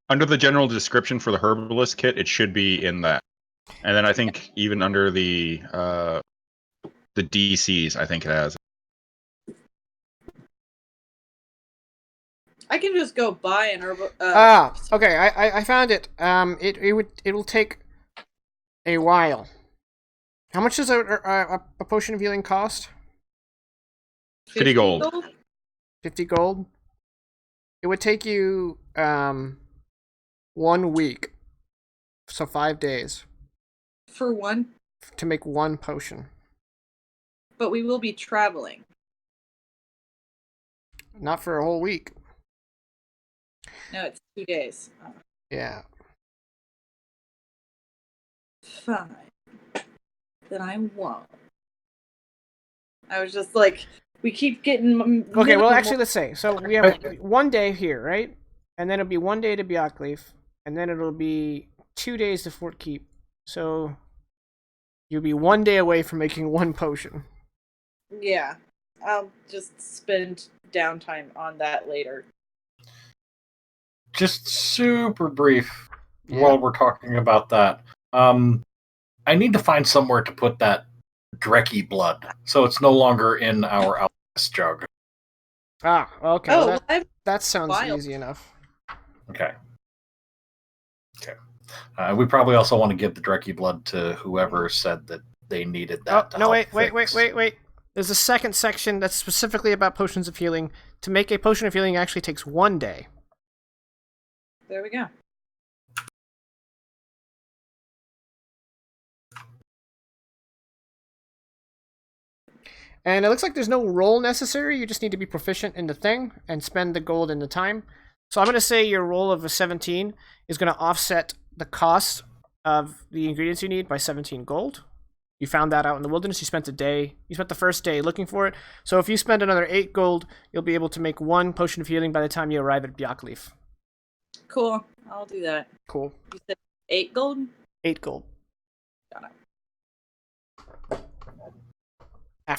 Under the general description for the herbalist kit, it should be in that. And then I think even under the DCs, I think it has. I can just go buy an herbal. Okay. I found it. It will take a while. How much does a potion of healing cost? 50 gold. 50 gold. It would take you 1 week, so 5 days, For one, to make one potion. but we will be traveling. Not for a whole week. No, it's 2 days. Oh, Yeah. fine. Then I won't. I was just like, we keep getting. Okay, well, actually, let's say. So we have 1 day here, right? And then it'll be 1 day to Bjorkleif, and then it'll be 2 days to Fort Keep. So you'll be 1 day away from making one potion. Yeah, I'll just spend downtime on that later. Just super brief while we're talking about that. I need to find somewhere to put that Drekkie blood, so it's no longer in our alchemist jug. Ah, okay. Oh, Well, that sounds wild. easy enough. Okay. We probably also want to give the Drekkie blood to whoever said that they needed that. Oh, no, wait. There's a second section that's specifically about potions of healing. To make a potion of healing actually takes 1 day. There we go. And it looks like there's no roll necessary. You just need to be proficient in the thing and spend the gold and the time. So I'm going to say your roll of a 17 is going to offset the cost of the ingredients you need by 17 gold. You found that out in the wilderness. You spent the first day looking for it. So if you spend another 8 gold, you'll be able to make one potion of healing by the time you arrive at Bjorkleif. Cool. I'll do that. Cool. You said 8 gold? 8 gold. Got it.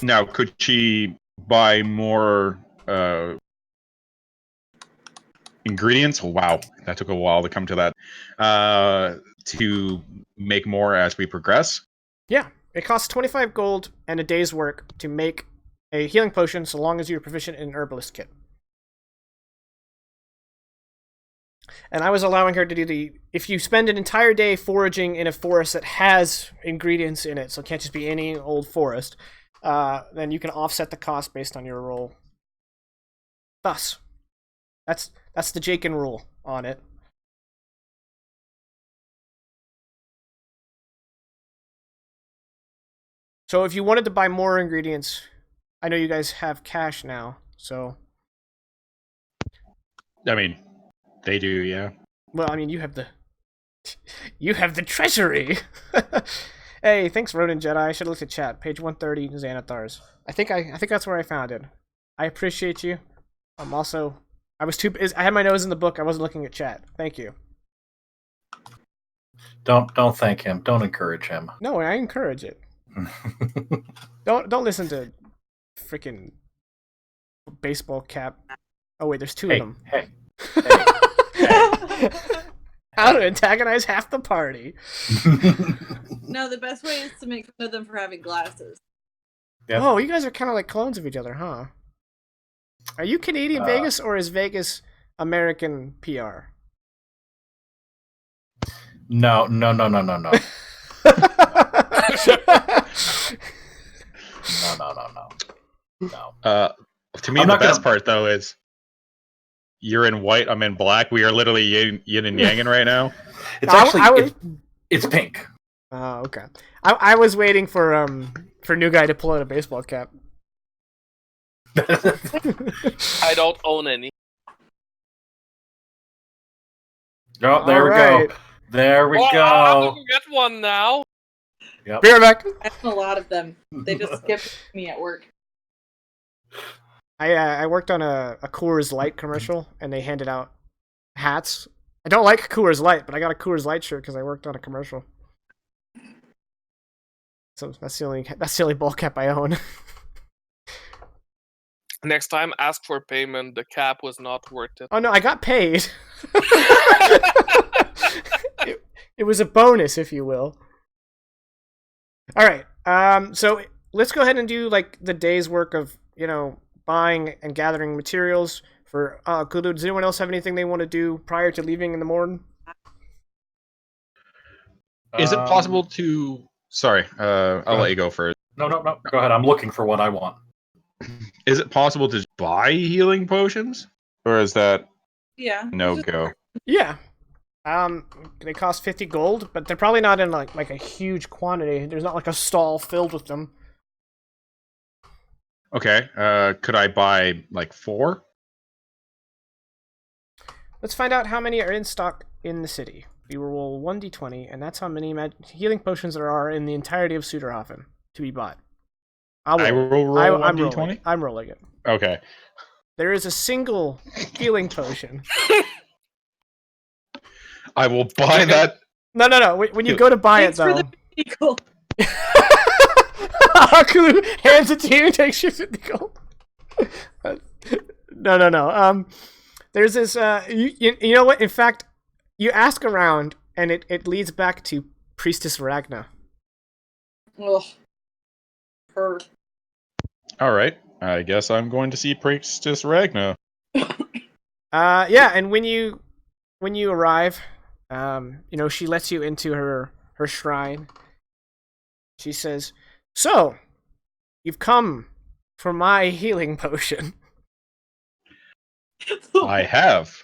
Now, could she buy more ingredients? Wow, that took a while to come to that. To make more as we progress? Yeah, it costs 25 gold and a day's work to make a healing potion so long as you're proficient in an herbalist kit. And I was allowing her to do if you spend an entire day foraging in a forest that has ingredients in it, so it can't just be any old forest, then you can offset the cost based on your roll. Thus, that's the Jakin rule on it. So if you wanted to buy more ingredients, I know you guys have cash now, so... I mean, they do, yeah. Well, I mean, you have the treasury. Hey, thanks, Ronin Jedi. I should have looked at chat. Page 130, Xanathars. I think that's where I found it. I appreciate you. I had my nose in the book. I wasn't looking at chat. Thank you. Don't thank him. Don't encourage him. No, I encourage it. Don't listen to freaking baseball cap. Oh wait, there's two of them. Hey. How to antagonize half the party. No, the best way is to make fun of them for having glasses. Yep. Oh, you guys are kind of like clones of each other, huh? Are you Canadian Vegas or is Vegas American PR? No. No. No. To me, the best part though is you're in white, I'm in black. We are literally yin and yanging right now. It's actually it's pink. Oh, okay. I was waiting for new guy to pull out a baseball cap. I don't own any. Oh, there we go. There we go. I'll get one now. Yep. Be right back. I have a lot of them. They just skipped me at work. I worked on a Coors Light commercial, and they handed out hats. I don't like Coors Light, but I got a Coors Light shirt because I worked on a commercial. So that's the only ball cap I own. Next time, ask for payment. The cap was not worth it. Oh no, I got paid. It was a bonus, if you will. All right. So let's go ahead and do like the day's work of buying and gathering materials for Kulu. Does anyone else have anything they want to do prior to leaving in the morning? Is it possible to Sorry, I'll let you go first. No. Go ahead. I'm looking for what I want. Is it possible to buy healing potions, or is that Yeah. no just- go? Yeah. They cost 50 gold, but they're probably not in like a huge quantity. There's not like a stall filled with them. Okay. Could I buy like 4? Let's find out how many are in stock in the city. We will roll 1d20, and that's how many healing potions there are in the entirety of Suderhofen to be bought. I will roll I'm 1d20? rolling it. I'm rolling it. Okay. There is a single healing potion. I will buy that. No. When you go to buy it, Thanks for though. the eagle. Haku hands it to you and takes your 50 gold. No. There's this, you know what? In fact, you ask around, and it leads back to Priestess Ragna. Ugh. Her. All right. I guess I'm going to see Priestess Ragna. Yeah, and when you arrive, she lets you into her shrine. She says, "So, you've come for my healing potion." I have.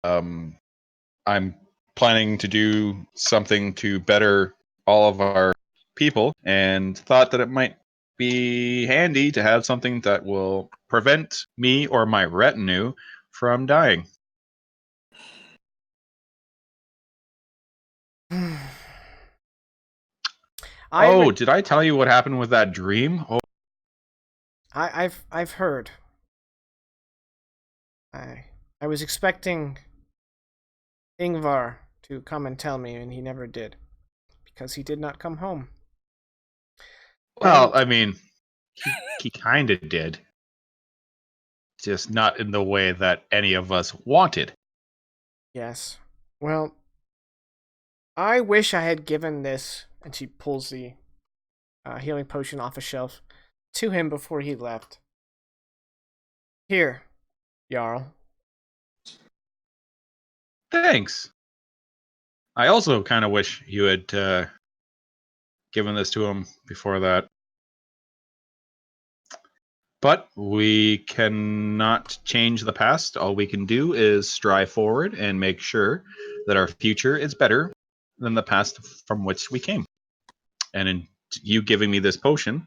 I'm planning to do something to better all of our people, and thought that it might be handy to have something that will prevent me or my retinue from dying. Did I tell you what happened with that dream? Oh, I've heard. I was expecting Ingvar to come and tell me, and he never did, because he did not come home. well, And- I mean, he kind of did. Just not in the way that any of us wanted. Yes. Well, I wish I had given this, and she pulls the healing potion off a shelf, to him before he left. Here, Jarl. Thanks. I also kind of wish you had given this to him before that. But we cannot change the past. All we can do is strive forward and make sure that our future is better than the past from which we came. And in you giving me this potion,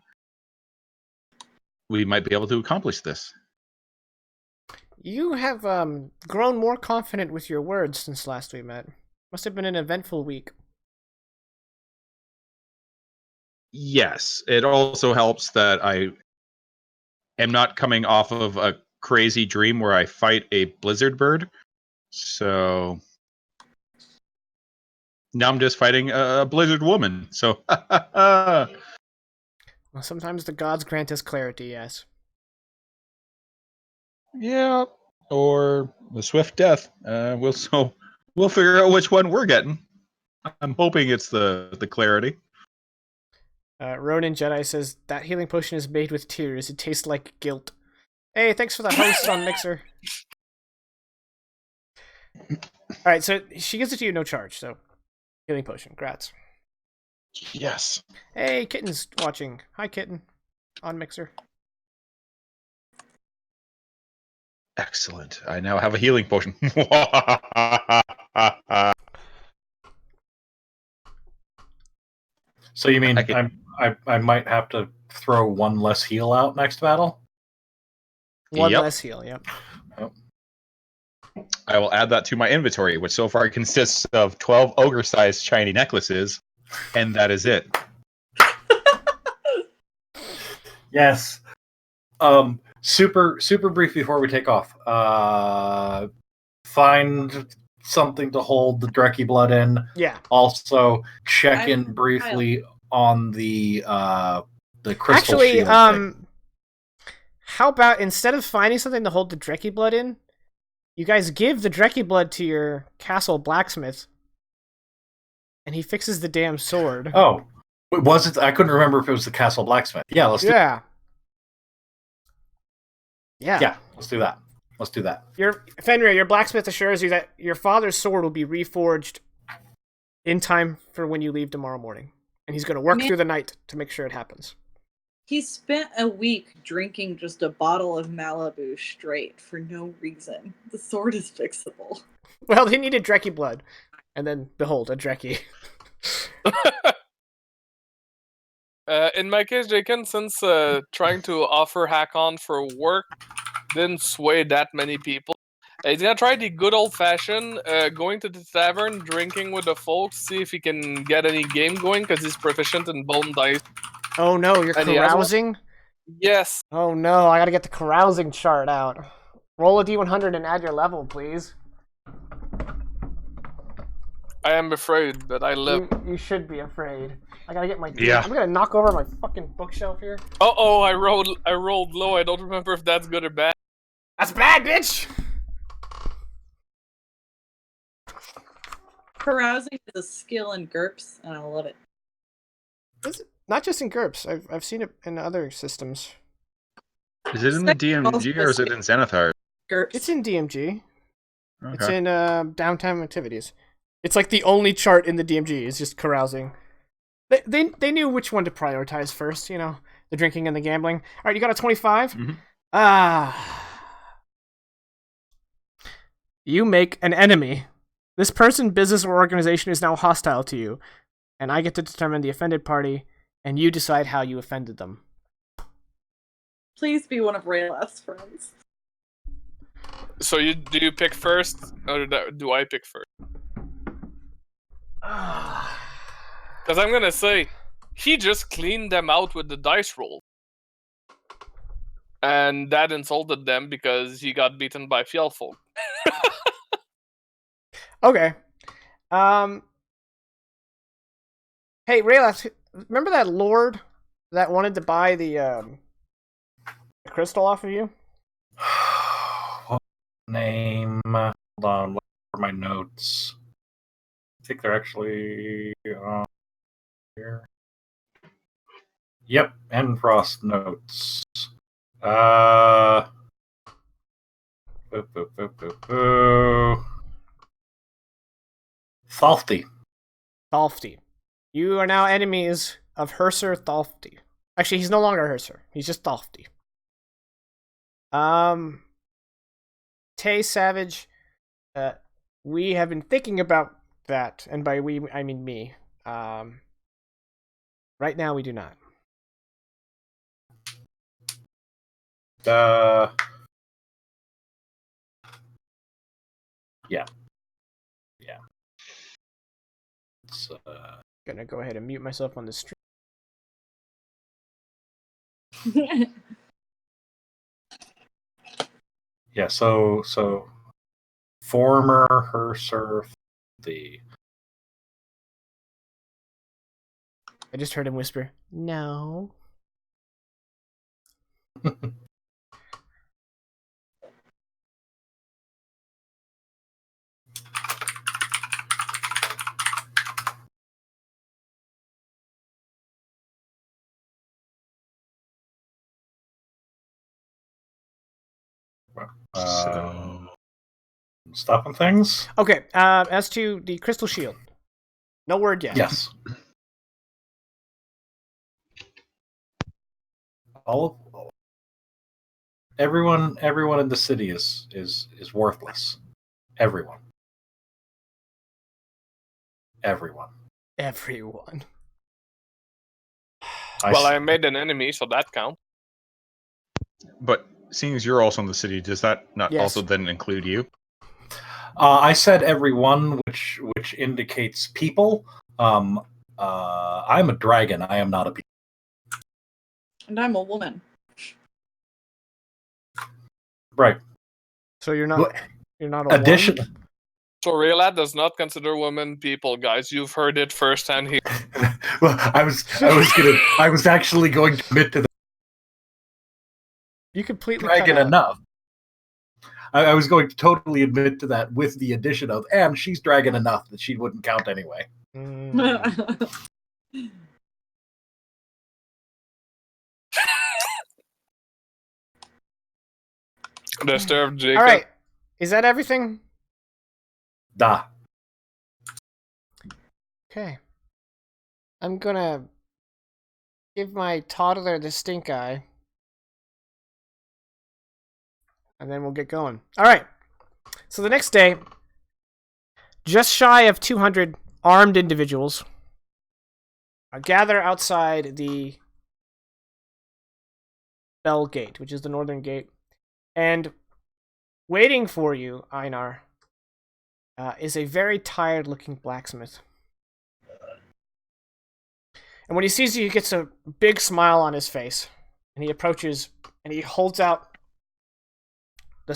we might be able to accomplish this. You have grown more confident with your words since last we met. Must have been an eventful week. Yes, it also helps that I am not coming off of a crazy dream where I fight a blizzard bird. So now I'm just fighting a blizzard woman. So Well, sometimes the gods grant us clarity, yes. yeah, or the swift death. We'll figure out which one we're getting. I'm hoping it's the clarity. Ronin Jedi says, that healing potion is made with tears. It tastes like guilt. Hey, thanks for the host on Mixer. Alright, so she gives it to you no charge, so healing potion. Grats. Yes. Hey, Kitten's watching. Hi, Kitten. On Mixer. Excellent. I now have a healing potion. So you mean Okay. I might have to throw one less heal out next battle? One Yep. less heal, yep. I will add that to my inventory, which so far consists of 12 ogre-sized shiny necklaces, and that is it. Yes. Super brief before we take off. Find something to hold the Drekky blood in. Yeah. Also, check in briefly on the crystal Actually, shield thing. how about instead of finding something to hold the Drekky blood in, you guys give the Drekky blood to your castle blacksmith, and he fixes the damn sword. Oh, was it? I couldn't remember if it was the castle blacksmith. Yeah, let's do. Yeah. Yeah, let's do that. Let's do that. Fenrir, your blacksmith assures you that your father's sword will be reforged in time for when you leave tomorrow morning. and he's going to work Man. through the night to make sure it happens. He spent a week drinking just a bottle of Malibu straight for no reason. The sword is fixable. Well, they needed Dreki blood, and then behold, a Dreki. In my case, Jaken, since trying to offer Hakon for work didn't sway that many people, he's gonna try the good old-fashioned going to the tavern, drinking with the folks, see if he can get any game going, because he's proficient in bone dice. Oh no, you're And he has one? carousing? Yes, Oh no, I gotta get the carousing chart out. Roll a d100 and add your level, please. I am afraid, but I live. You should be afraid. I gotta get my. Yeah. I'm gonna knock over my fucking bookshelf here. Oh, I rolled low. I don't remember if that's good or bad. That's bad, bitch. Carousing is a skill in GURPS, and I love it. Is it? Not just in GURPS. I've seen it in other systems. Is it in the DMG or is it in Xanathar? GURPS. It's in DMG. Okay. It's in downtime activities. It's like the only chart in the DMG is just carousing. They knew which one to prioritize first, you know, the drinking and the gambling. All right, you got a 25. Mhm. You make an enemy. This person, business, or organization is now hostile to you, and I get to determine the offended party, and you decide how you offended them. Please be one of Rayla's friends. So do you pick first, or do I pick first? Because I'm gonna say, he just cleaned them out with the dice roll. And that insulted them because he got beaten by Fjellfolk. Okay. Hey, Rayla, remember that lord that wanted to buy the crystal off of you? What name? Hold on, look for my notes. I think they're actually here. Yep, Endfrost notes. Thalfty. Thalfty. You are now enemies of Herser Thalfty. Actually, he's no longer Herser. He's just Thalfty. Tay Savage, we have been thinking about that, and by we, I mean me. Right now, we do not. Yeah. It's, Gonna go ahead and mute myself on the stream. yeah, so former Herser the I just heard him whisper, "No." So stopping things. Okay. As to the crystal shield, no word yet. Yes. Everyone in the city is worthless. Everyone. Everyone. Well, I made an enemy, so that counts. but seeing as you're also in the city, does that not Yes. also then include you? I said everyone, which indicates people. I'm a dragon. I am not a people. And I'm a woman. Right. So you're not. What? You're not a Addition. one? So Relat does not consider women people, guys. You've heard it firsthand here. Well, I was actually going to admit to the You completely dragon cut out. enough. I was going to totally admit to that with the addition of, and she's dragon enough that she wouldn't count anyway. Disturbed Jacob. All right. Is that everything? Da. Okay. I'm gonna give my toddler the stink eye. And then we'll get going. Alright. So the next day, just shy of 200 armed individuals gather outside the Bell Gate, which is the northern gate. And waiting for you, Einar, is a very tired-looking blacksmith. And when he sees you, he gets a big smile on his face. And he approaches, and he holds out the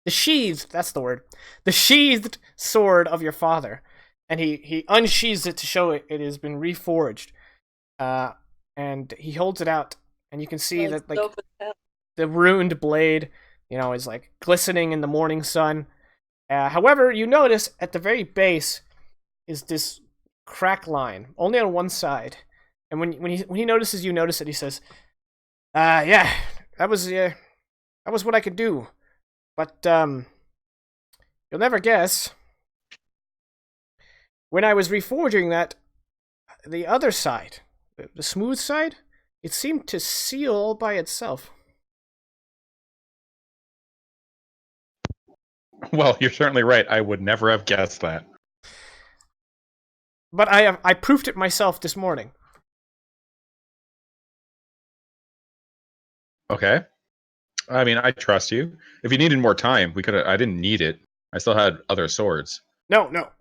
sheathed, that's the word. The sheathed sword of your father. And he unsheathes it to show it has been reforged. And he holds it out, and you can see that like the ruined blade, is like glistening in the morning sun. However, you notice at the very base is this crack line, only on one side. And when he notices you notice it, he says, "Yeah, that was what I could do, but you'll never guess. When I was reforging that, the other side, the smooth side, it seemed to seal by itself." Well, you're certainly right. I would never have guessed that. But I proofed it myself this morning. Okay. I mean, I trust you. If you needed more time, we could. I didn't need it. I still had other swords. No.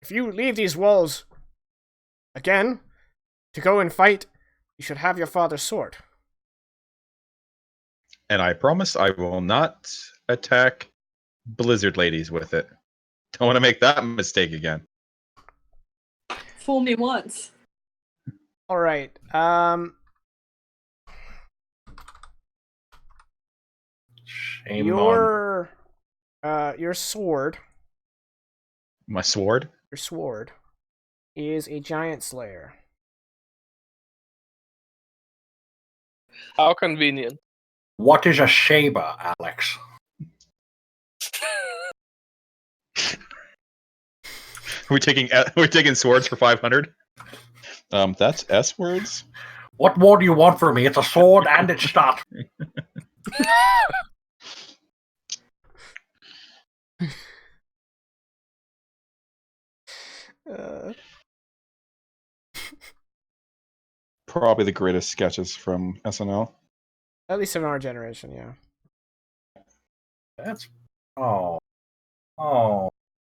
If you leave these walls again to go and fight, you should have your father's sword. And I promise I will not attack blizzard ladies with it. Don't want to make that mistake again. Fool me once. All right. Shame on. Your sword. My sword? Your sword is a giant slayer. How convenient. What is a Shaba, Alex? We're taking swords for 500. That's S words. What more do you want from me? It's a sword and it's stat. Probably the greatest sketches from SNL. At least in our generation, yeah. That's oh,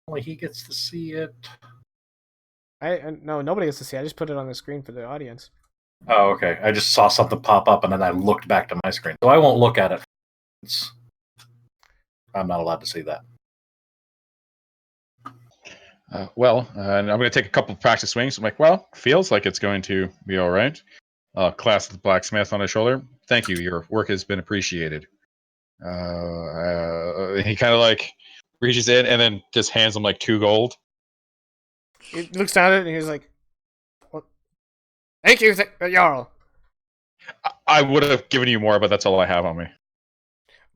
only he gets to see it. No, nobody gets to see. I just put it on the screen for the audience. Oh, okay. I just saw something pop up and then I looked back to my screen, so I won't look at it. I'm not allowed to see that. And I'm going to take a couple of practice swings. I'm like, well, feels like it's going to be all right. Clasp the blacksmith on his shoulder. Thank you. Your work has been appreciated. He kind of like reaches in and then just hands him like 2 gold. He looks at it and he's like, well, "Thank you, Jarl." I would have given you more, but that's all I have on me.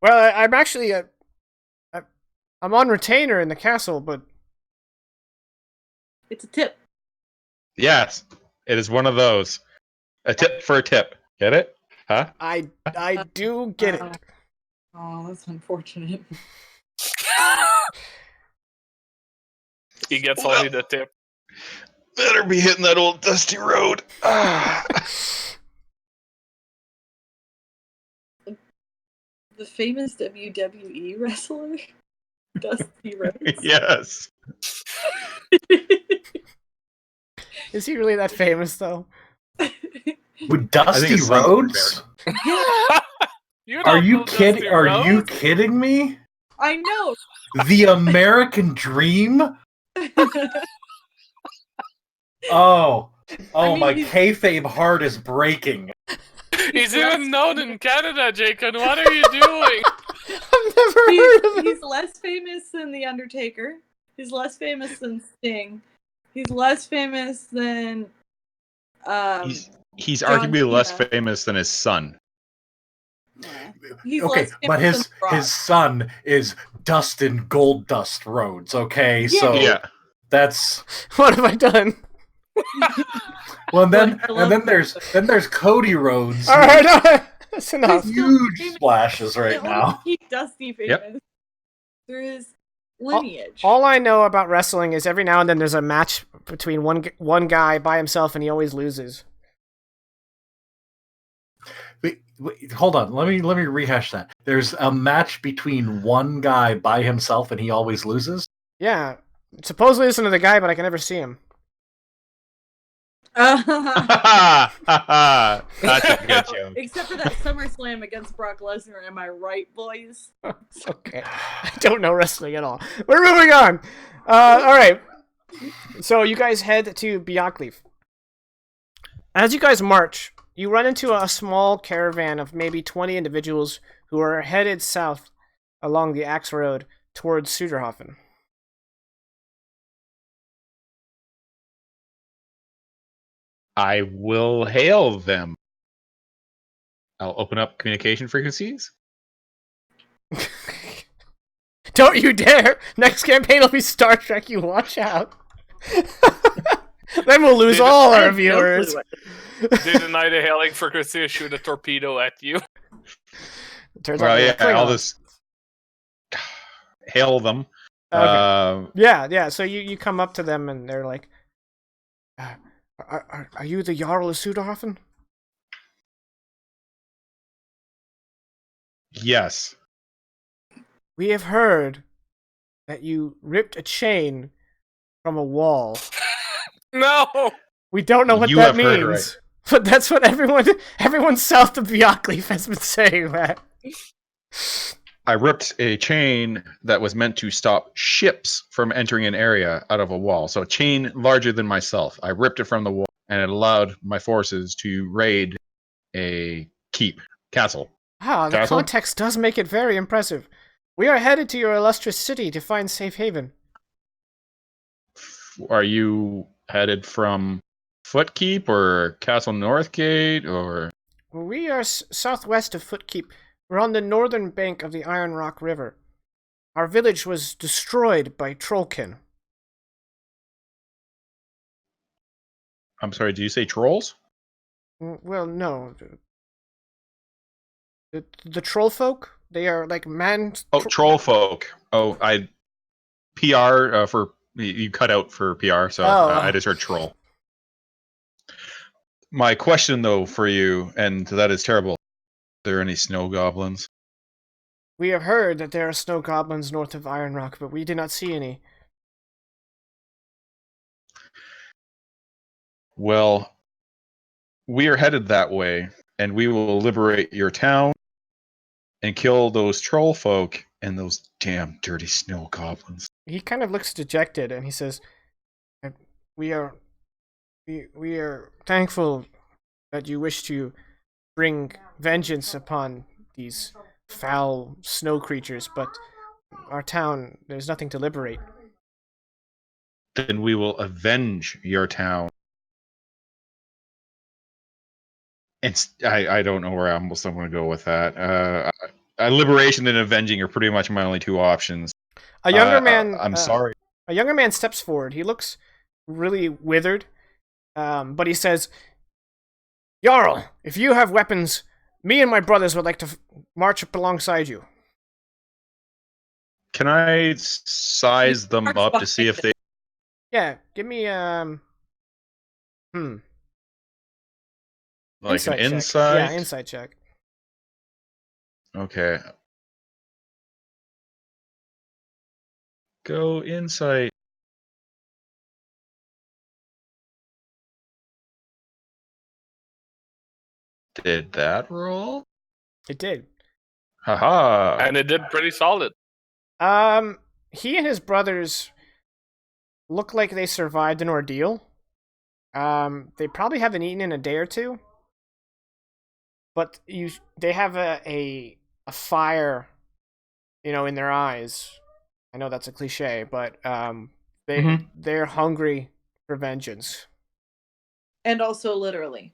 Well, I'm actually I'm on retainer in the castle, but It's a tip. Yes, it is one of those. A tip for a tip. Get it? Huh? I do get it. Oh, that's unfortunate. He gets only the tip. Better be hitting that old dusty road. The famous WWE wrestler, Dusty Rhodes. Yes. Is he really that famous though? With Dusty his son's Rhodes? You Are don't you know kidding? Dusty Are you Rhodes? kidding me? I know. The American Dream? Oh, I mean, my he's- kayfabe heart is breaking. He's even known in Canada, Jacob. What are you doing? I've never heard of him. He's less famous than The Undertaker. He's less famous than Sting. He's less famous than He's John arguably less Cena. famous than his son. He's Okay, less but famous than Rock. his son is Dustin Gold Dust Rhodes. Okay, Yeah. so Yeah. That's What have I done? well. Then I love and then there's Cody Rhodes. All right, all right. That's enough. Huge splashes right They now. only keep Dusty famous through his lineage. All I know about wrestling is every now and then there's a match between one guy by himself, and he always loses. Wait, hold on. Let me rehash that. There's a match between one guy by himself, and he always loses. Yeah, supposedly it's another guy, but I can never see him. That's a good joke. Except for that SummerSlam against Brock Lesnar, am I right, boys? Okay, I don't know wrestling at all. We're moving on. All right. So you guys head to Bjorkleaf. As you guys march, you run into a small caravan of maybe 20 individuals who are headed south along the Axe Road towards Suderhofen. I will hail them. I'll open up communication frequencies. Don't you dare! Next campaign will be Star Trek, you watch out. Then we'll lose all I our have no viewers. clue. They deny the hailing frequency, shoot a torpedo at you. Turns out Well, they're yeah, Klingons. I'll just hail them. Okay. Yeah. So you come up to them and they're like, "Are you the Jarl of Suderhofen?" Yes. We have heard that you ripped a chain from a wall. No! We don't know what You that have heard means, but that's what everyone south of Bjorkleaf has been saying. That I ripped a chain that was meant to stop ships from entering an area out of a wall. So a chain larger than myself. I ripped it from the wall, and it allowed my forces to raid a castle. the Castle? context does make it very impressive. We are headed to your illustrious city to find safe haven. Are you headed from Footkeep or Castle Northgate or? We are southwest of Footkeep. We're on the northern bank of the Iron Rock River. Our village was destroyed by Trollkin. I'm sorry, did you say trolls? Well, no. The troll folk? They are like man... Oh, troll folk. Oh, I PR for you cut out for PR, so I just heard troll. My question though for you, and that is terrible. Are there any snow goblins? We have heard that there are snow goblins north of Iron Rock, but we did not see any. Well, we are headed that way, and we will liberate your town and kill those troll folk and those damn dirty snow goblins. He kind of looks dejected, and he says, we are thankful that you wish to bring vengeance upon these foul snow creatures, but our town, there's nothing to liberate. Then we will avenge your town. And I don't know where I'm going to go with that. Liberation and avenging are pretty much my only two options. A younger man. I'm sorry. A younger man steps forward. He looks really withered, but he says, "Jarl, if you have weapons, me and my brothers would like to march up alongside you." Can I size them up to see if they? Yeah, give me Like an check. insight? Yeah, insight check. Okay. Go insight. Did that roll? It did. Haha. And it did pretty solid. He and his brothers look like they survived an ordeal. They probably haven't eaten in a day or two. But they have a fire, in their eyes. I know that's a cliche, but they're hungry for vengeance. And also literally.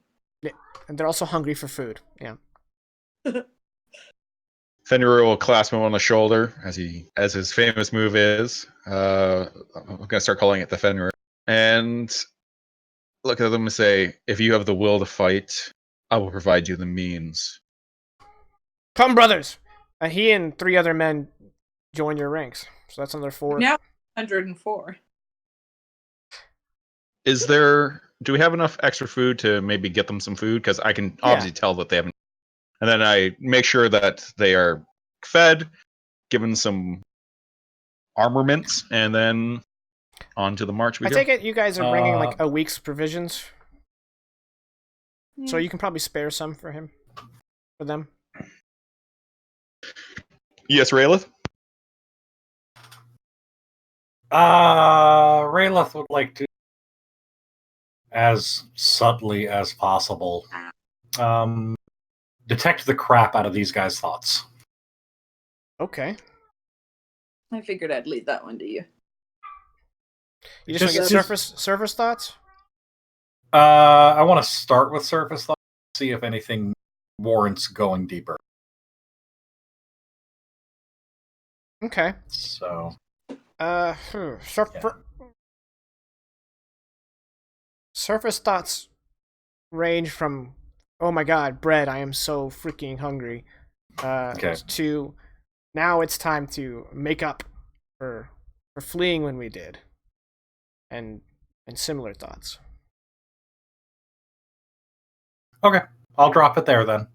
And they're also hungry for food. Yeah. Fenrir will clasp him on the shoulder as his famous move is. I'm gonna start calling it the Fenrir, and look at them and say, "If you have the will to fight, I will provide you the means." Come, brothers! And he and 3 other men join your ranks. So that's another 4. Now 104. Do we have enough extra food to maybe get them some food? Because I can obviously tell that they haven't. And then I make sure that they are fed, given some armaments, and then on to the march we I go. take it you guys are bringing like a week's provisions. So Yeah. you can probably spare some for them. Yes, Raylith? Raylith would like to, as subtly as possible, detect the crap out of these guys' thoughts. Okay. I figured I'd leave that one to you. You just want to get surface thoughts? I want to start with surface thoughts, see if anything warrants going deeper. Okay. So, surface thoughts range from, oh my god, bread, I am so freaking hungry, to now it's time to make up for fleeing when we did, and similar thoughts. okay, I'll drop it there then.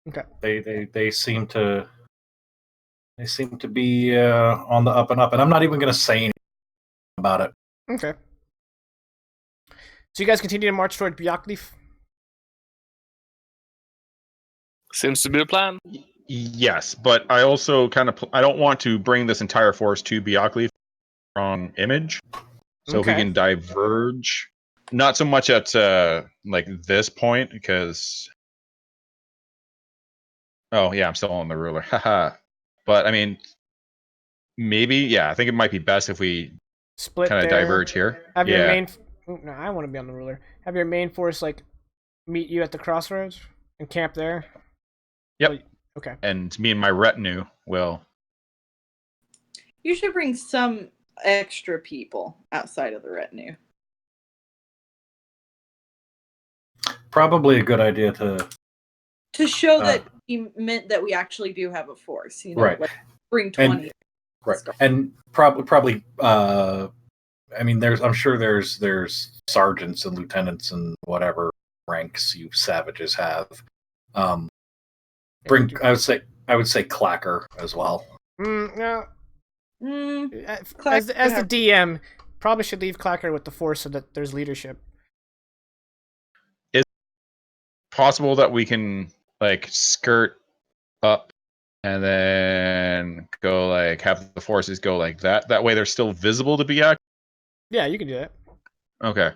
Okay. They seem to be on the up and up, and I'm not even going to say anything about it. Okay. So you guys continue to march toward Bjorkleaf? Seems to be the plan. Yes, but I also I don't want to bring this entire force to Bjorkleaf from image. So if we can diverge, not so much at like this point, because oh yeah, I'm still on the ruler. Haha. But I mean, maybe I think it might be best if we Split kind of there. diverge here. Have your main. No, I want to be on the ruler. Have your main force like meet you at the crossroads and camp there. Yep. Oh, okay. And me and my retinue will. You should bring some extra people outside of the retinue. Probably a good idea to show that he meant that we actually do have a force. You know, right. like bring 20. Right, and probably. I mean, I'm sure there's sergeants and lieutenants and whatever ranks you savages have. I would say Clacker as well. No. Clacker As the DM, probably should leave Clacker with the force so that there's leadership. Is it possible that we can like skirt up and then go like have the forces go like that? That way they're still visible to Biak? Yeah, you can do that. Okay.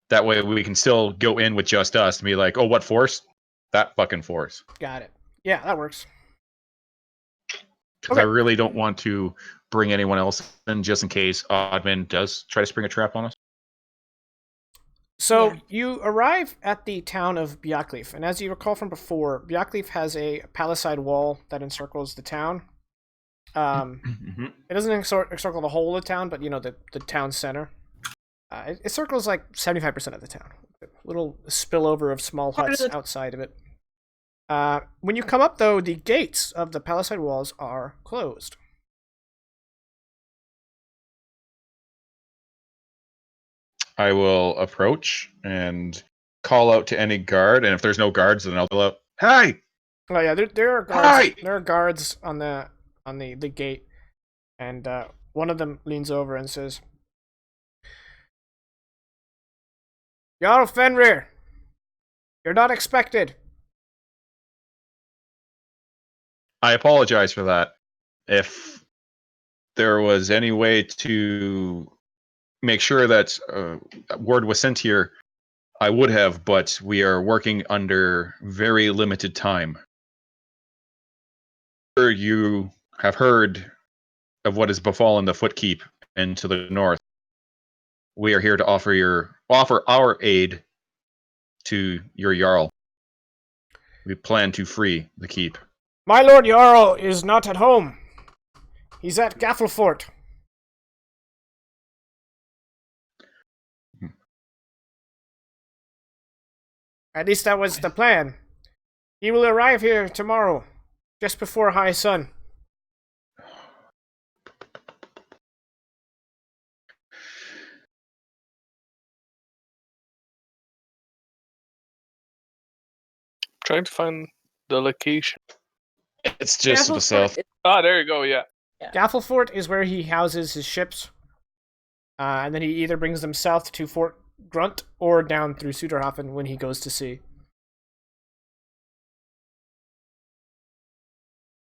That way we can still go in with just us and be like, oh, what force? That fucking force. Got it. Yeah, that works. Because I really don't want to bring anyone else in just in case Oddman does try to spring a trap on us. So you arrive at the town of Bjorkleaf, and as you recall from before, Bjorkleaf has a palisade wall that encircles the town. It doesn't encircle the whole of the town, but you know the town center. It circles like 75% of the town. A little spillover of small huts outside of it. When you come up, though, the gates of the palisade walls are closed. I will approach and call out to any guard, and if there's no guards, then I'll call out, "Hey!" Oh yeah, there are guards. Hi! There are guards on the gate, and one of them leans over and says, "Jarl Fenrir, you're not expected." I apologize for that. If there was any way to make sure that word was sent here, I would have, but we are working under very limited time. You have heard of what has befallen the Footkeep and to the north. We are here to offer our aid to your Jarl. We plan to free the keep. My Lord Jarl is not at home. He's at Gaffelfort. At least that was the plan. He will arrive here tomorrow, just before high sun. Trying to find the location. It's just to the Gaffelfort south. is- Ah, there you go. Yeah. Gaffelfort is where he houses his ships, and then he either brings them south to Fort Grunt or down through Suderhafen when he goes to sea.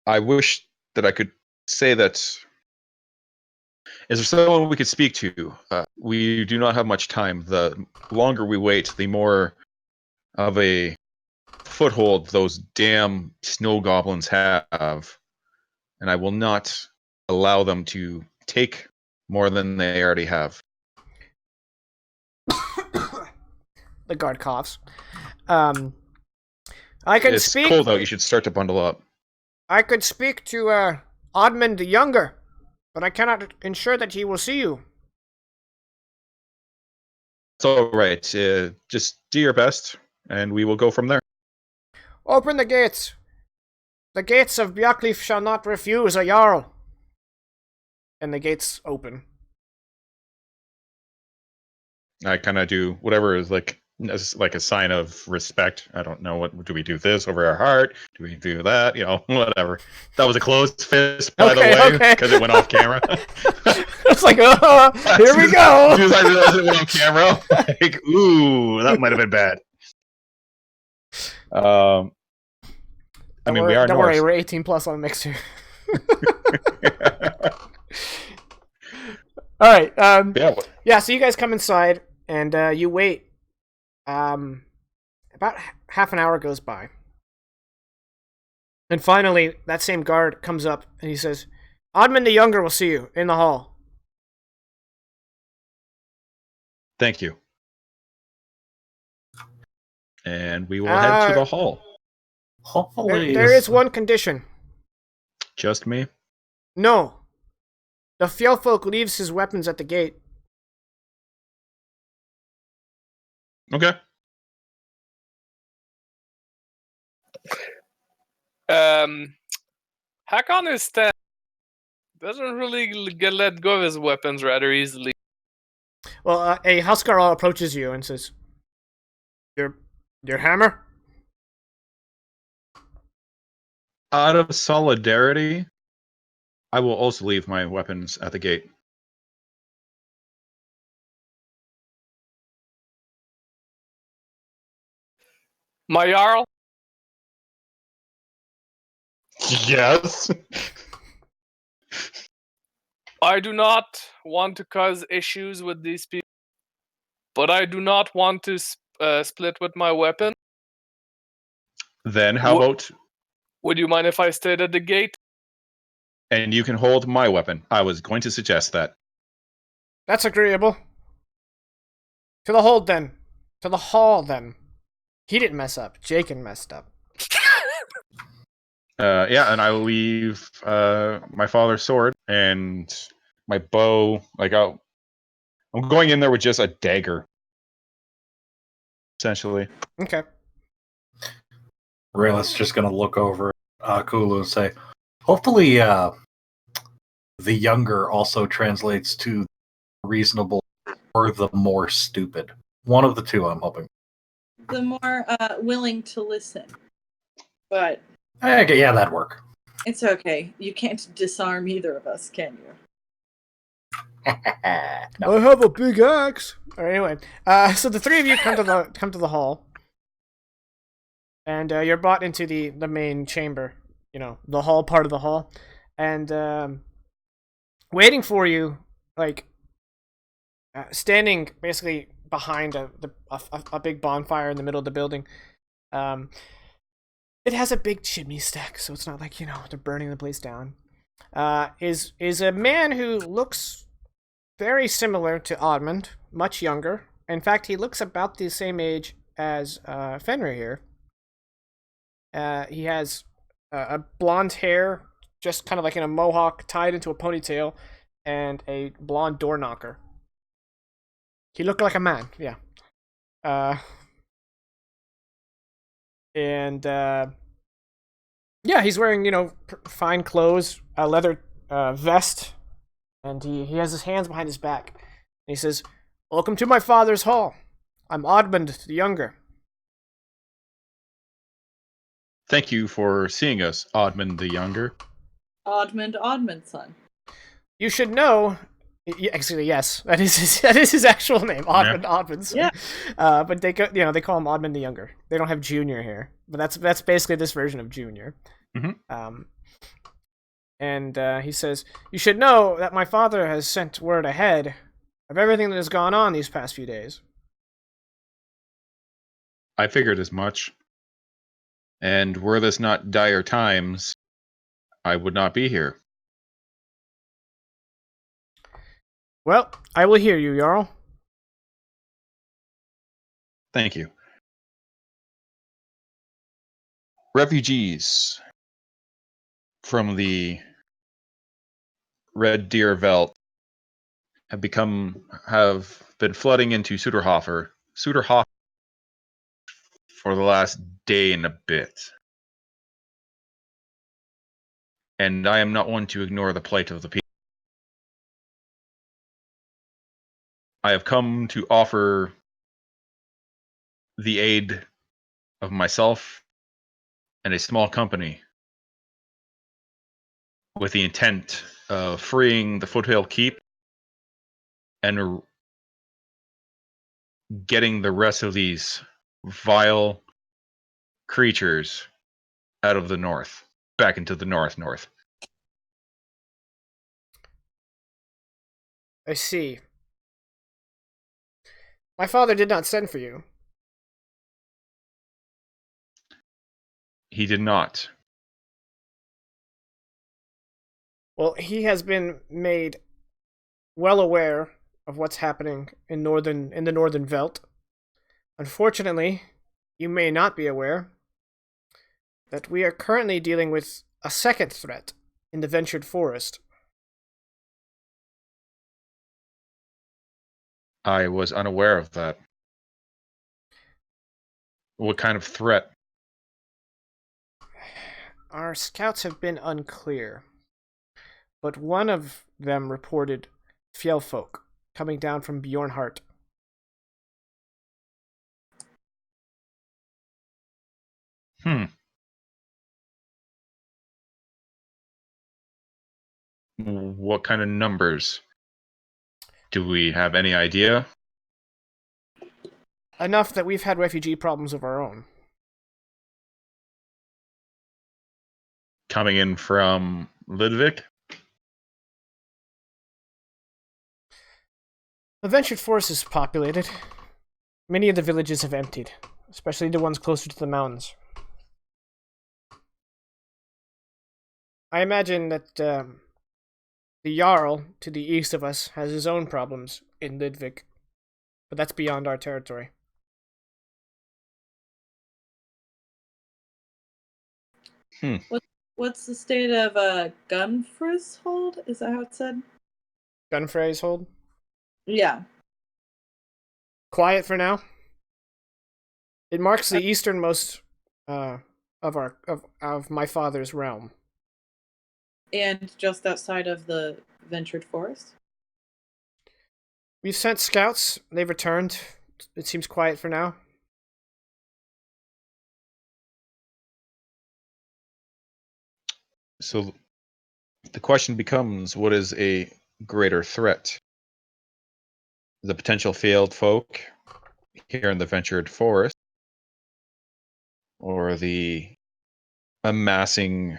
I wish that I could say that. Is there someone we could speak to? We do not have much time. The longer we wait, the more of a foothold those damn snow goblins have. And I will not allow them to take more than they already have. The guard coughs. I can It's speak. cold out. You should start to bundle up. I could speak to Oddmund the Younger, but I cannot ensure that he will see you. It's all right. Just do your best, and we will go from there. Open the gates. The gates of Bjarkleif shall not refuse a Jarl. And the gates open. I kind of do whatever is like as like a sign of respect. I don't know what do we do this over our heart? Do we do that? Whatever. That was a closed fist, by the way, because it went off camera. It's like, oh, here we go. As soon as I realized it went on camera, like, ooh, that might have been bad. I mean, we are Don't Norse. worry, we're 18 plus on mixer. All right. Yeah. So you guys come inside and you wait. About half an hour goes by, and finally, that same guard comes up and he says, "Oddmund the Younger will see you in the hall." Thank you. And we will head to the hall. Hopefully, There is one condition. Just me? No. The Fjellfolk leaves his weapons at the gate. Okay. Hakon is doesn't really get let go of his weapons rather easily. Well, a Huskarl approaches you and says, Your hammer? Out of solidarity, I will also leave my weapons at the gate. My Jarl, Yes. I do not want to cause issues with these people, but I do not want to split with my weapon. Then how about... Would you mind if I stayed at the gate? And you can hold my weapon. I was going to suggest that. That's agreeable. To the hold, then. To the hall, then. He didn't mess up. Jakin messed up. Yeah, and I will leave my father's sword and my bow. I'm going in there with just a dagger, essentially. Okay. Rayla's just gonna look over at Kulu and say, hopefully the younger also translates to reasonable or the more stupid. One of the two, I'm hoping. The more willing to listen. But Okay, yeah, that'd work. it's okay. You can't disarm either of us, can you? No. I have a big axe. Or anyway, so the three of you come to the hall, and you're brought into the main chamber. The hall part of the hall, and waiting for you, standing basically behind a big bonfire in the middle of the building. It has a big chimney stack, so it's not like they're burning the place down. Is a man who looks very similar to Oddmund, much younger. In fact, he looks about the same age as Fenrir here. He has a blonde hair, just kind of like in a mohawk, tied into a ponytail, and a blonde door knocker. He looked like a man, yeah. Uh, and yeah, he's wearing fine clothes, a leather vest, and he has his hands behind his back. And he says, "Welcome to my father's hall. I'm Odmund the Younger." Thank you for seeing us, Odmund the Younger. Oddmund son. You should know. Actually, yes, that is his actual name, Odmund Odmundson. Yeah. But they call him Odmund the Younger. They don't have Junior here, but that's basically this version of Junior. Mm-hmm. And he says, "You should know that my father has sent word ahead of everything that has gone on these past few days." I figured as much. And were this not dire times, I would not be here. Well, I will hear you, Jarl. Thank you. Refugees from the Red Deer Veldt have been flooding into Suderhofer for the last day and a bit. And I am not one to ignore the plight of the people. I have come to offer the aid of myself and a small company with the intent of freeing the Foothill Keep and getting the rest of these vile creatures out of the north, back into the north. I see. My father did not send for you. He did not. Well, he has been made well aware of what's happening in the northern Veldt. Unfortunately, you may not be aware that we are currently dealing with a second threat in the Ventured Forest. I was unaware of that. What kind of threat? Our scouts have been unclear, but one of them reported Fjellfolk coming down from Bjornhart. What kind of numbers? Do we have any idea? Enough that we've had refugee problems of our own. Coming in from Ludwig? The Ventured Forest is populated. Many of the villages have emptied, especially the ones closer to the mountains. I imagine that the Jarl to the east of us has his own problems in Ludwig, but that's beyond our territory. What's the state of Gunfriz hold? Is that how it's said? Gunfrey's hold? Yeah. Quiet for now. It marks the easternmost of my father's realm. And just outside of the Ventured Forest? We've sent scouts. They've returned. It seems quiet for now. So the question becomes, what is a greater threat? The potential failed folk here in the Ventured Forest, or the amassing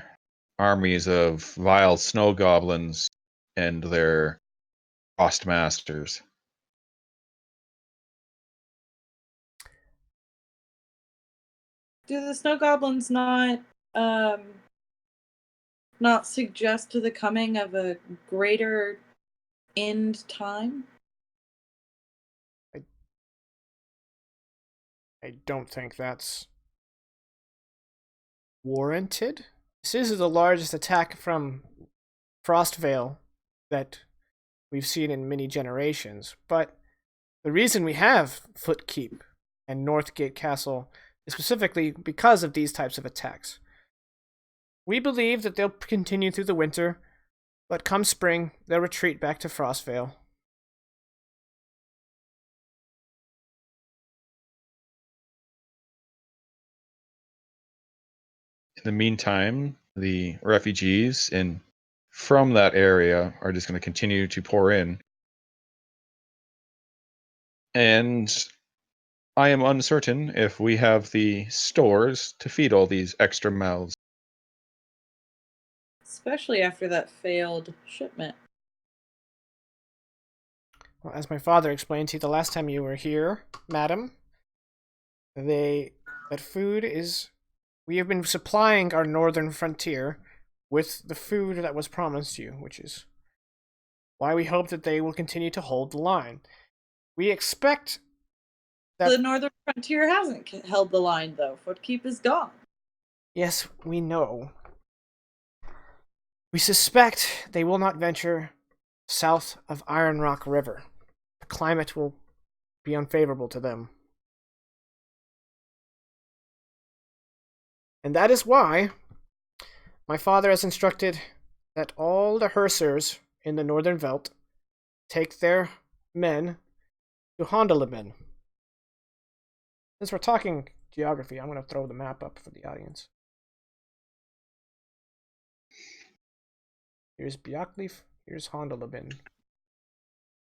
armies of vile snow goblins and their frost masters? Do the snow goblins not suggest the coming of a greater end time? I don't think that's warranted. This is the largest attack from Frostvale that we've seen in many generations, but the reason we have Footkeep and Northgate Castle is specifically because of these types of attacks. We believe that they'll continue through the winter, but come spring, they'll retreat back to Frostvale. In the meantime, the refugees from that area are just going to continue to pour in. And I am uncertain if we have the stores to feed all these extra mouths. Especially after that failed shipment. Well, as my father explained to you the last time you were here, madam, that food is... We have been supplying our northern frontier with the food that was promised you, which is why we hope that they will continue to hold the line. We expect that... The northern frontier hasn't held the line, though. Footkeep is gone. Yes, we know. We suspect they will not venture south of Iron Rock River. The climate will be unfavorable to them. And that is why my father has instructed that all the Hersers in the Northern Veldt take their men to Hondalaben. Since we're talking geography, I'm going to throw the map up for the audience. Here's Björkleaf, here's Hondalaben.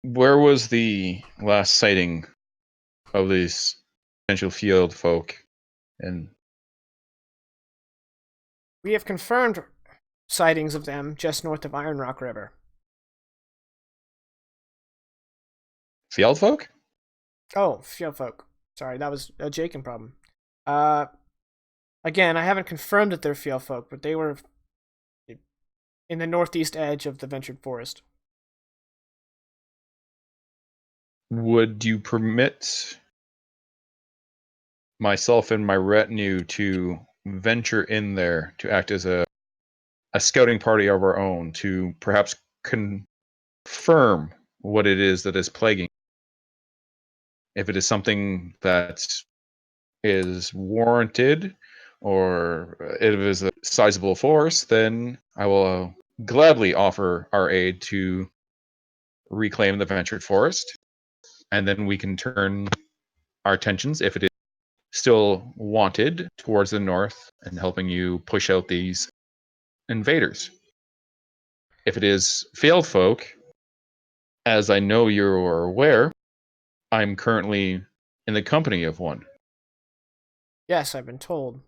Where was the last sighting of these potential field folk? And We have confirmed sightings of them just north of Iron Rock River. field folk? Oh, field folk. Sorry, that was a Jacob problem. Again, I haven't confirmed that they're field folk, but they were in the northeast edge of the Ventured Forest. Would you permit myself and my retinue to venture in there to act as a scouting party of our own to perhaps confirm what it is that is plaguing? If it is something that is warranted or if it is a sizable force, then I will gladly offer our aid to reclaim the Ventured Forest, and then we can turn our attentions, if it is still wanted, towards the north and helping you push out these invaders. If it is failed folk, as I know you're aware, I'm currently in the company of one. Yes, I've been told.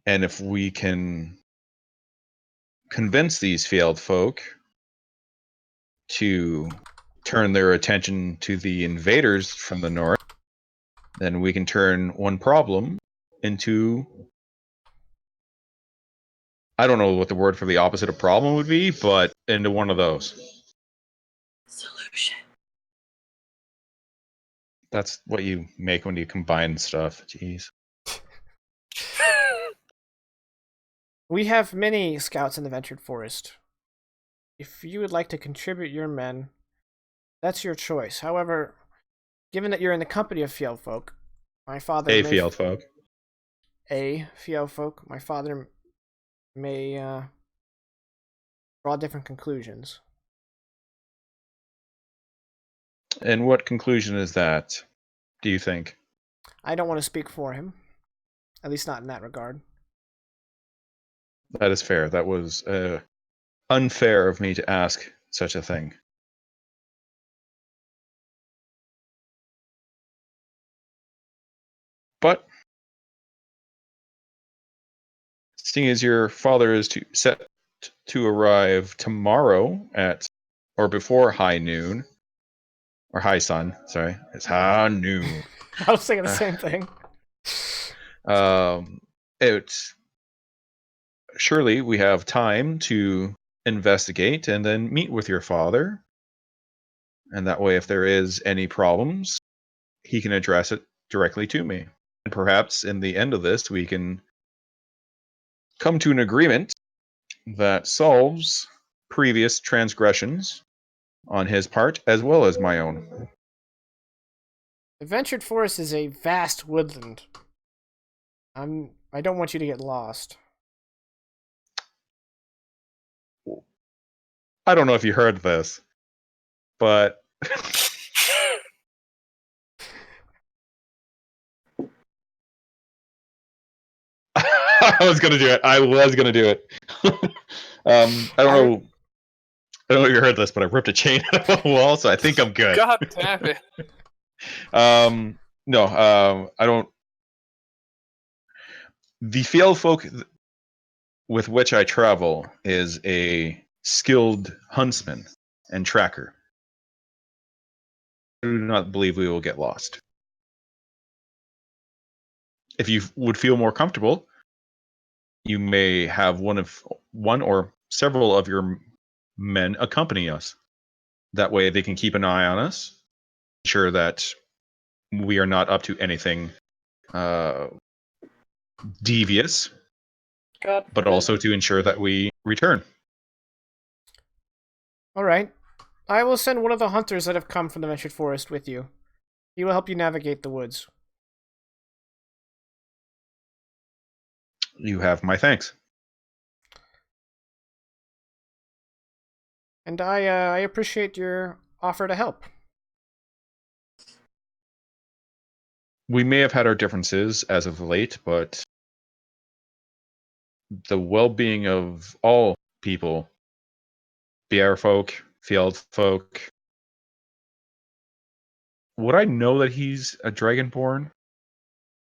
And if we can convince these failed folk to turn their attention to the invaders from the north, then we can turn one problem into... I don't know what the word for the opposite of problem would be, but into one of those. Solution. That's what you make when you combine stuff. Jeez. We have many scouts in the Ventured Forest. If you would like to contribute your men, that's your choice. However, given that you're in the company of field folk, my father A may... field folk. My father may draw different conclusions. And what conclusion is that, do you think? I don't want to speak for him. At least not in that regard. That is fair. That was unfair of me to ask such a thing. But seeing as your father is set to arrive tomorrow at or before high noon, or high sun, sorry, it's high noon. I was thinking the same thing. It's surely we have time to investigate and then meet with your father, and that way, if there is any problems, he can address it directly to me. And perhaps in the end of this, we can come to an agreement that solves previous transgressions on his part as well as my own. The Ventured Forest is a vast woodland. I don't want you to get lost. I don't know if you heard this, but I was gonna do it. I don't know. I don't know if you heard this, but I ripped a chain out of the wall, so I think I'm good. God damn it. No, I don't. The field folk with which I travel is a skilled huntsman and tracker. I do not believe we will get lost. If you would feel more comfortable, you may have one or several of your men accompany us. That way they can keep an eye on us, ensure that we are not up to anything devious, God but forbid. also to ensure that we return. All right. I will send one of the hunters that have come from the Ventured Forest with you. He will help you navigate the woods. You have my thanks. And I appreciate your offer to help. We may have had our differences as of late, but the well-being of all people, Bier folk, field folk. Would I know that he's a dragonborn?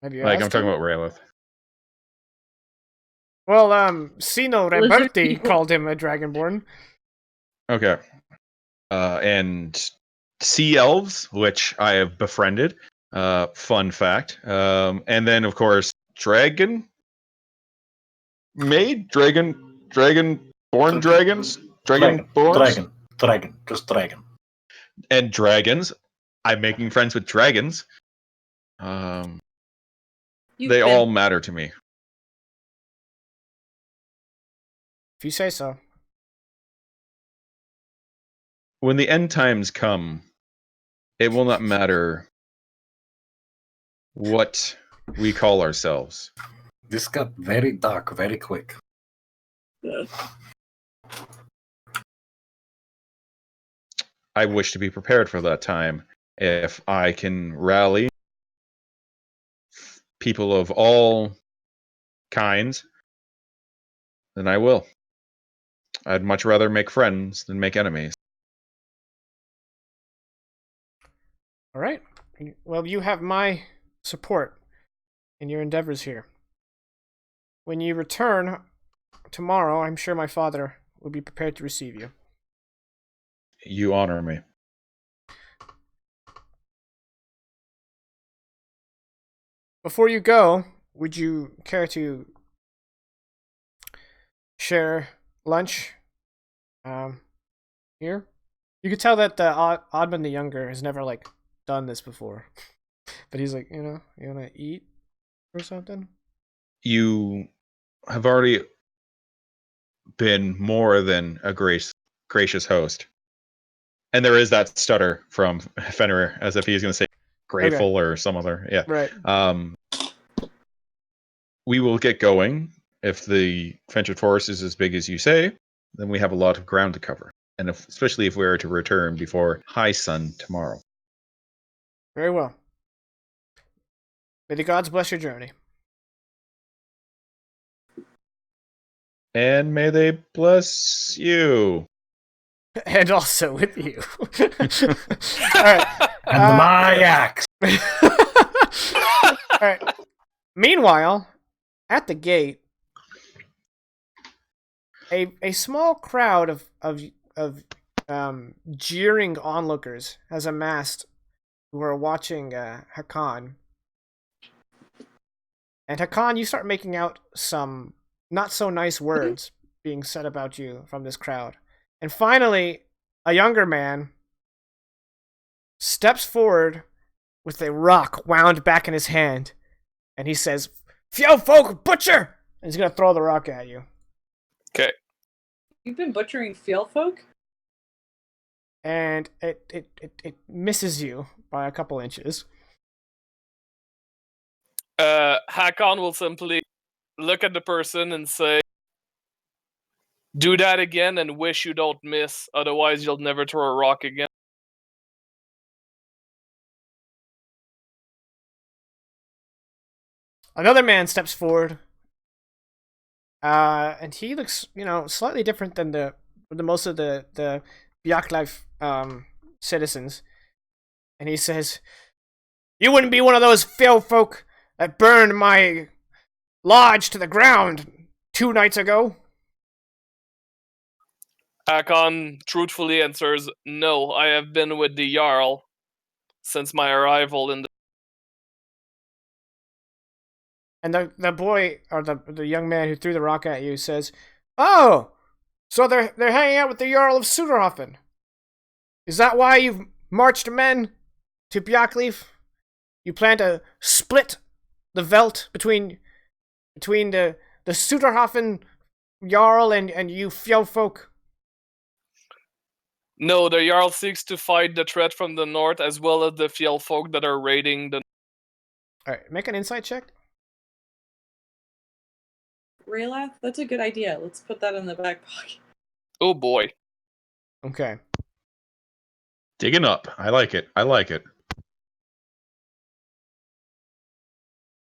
Have you Like, I'm asked talking him? about Raelith. Well, Sino Lizard Ramberti people. called him a dragonborn. Okay. And sea elves, which I have befriended. Fun fact. And then, of course, dragon maid, born dragons, dragonborns, Just dragon. and dragons. I'm making friends with dragons. You've They been- all matter to me. If you say so. When the end times come, it will not matter what we call ourselves. This got very dark very quick. I wish to be prepared for that time. If I can rally people of all kinds, then I will. I'd much rather make friends than make enemies. All right. Well, you have my support in your endeavors here. When you return tomorrow, I'm sure my father will be prepared to receive you. You honor me. Before you go, would you care to share lunch here? You could tell that Oddman the Younger has never done this before. But he's like, you want to eat or something? You have already been more than a gracious host. And there is that stutter from Fenrir, as if he's going to say grateful or some other. Yeah. Right. We will get going. If the Ventured Forest is as big as you say, then we have a lot of ground to cover. And especially if we are to return before high sun tomorrow. Very well. May the gods bless your journey. And may they bless you. And also with you. All right. And my axe. All right. Meanwhile, at the gate, a small crowd of jeering onlookers has amassed who are watching Hakan. And Hakan, you start making out some not so nice words being said about you from this crowd. And finally, a younger man steps forward with a rock wound back in his hand, and he says, "Fjell folk butcher!" and he's gonna throw the rock at you. Okay. You've been butchering field folk? And it misses you by a couple inches. Hakon will simply look at the person and say, "Do that again and wish you don't miss, otherwise you'll never throw a rock again." Another man steps forward, and he looks, slightly different than the most of the Bjarkleif citizens. And he says, "You wouldn't be one of those field folk that burned my lodge to the ground 2 nights ago?" Hakon truthfully answers, "No, I have been with the Jarl since my arrival in the..." And the boy, or the young man who threw the rock at you, says, "Oh, so they're hanging out with the Jarl of Suderhofen. Is that why you've marched men to Bjarkleif? You plan to split the Veld between the Suderhofen Jarl and you Fjellfolk?" No, the Jarl seeks to fight the threat from the north as well as the Fjellfolk that are raiding the... Alright, make an insight check. Raylath? That's a good idea. Let's put that in the back pocket. Oh boy. Okay. Digging up. I like it.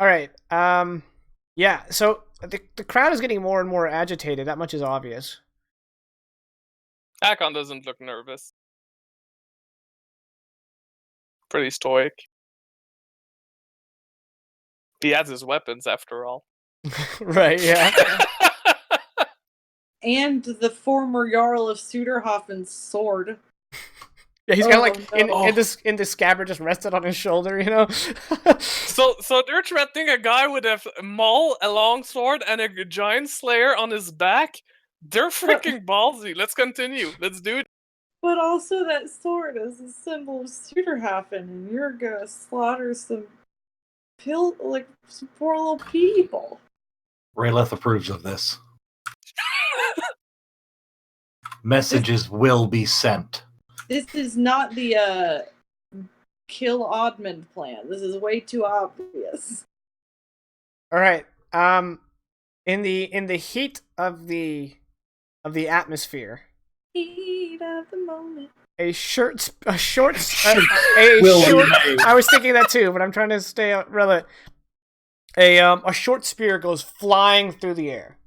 Alright, yeah, so the crowd is getting more and more agitated, that much is obvious. Hakon doesn't look nervous. Pretty stoic. He has his weapons, after all. Right, yeah. And the former Jarl of Suderhofen's sword. Yeah, he's got no. in this scabbard just rested on his shoulder, So they're threatening a guy with a maul, a long sword, and a giant slayer on his back? They're freaking ballsy. Let's continue. Let's do it. But also that sword is a symbol of Suderhofen, and you're gonna slaughter some poor little people. Rayleth approves of this. Messages will be sent. This is not the kill Oddmund plan. This is way too obvious. Alright, in the heat of the atmosphere, Heat of the moment. I was thinking that too, but I'm trying to stay relevant. A short spear goes flying through the air.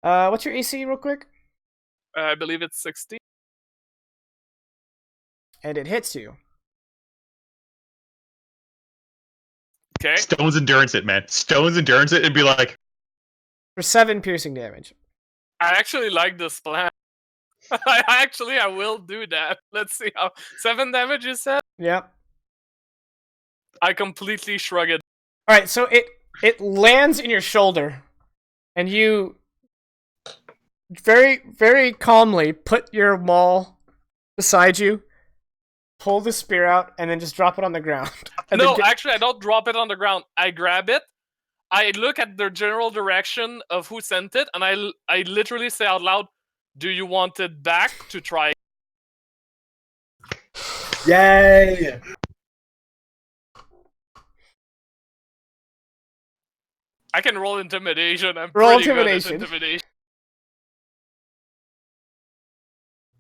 What's your AC real quick? I believe it's 60. And it hits you. Okay. Stone's endurance it, man. Stone's endurance it and be like, For 7 piercing damage. I actually like this plan. I will do that. Let's see how... 7 damage, you said? Yep. I completely shrug it. Alright, so it lands in your shoulder, and you very, very calmly put your maul beside you, pull the spear out, and then just drop it on the ground. No, actually, I don't drop it on the ground. I grab it, I look at the general direction of who sent it, and I literally say out loud, "Do you want it back to try?" Yay! I can roll intimidation. I'm Roll pretty intimidation. good at intimidation.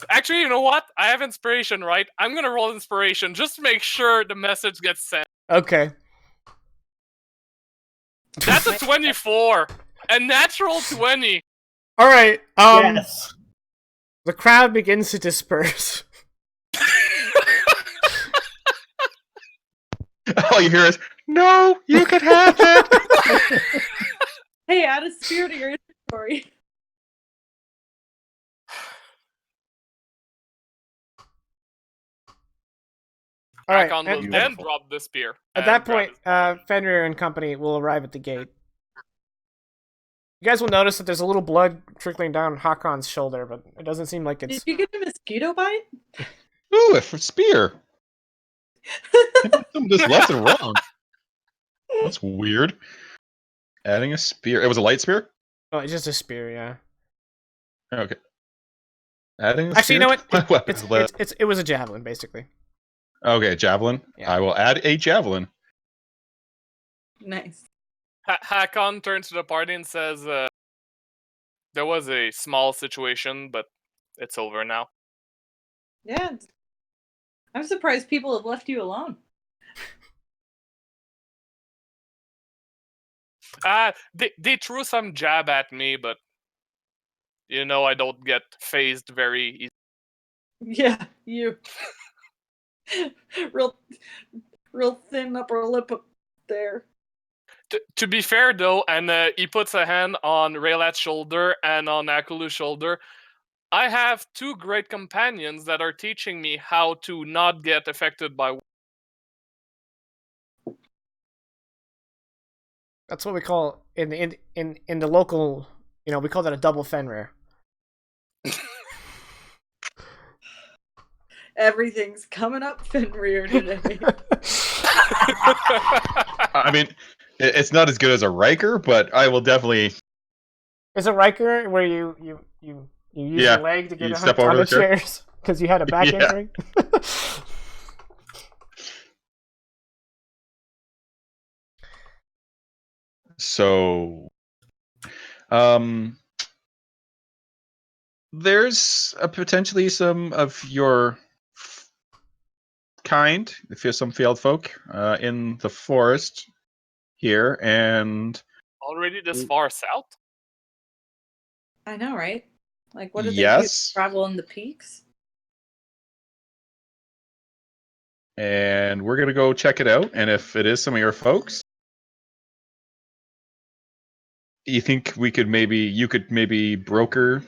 Actually, you know what? I have inspiration, right? I'm gonna roll inspiration just to make sure the message gets sent. Okay. That's a 24. A natural 20. Alright, Yes. the crowd begins to disperse. all you hear is, "No, you can have it." Hey, add a spear to your inventory. Alright, Hakon will and then drop the spear. at and that grab point, his- Fenrir and company will arrive at the gate. You guys will notice that there's a little blood trickling down Hakon's shoulder, but it doesn't seem like Did it's... you get a mosquito bite? Ooh, a spear. Some of this lesson wrong. That's weird. Adding a spear. It was a light spear? Oh, it's just a spear, yeah. Okay. Adding a Actually, you spear know to what? my weapons list. It was a javelin, basically. Okay, javelin. Yeah. I will add a javelin. Nice. Hakon turns to the party and says, there was a small situation, but it's over now. Yeah. I'm surprised people have left you alone. They threw some jab at me, but I don't get phased very easily. Yeah, you. real thin upper lip up there. To be fair, though, and he puts a hand on Raylat's shoulder and on Akulu's shoulder, I have two great companions that are teaching me how to not get affected by. That's what we call in the local, we call that a double Fenrir. Everything's coming up Fenrir today. I mean, it's not as good as a Riker, but I will definitely. Is it Riker where you use Yeah, your leg to get you on step over the the chair. chairs because you had a back Yeah. injury? So, there's potentially some of your kind, if you're some field folk, in the forest here, and Already this far south? I know, right? Like, what did they do? yes, Travel in the peaks? and we're gonna go check it out. And if it is some of your folks, you think you could maybe broker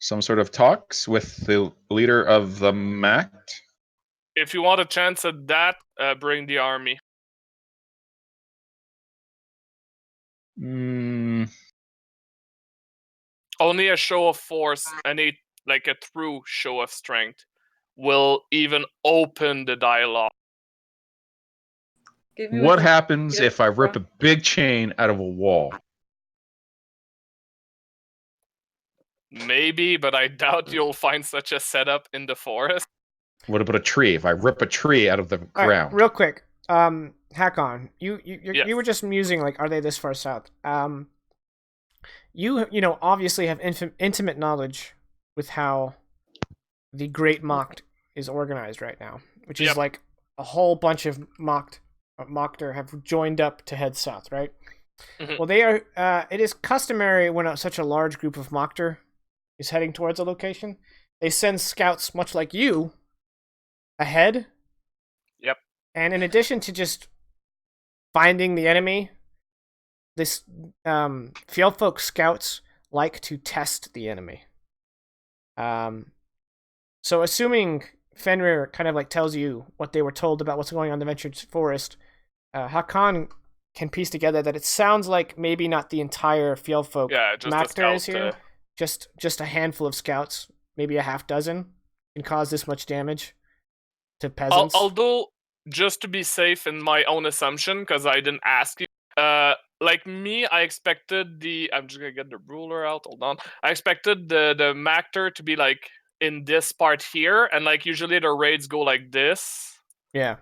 some sort of talks with the leader of the Mact? If you want a chance at that, bring the army. Only a show of force and a true show of strength will even open the dialogue. Give me What the- happens Good, if I rip bro. a big chain out of a wall? Maybe, but I doubt you'll find such a setup in the forest. What about a tree? If I rip a tree out of the All right, ground? real quick. Hakon, you Yes. were just musing like, are they this far south? You obviously have intimate knowledge with how the Great Mocked is organized right now, which is Yep. like a whole bunch of Mockter have joined up to head south, right? Mhm. Well, they are. It is customary when such a large group of Mockter is heading towards a location, they send scouts, much like you, ahead. Yep. And in addition to just finding the enemy, this field folk scouts like to test the enemy. So assuming Fenrir kind of like tells you what they were told about what's going on in the Ventured Forest, Hakan can piece together that it sounds like maybe not the entire field folk Yeah, just a Mactor is scout. here. Just a handful of scouts, maybe a half dozen, can cause this much damage to peasants. Although, just to be safe in my own assumption, because I didn't ask you, like me, I expected I'm just gonna get the ruler out. Hold on. I expected the Mactor to be like in this part here, and like usually the raids go like this. Yeah.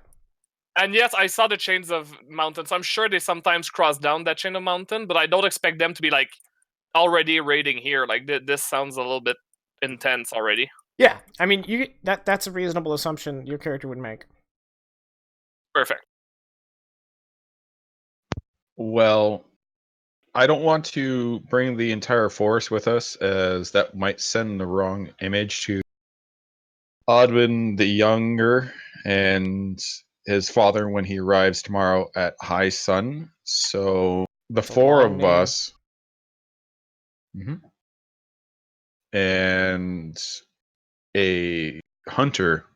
And yes, I saw the chains of mountains. I'm sure they sometimes cross down that chain of mountain, but I don't expect them to be like already raiding here. Like this sounds a little bit intense already. Yeah, I mean, that's a reasonable assumption your character would make. Perfect. Well, I don't want to bring the entire force with us, as that might send the wrong image to Odwin the Younger and his father when he arrives tomorrow at High Sun. So the a four long of name. us, and a hunter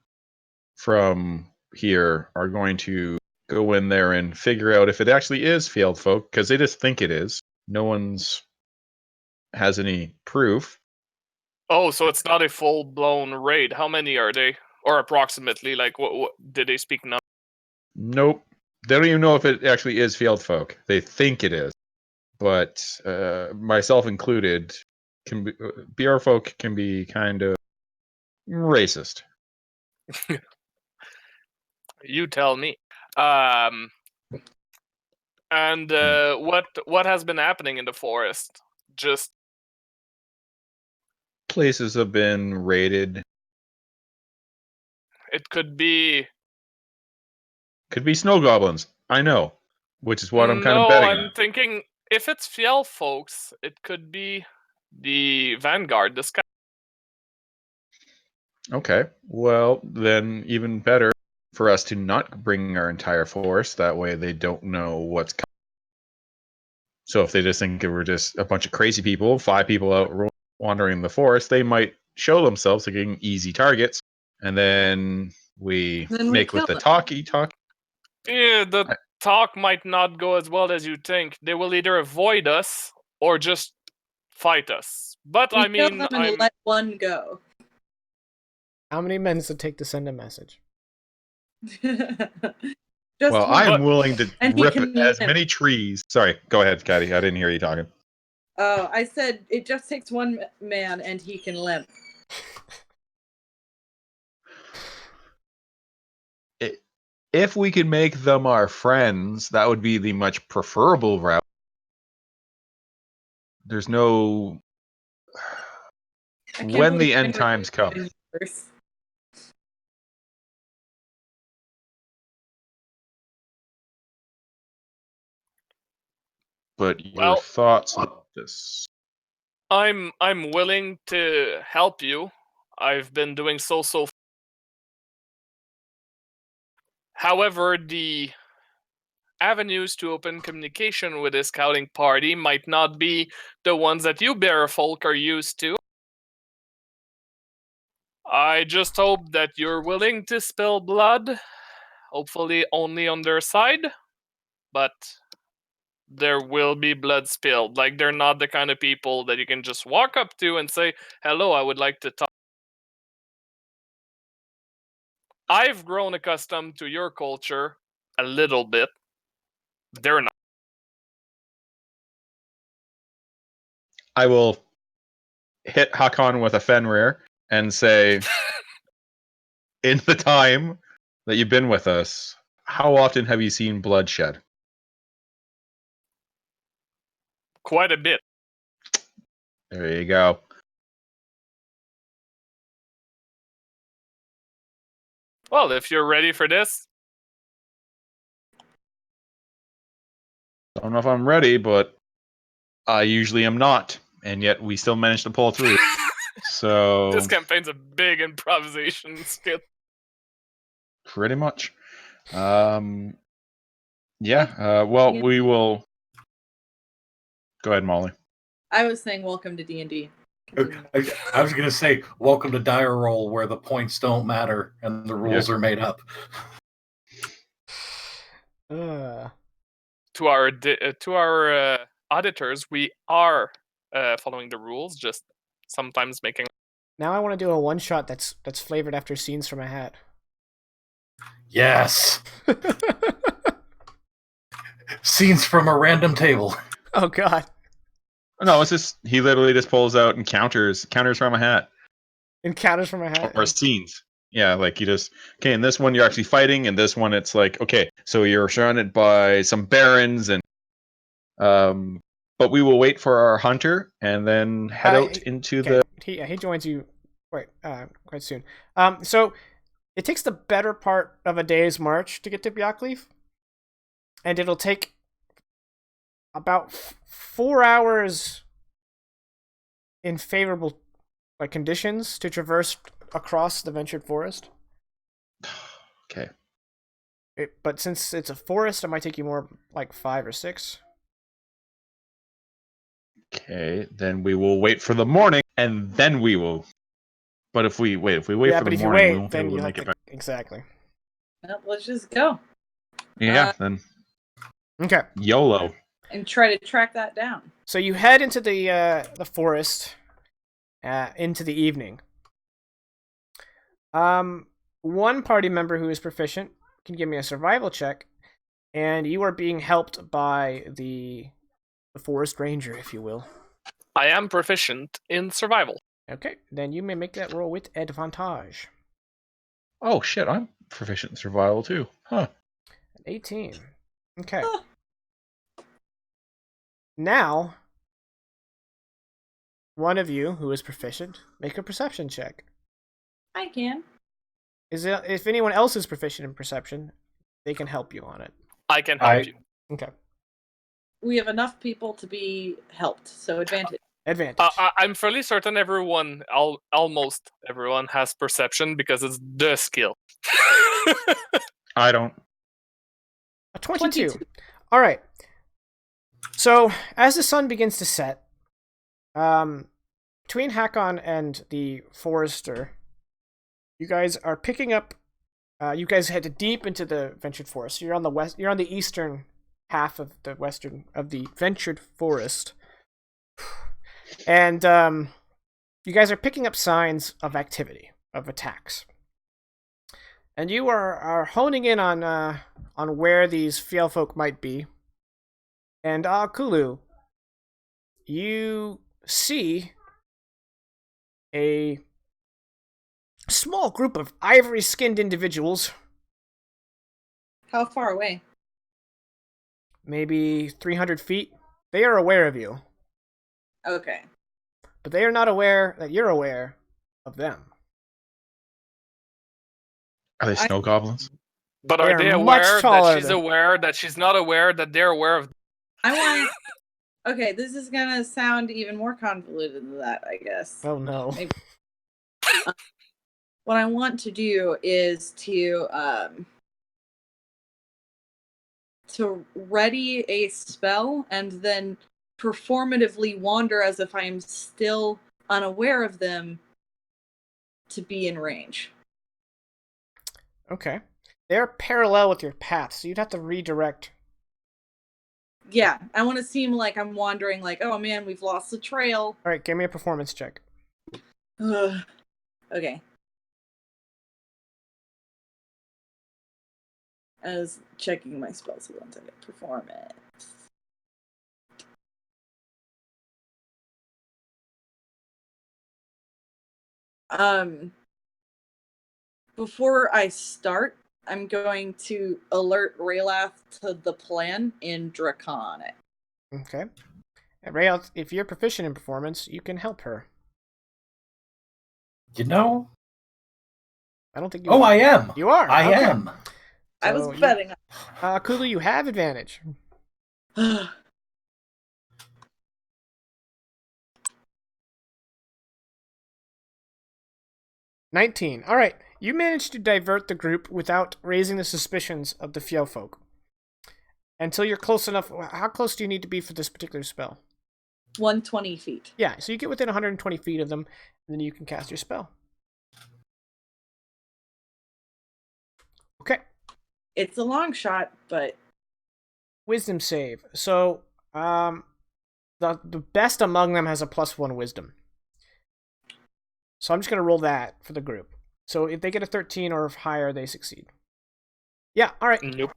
from here are going to go in there and figure out if it actually is field folk, because they just think it is. No one's has any proof. Oh, so it's not a full-blown raid. How many are they? Or approximately, like, what did they speak now? Nope. They don't even know if it actually is field folk. They think it is, but myself included, BR folk can be kind of racist. You tell me. And what has been happening in the forest? Just Places have been raided. it could be. Could be snow goblins. I know, which is what I'm kind of No, betting I'm on. thinking if it's Fjell folks, it could be the Vanguard. This guy. Okay, well then, even better for us to not bring our entire force. That way, they don't know what's coming. So if they just think we're just a bunch of crazy people, 5 people out wandering the forest, they might show themselves as getting easy targets, and then we Then we make with kill the them. talk. Yeah, the talk might not go as well as you think. They will either avoid us or just fight us. But We I kill mean, them and let one go. How many men does it take to send a message? Just Well, one. I'm willing to And he rip can as limp. many trees. Sorry, go ahead, Caddy. I didn't hear you talking. Oh, I said it just takes one man and he can limp. If we could make them our friends, that would be the much preferable route. There's no. I can't When believe the end Fenrir times come. in universe. But your Well- thoughts on this? I'm willing to help you. I've been doing so. However, the avenues to open communication with a scouting party might not be the ones that you bear folk are used to. I just hope that you're willing to spill blood. Hopefully only on their side. But there will be blood spilled. Like, they're not the kind of people that you can just walk up to and say, hello, I would like to talk. I've grown accustomed to your culture a little bit. They're not. I will hit Hakon with a Fenrir and say, in the time that you've been with us, how often have you seen bloodshed? Quite a bit. There you go. Well, if you're ready for this. Don't know if I'm ready, but I usually am not. And yet we still managed to pull through. So This campaign's a big improvisation skill. pretty much. Yeah. Well, we will. Go ahead, Molly. I was saying welcome to D&D. I was going to say, welcome to Dire Roll, where the points don't matter and the rules are made up. To our auditors, we are following the rules, just sometimes making. Now I want to do a one-shot that's flavored after scenes from a hat. Yes! Scenes from a random table. Oh god. No, it's just he literally just pulls out and counters from a hat Encounters from a hat. or scenes. Yeah, like you just in this one you're actually fighting, and this one it's like okay, so you're surrounded by some barons and but we will wait for our hunter and then head out into the. He joins you quite soon. So it takes the better part of a day's march to get to Bjorkleaf, and it'll take about 4 hours in favorable conditions to traverse across the ventured forest. Okay. But since it's a forest, it might take you more like 5 or 6. Okay, then we will wait for the morning, and then we will. But if we wait for the morning, we won't be able to make it back. Exactly. Well, let's just go. Yeah, then. Okay. YOLO. And try to track that down. So you head into the forest into the evening. One party member who is proficient can give me a survival check, and you are being helped by the forest ranger, if you will. I am proficient in survival. Okay, then you may make that roll with advantage. Oh shit, I'm proficient in survival too. Huh. 18. Okay. Now, one of you who is proficient, make a perception check. I can. If anyone else is proficient in perception, they can help you on it. I can help you. Okay. We have enough people to be helped, so advantage. Advantage. I'm fairly certain everyone, almost everyone, has perception because it's the skill. I don't. A 22. All right. So, as the sun begins to set, between Hakon and the forester, you guys are picking up. You guys head deep into the ventured forest. You're on the west. You're on the eastern half of the ventured forest, and you guys are picking up signs of activity, of attacks, and you are honing in on where these Fjellfolk might be. And Kulu, you see a small group of ivory-skinned individuals, How far away? maybe 300 feet. They are aware of you, Okay. but they are not aware that you're aware of them. Are they snow goblins? But They are are they much aware taller that she's than- aware that she's not aware that they're aware of? I want. Okay, this is gonna sound even more convoluted than that, I guess. Oh no. Maybe. What I want to do is to ready a spell and then performatively wander as if I am still unaware of them to be in range. Okay. They're parallel with your path, so you'd have to redirect. Yeah, I want to seem like I'm wandering, like, oh man, we've lost the trail. All right, give me a performance check. Ugh. Okay. I was checking my spells so once I get performance. Before I start, I'm going to alert Raylath to the plan in Draconic. Okay. And Rael, if you're proficient in performance, you can help her. You know? I don't think you. Oh, I am. You are. I Okay. am. I was So you- betting. Kulu, you have advantage. 19. All right. You managed to divert the group without raising the suspicions of the Fjellfolk. Until you're close enough. How close do you need to be for this particular spell? 120 feet. Yeah, so you get within 120 feet of them, and then you can cast your spell. Okay. It's a long shot, but Wisdom save. So, the best among them has a +1 wisdom. So I'm just gonna roll that for the group. So if they get a 13 or higher, they succeed. Yeah. All right. Nope.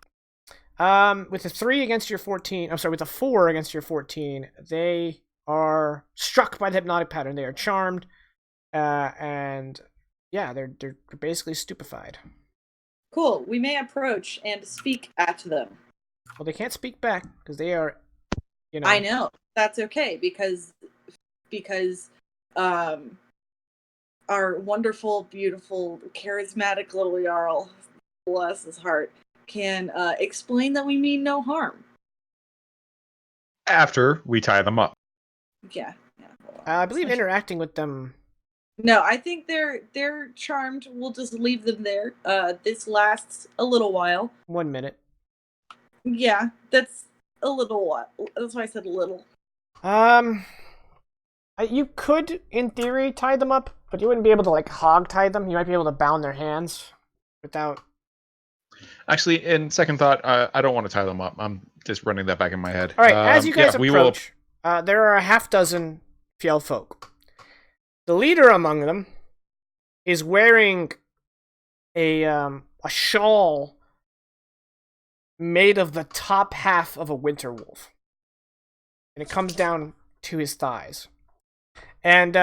With a 3 against your 14, I'm sorry, with a 4 against your 14, they are struck by the hypnotic pattern. They are charmed, and yeah, they're basically stupefied. cool. We may approach and speak at them. Well, they can't speak back because they are, you know. I know. That's okay because our wonderful, beautiful, charismatic little Jarl, bless his heart, can explain that we mean no harm. After we tie them up. Yeah. Hold on. I believe interacting with them. No, I think they're charmed. We'll just leave them there. This lasts a little while. 1 minute. Yeah, that's a little while. That's why I said little. You could, in theory, tie them up, but you wouldn't be able to like hog tie them. You might be able to bound their hands without. Actually, in second thought, I don't want to tie them up. I'm just running that back in my head. All right, as you guys yeah, we will. approach, there are a half dozen Fjellfolk. The leader among them is wearing a shawl made of the top half of a winter wolf. And it comes down to his thighs. And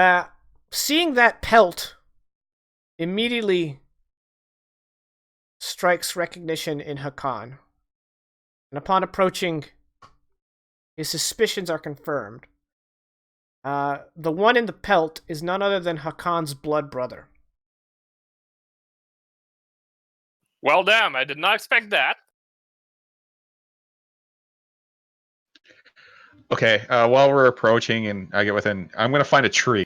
seeing that pelt immediately strikes recognition in Hakan. And upon approaching, his suspicions are confirmed. The one in the pelt is none other than Hakan's blood brother. Well, damn, I did not expect that. Okay, while we're approaching and I get within, I'm going to find a tree.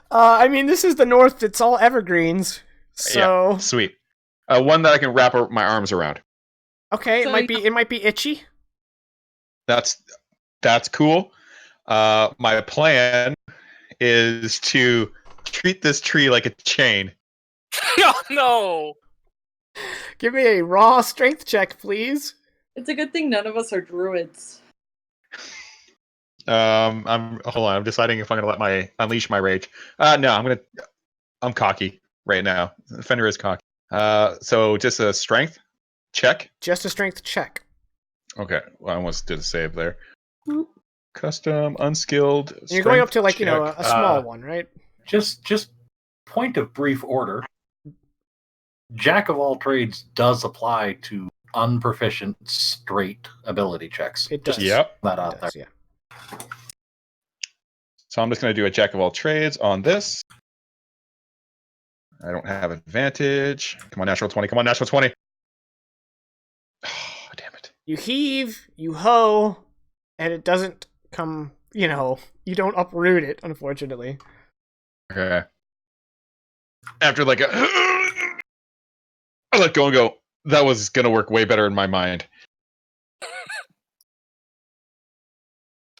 I mean, this is the north. It's all evergreens. So Yeah, sweet. One that I can wrap my arms around. okay, So it might be itchy. That's cool. My plan is to treat this tree like a chain. Oh, no! Give me a raw strength check, please. It's a good thing none of us are druids. I'm deciding if I'm gonna unleash my rage. No, I'm cocky right now. Fenrir is cocky. So just a strength check. Just a strength check. Okay, well, I almost did a save there. Custom, unskilled. You're going up strength to like check. a small one, right? Just point of brief order. Jack of all trades does apply to unproficient straight ability checks. It does. Yep. That It out there. does, yeah. So I'm just going to do a jack of all trades on this. I don't have advantage. Come on, natural 20. Come on, natural 20. Oh, damn it. You heave, you hoe, and it doesn't come. You don't uproot it, unfortunately. Okay. After like a... I let go and go, that was going to work way better in my mind.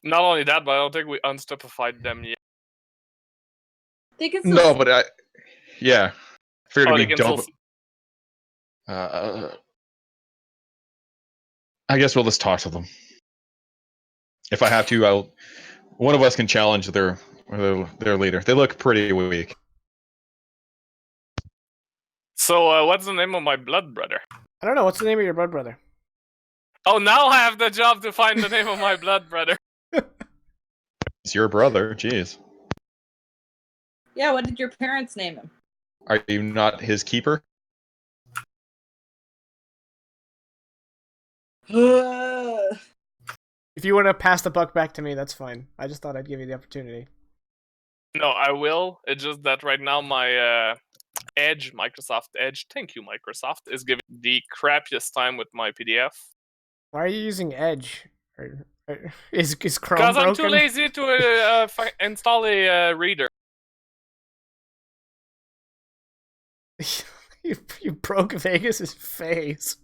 Not only that, but I don't think we unstupefied them yet. They can No, but yeah. Figured Oh, they we can don't. still... I guess we'll just talk to them. If I have to, one of us can challenge their leader. They look pretty weak. So, what's the name of my blood brother? I don't know. What's the name of your blood brother? Oh, now I have the job to find the name of my blood brother. It's your brother. Jeez. Yeah, what did your parents name him? Are you not his keeper? Ugh. If you want to pass the buck back to me, that's fine. I just thought I'd give you the opportunity. No, I will. It's just that right now my Edge, Microsoft Edge, thank you Microsoft, is giving the crappiest time with my PDF. Why are you using Edge? Is Chrome Because broken? I'm too lazy to install a reader. you broke Vegas's face.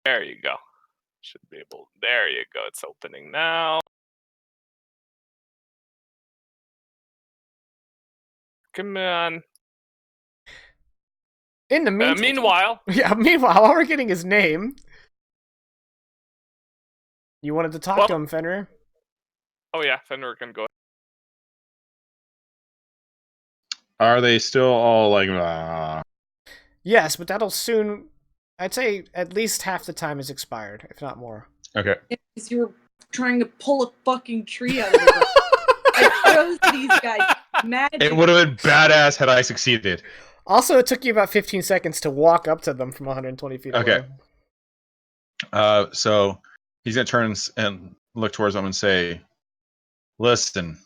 There you go. Should be able. There you go. It's opening now. Come on. In the meantime, Meanwhile, while we're getting his name, you wanted to talk to him, Fenrir. oh yeah, Fenrir can go. Are they still all like? Yes, but that'll soon. I'd say at least half the time is expired, if not more. Okay. Because you were trying to pull a fucking tree out of the ground. I chose these guys. Magic. It would have been badass had I succeeded. Also, it took you about 15 seconds to walk up to them from 120 feet away. Okay. So he's gonna turn and look towards them and say, "Listen,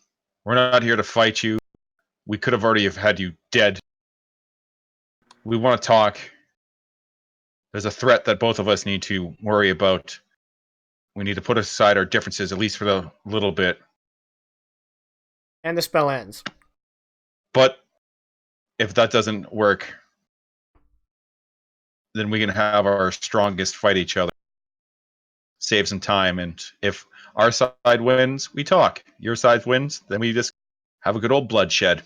we're not here to fight you. We could have already have had you dead. We want to talk. There's a threat that both of us need to worry about. We need to put aside our differences, at least for a little bit. And the spell ends. But if that doesn't work, then we can have our strongest fight each other. Save some time, and if our side wins, we talk. Your side wins, then we just have a good old bloodshed."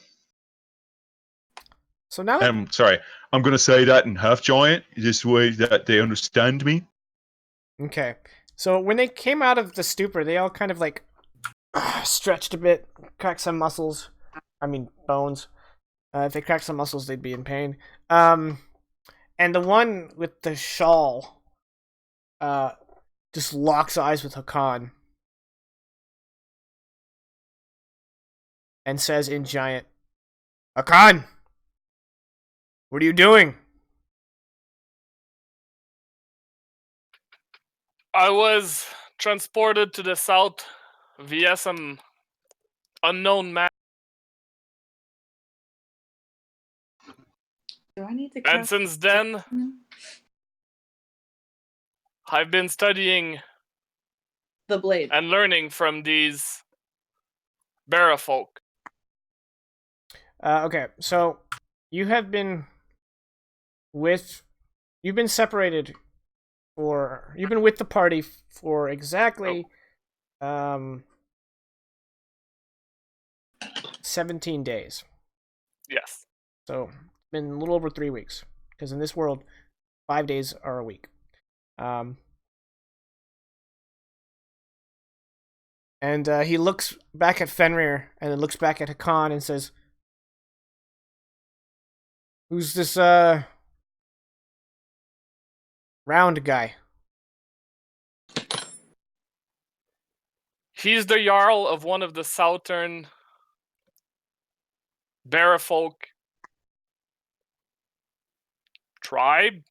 So now that I'm sorry, I'm going to say that in half giant, this way that they understand me. Okay. So when they came out of the stupor, they all kind of like stretched a bit, cracked some muscles. I mean, bones. If they cracked some muscles, they'd be in pain. And the one with the shawl just locks eyes with Hakan and says in giant, Hakan! What are you doing? I was transported to the south via some unknown man. Do I need to And cast since then, I've been studying the blade? and learning from these Barra folk. Okay, so you have been you've been separated you've been with the party for exactly 17 days. Yes. So it's been a little over 3 weeks, because in this world 5 days are a week. And he looks back at Fenrir and then looks back at Hakan and says, who's this round guy? He's the Jarl of one of the southern Barra folk tribe.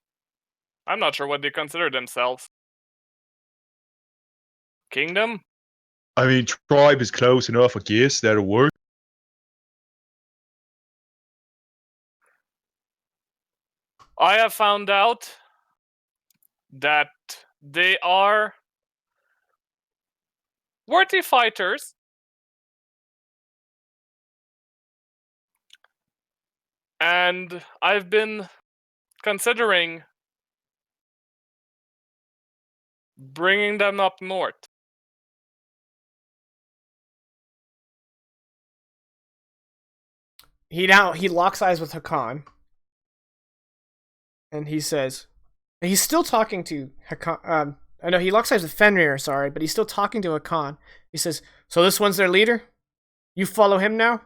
I'm not sure what they consider themselves. Kingdom? I mean, tribe is close enough, I guess. That'll work. I have found out that they are worthy fighters. And I've been considering bringing them up north. He locks eyes with Hakan, and he says, he's still talking to Hakan. I know he locks eyes with Fenrir, sorry, but he's still talking to Hakan. He says, "So this one's their leader? You follow him now?"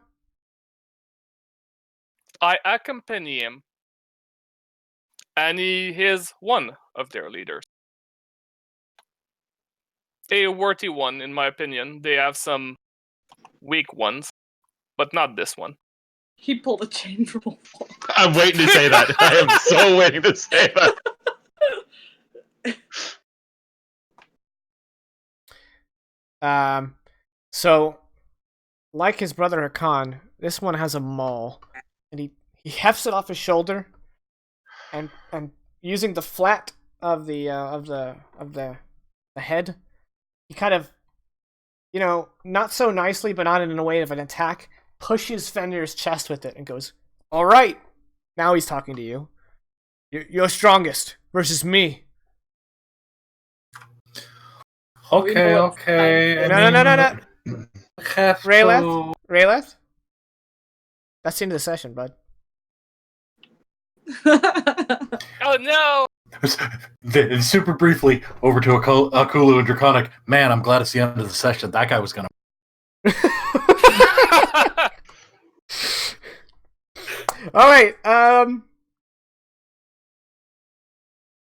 I accompany him, and he is one of their leaders. A worthy one, in my opinion. They have some weak ones, but not this one. He pulled a chain from a wall. I'm waiting to say that. I am so waiting to say that. So, like his brother Hakan, this one has a maul, and he hefts it off his shoulder, and using the flat of the head, he kind of, not so nicely, but not in a way of an attack, pushes Fenrir's chest with it and goes, "All right, now he's talking to you. You're strongest versus me." Okay. No. Rayleth? That's the end of the session, bud. Oh no! Then super briefly over to Akulu and Draconic. Man, I'm glad it's the end of the session. That guy was gonna. All right.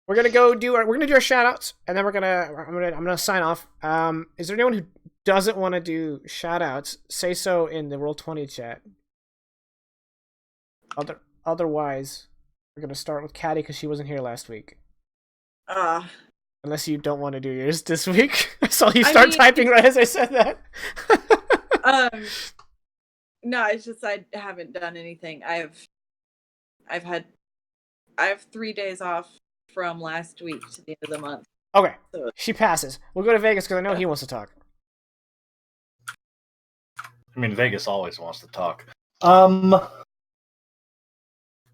We're gonna do our shout outs, and then I'm gonna sign off. Is there anyone who doesn't want to do shout outs? Say so in the Roll20 chat. Otherwise, we're gonna start with Caddy because she wasn't here last week. Unless you don't want to do yours this week. I saw you start typing right as I said that. No, it's just I haven't done anything. I have 3 days off from last week to the end of the month. Okay, So, she passes. We'll go to Vegas because I know he wants to talk. I mean, Vegas always wants to talk.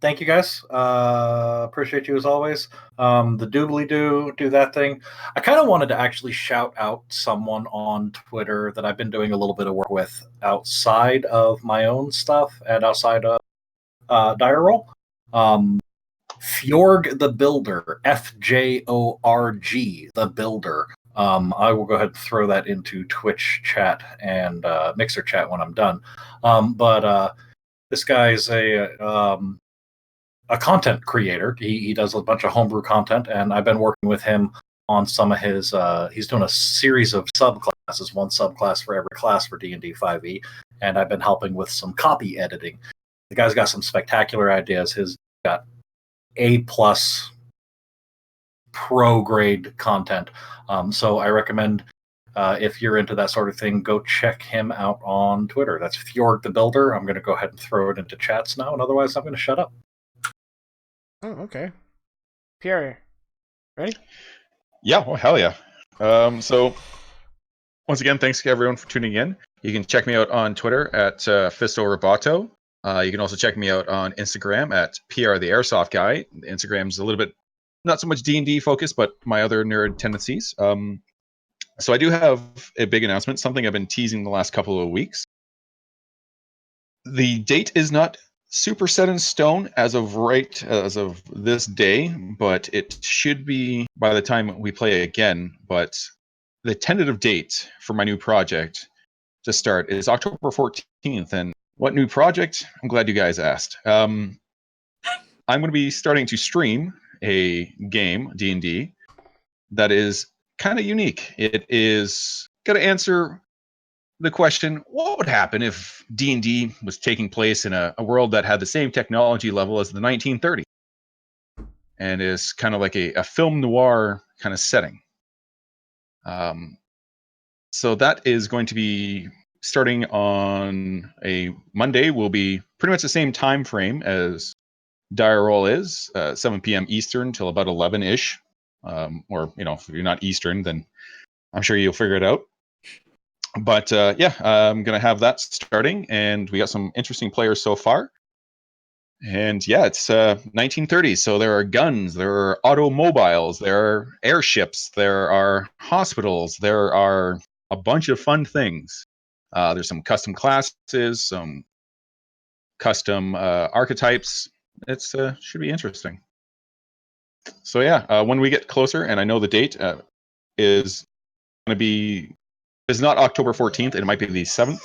Thank you guys. Appreciate you as always. The doobly do that thing. I kind of wanted to actually shout out someone on Twitter that I've been doing a little bit of work with outside of my own stuff and outside of Dire Roll. Fjorg the Builder, FJORG the Builder. I will go ahead and throw that into Twitch chat and Mixer chat when I'm done. But this guy is a content creator. He does a bunch of homebrew content, and I've been working with him on some of his. He's doing a series of subclasses, one subclass for every class for D&D 5e, and I've been helping with some copy editing. The guy's got some spectacular ideas. He's got A+ pro grade content. So I recommend, if you're into that sort of thing, go check him out on Twitter. That's Fjord the Builder. I'm going to go ahead and throw it into chats now, and otherwise I'm going to shut up. Oh, okay. Pierre, ready? Yeah, well, hell yeah. So, once again, thanks to everyone for tuning in. You can check me out on Twitter at Fisto Roboto. You can also check me out on Instagram at PR the Airsoft Guy. Instagram's a little bit not so much D&D focused, but my other nerd tendencies. So I do have a big announcement, something I've been teasing the last couple of weeks. The date is not super set in stone as of this day, but it should be by the time we play again. But the tentative date for my new project to start is October 14th. And what new project? I'm glad you guys asked. I'm going to be starting to stream a game, D&D, that is kind of unique. It is going to answer the question, what would happen if D&D was taking place in a world that had the same technology level as the 1930s and is kind of like a film noir kind of setting. So that is going to be starting on a Monday. Will be pretty much the same time frame as Dire Roll is, 7 p.m. Eastern till about 11-ish. Or, if you're not Eastern, then I'm sure you'll figure it out. But yeah, I'm going to have that starting, and we got some interesting players so far. And yeah, it's 1930s, so there are guns, there are automobiles, there are airships, there are hospitals, there are a bunch of fun things. There's some custom classes, some custom archetypes. It's should be interesting. So yeah, when we get closer, and I know the date is going to be, it's not October 14th, it might be the 7th.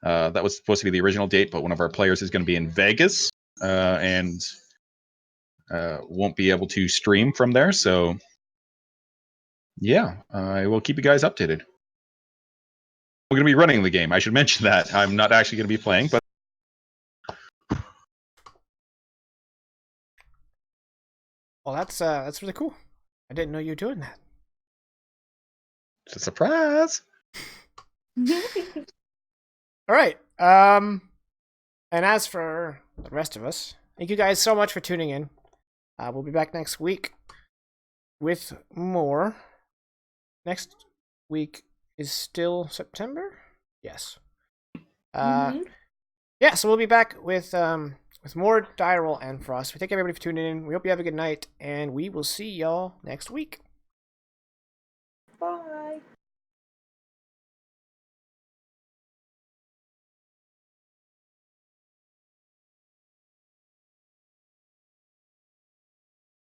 That was supposed to be the original date, but one of our players is going to be in Vegas and won't be able to stream from there. So yeah, I will keep you guys updated. We're going to be running the game. I should mention that. I'm not actually going to be playing, but Well, that's really cool. I didn't know you were doing that. it's a surprise. All right. And as for the rest of us, thank you guys so much for tuning in. We'll be back next week with more. Next week is still September? Yes. Yeah, so we'll be back with more Dire Roll Endfrost. We thank everybody for tuning in. We hope you have a good night, and we will see y'all next week.